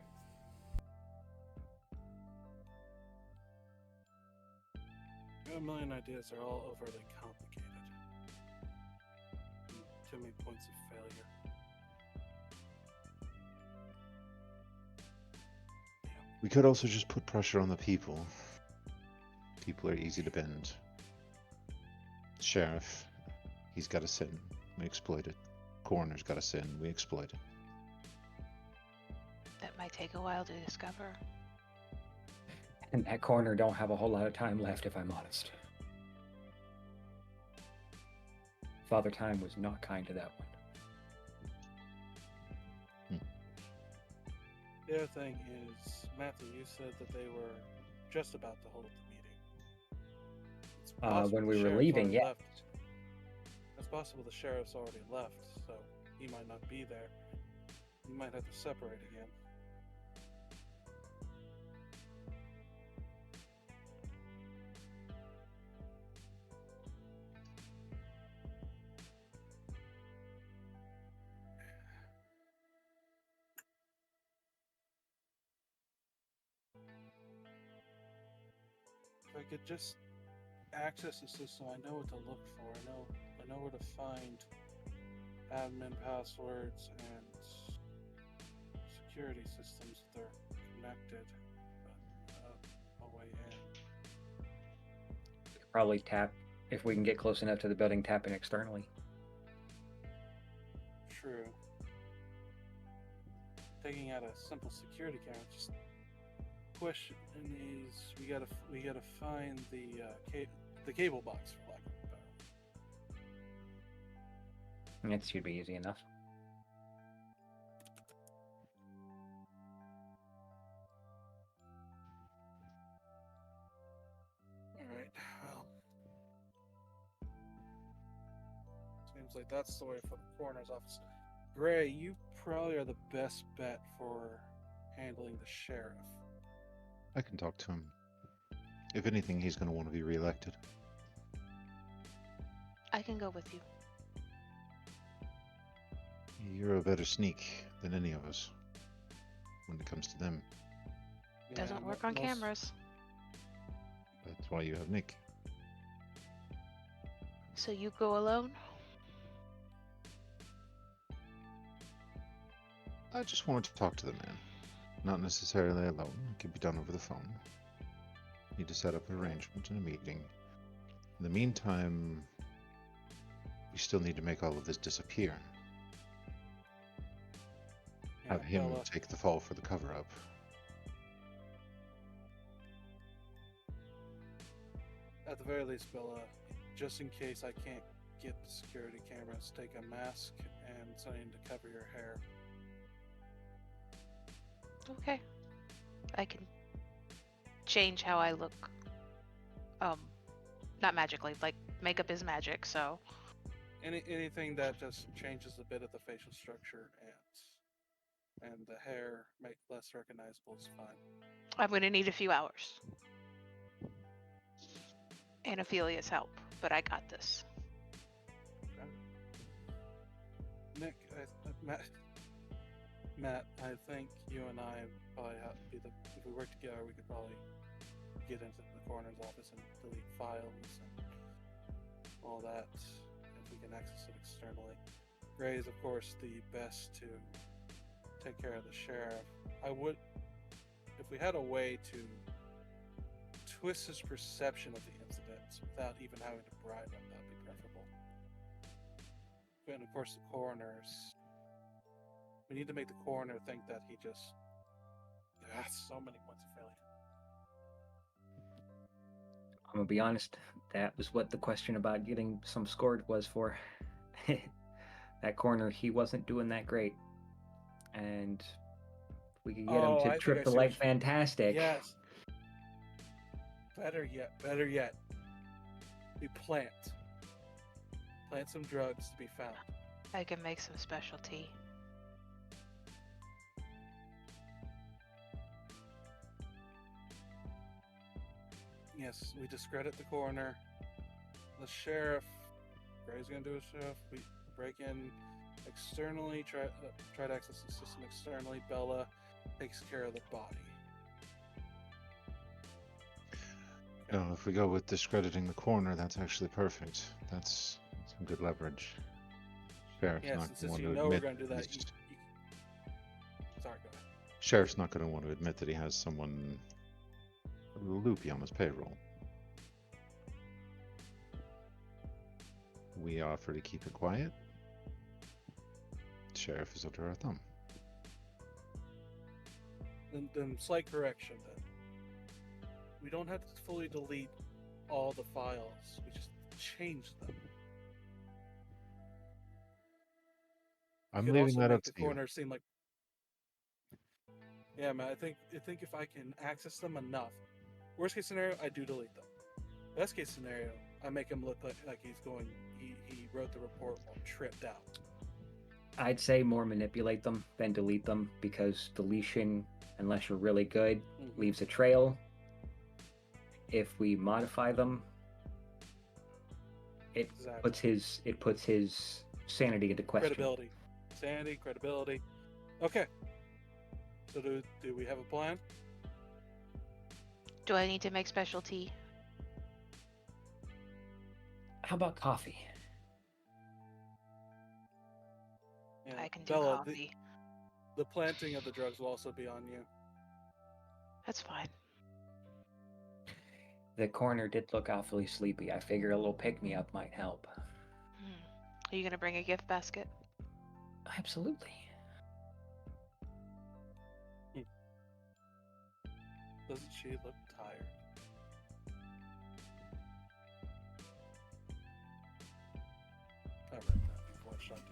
[SPEAKER 5] I have a million ideas. They're all overly complicated. Too many points of failure.
[SPEAKER 3] We could also just put pressure on the people. People are easy to bend. Sheriff, he's got a sin. We exploit it. Coroner's got a sin. We exploit it.
[SPEAKER 2] That might take a while to discover.
[SPEAKER 4] And that coroner don't have a whole lot of time left, if I'm honest. Father Time was not kind to that one.
[SPEAKER 5] The other thing is, Matthew, you said that they were just about to hold the meeting. It's possible
[SPEAKER 4] When
[SPEAKER 5] the
[SPEAKER 4] we were
[SPEAKER 5] sheriff's
[SPEAKER 4] leaving,
[SPEAKER 5] already
[SPEAKER 4] yeah.
[SPEAKER 5] left. It's possible the sheriff's already left, so he might not be there. You might have to separate again. If I could just access the system, I know what to look for. I know where to find admin passwords and security systems that are connected, but a way in.
[SPEAKER 4] Probably tap, if we can get close enough to the building, tapping externally.
[SPEAKER 5] True. Taking out a simple security camera. Just question is, we gotta find the cable box, for lack of a better word.
[SPEAKER 4] That should be easy enough.
[SPEAKER 5] Alright, well. Seems like that's the way for the coroner's office. Gray, you probably are the best bet for handling the sheriff.
[SPEAKER 3] I can talk to him. If anything, he's going to want to be reelected.
[SPEAKER 2] I can go with you.
[SPEAKER 3] You're a better sneak than any of us when it comes to them.
[SPEAKER 2] Doesn't work on cameras.
[SPEAKER 3] That's why you have Nick.
[SPEAKER 2] So you go alone?
[SPEAKER 3] I just wanted to talk to the man. Not necessarily alone. It can be done over the phone. Need to set up an arrangement and a meeting. In the meantime, we still need to make all of this disappear. Have him
[SPEAKER 5] Bella,
[SPEAKER 3] take the fall for the cover-up.
[SPEAKER 5] at the very least, Bella, just in case I can't get the security cameras, take a mask and something to cover your hair.
[SPEAKER 2] Okay. I can change how I look. Not magically, like makeup is magic, so.
[SPEAKER 5] Anything that just changes a bit of the facial structure and the hair make less recognizable is fine.
[SPEAKER 2] I'm gonna need a few hours. And Ophelia's help, but I got this.
[SPEAKER 5] Okay. Nick, Matt, I think you and I probably have to be if we work together, we could probably get into the coroner's office and delete files and all that if we can access it externally. Gray is, of course, the best to take care of the sheriff. I would, if we had a way to twist his perception of the incident without even having to bribe him, that'd be preferable. And of course, the coroners. We need to make the coroner think that he just has so many points of failure.
[SPEAKER 4] I'm gonna be honest, that was what the question about getting some scored was for. That corner, he wasn't doing that great. And if we could get him to trip the light fantastic.
[SPEAKER 5] Yes. Better yet. We plant some drugs to be found.
[SPEAKER 2] I can make some special tea.
[SPEAKER 5] Yes, we discredit the coroner. The sheriff. Gray's gonna do his stuff. We break in externally, try to access the system externally. Bella takes care of the body.
[SPEAKER 3] No, if we go with discrediting the coroner, that's actually perfect. That's some good leverage. Sheriff's
[SPEAKER 5] Yes,
[SPEAKER 3] not
[SPEAKER 5] and
[SPEAKER 3] going to
[SPEAKER 5] since
[SPEAKER 3] want
[SPEAKER 5] you
[SPEAKER 3] to
[SPEAKER 5] know
[SPEAKER 3] admit
[SPEAKER 5] we're gonna do that,
[SPEAKER 3] he's-
[SPEAKER 5] sorry, go ahead.
[SPEAKER 3] Sheriff's not going to want to admit that he has someone loopy on his payroll. We offer to keep it quiet. Sheriff is under our thumb.
[SPEAKER 5] Then slight correction then. We don't have to fully delete all the files. We just change them.
[SPEAKER 3] I'm
[SPEAKER 5] Could
[SPEAKER 3] leaving
[SPEAKER 5] also
[SPEAKER 3] that
[SPEAKER 5] make
[SPEAKER 3] up
[SPEAKER 5] the
[SPEAKER 3] to you.
[SPEAKER 5] corner seem like. Yeah, man. I think if I can access them enough. Worst case scenario, I do delete them. Best case scenario, I make him look like he's going. He wrote the report while tripped out.
[SPEAKER 4] I'd say more manipulate them than delete them, because deletion, unless you're really good, leaves a trail. If we modify them, it
[SPEAKER 5] Exactly.
[SPEAKER 4] puts his sanity into question.
[SPEAKER 5] Credibility. Okay. So do we have a plan?
[SPEAKER 2] Do I need to make special tea?
[SPEAKER 4] How about coffee?
[SPEAKER 2] can do
[SPEAKER 5] Bella,
[SPEAKER 2] coffee.
[SPEAKER 5] the planting of the drugs will also be on you.
[SPEAKER 2] That's fine.
[SPEAKER 4] The coroner did look awfully sleepy. I figure a little pick-me-up might help.
[SPEAKER 2] Are you gonna bring a gift basket?
[SPEAKER 4] Absolutely.
[SPEAKER 5] Doesn't she look tired? I read that before I shot it.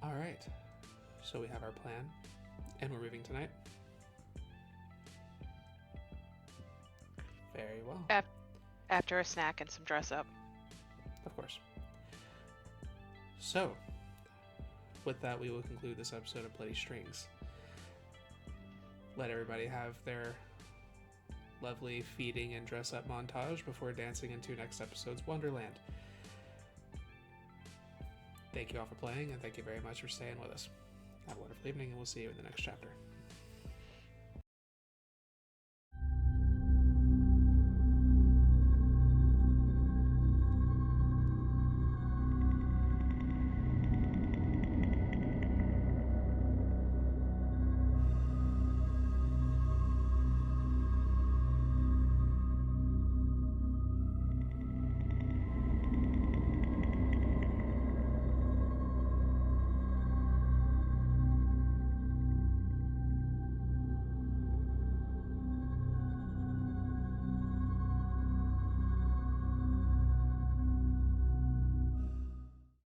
[SPEAKER 1] All right. So we have our plan, and we're moving tonight. Very well.
[SPEAKER 2] After a snack and some dress up.
[SPEAKER 1] Of course. So, with that, we will conclude this episode of Bloody Strings. Let everybody have their lovely feeding and dress up montage before dancing into next episode's Wonderland. Thank you all for playing, and thank you very much for staying with us. Have a wonderful evening, and we'll see you in the next chapter.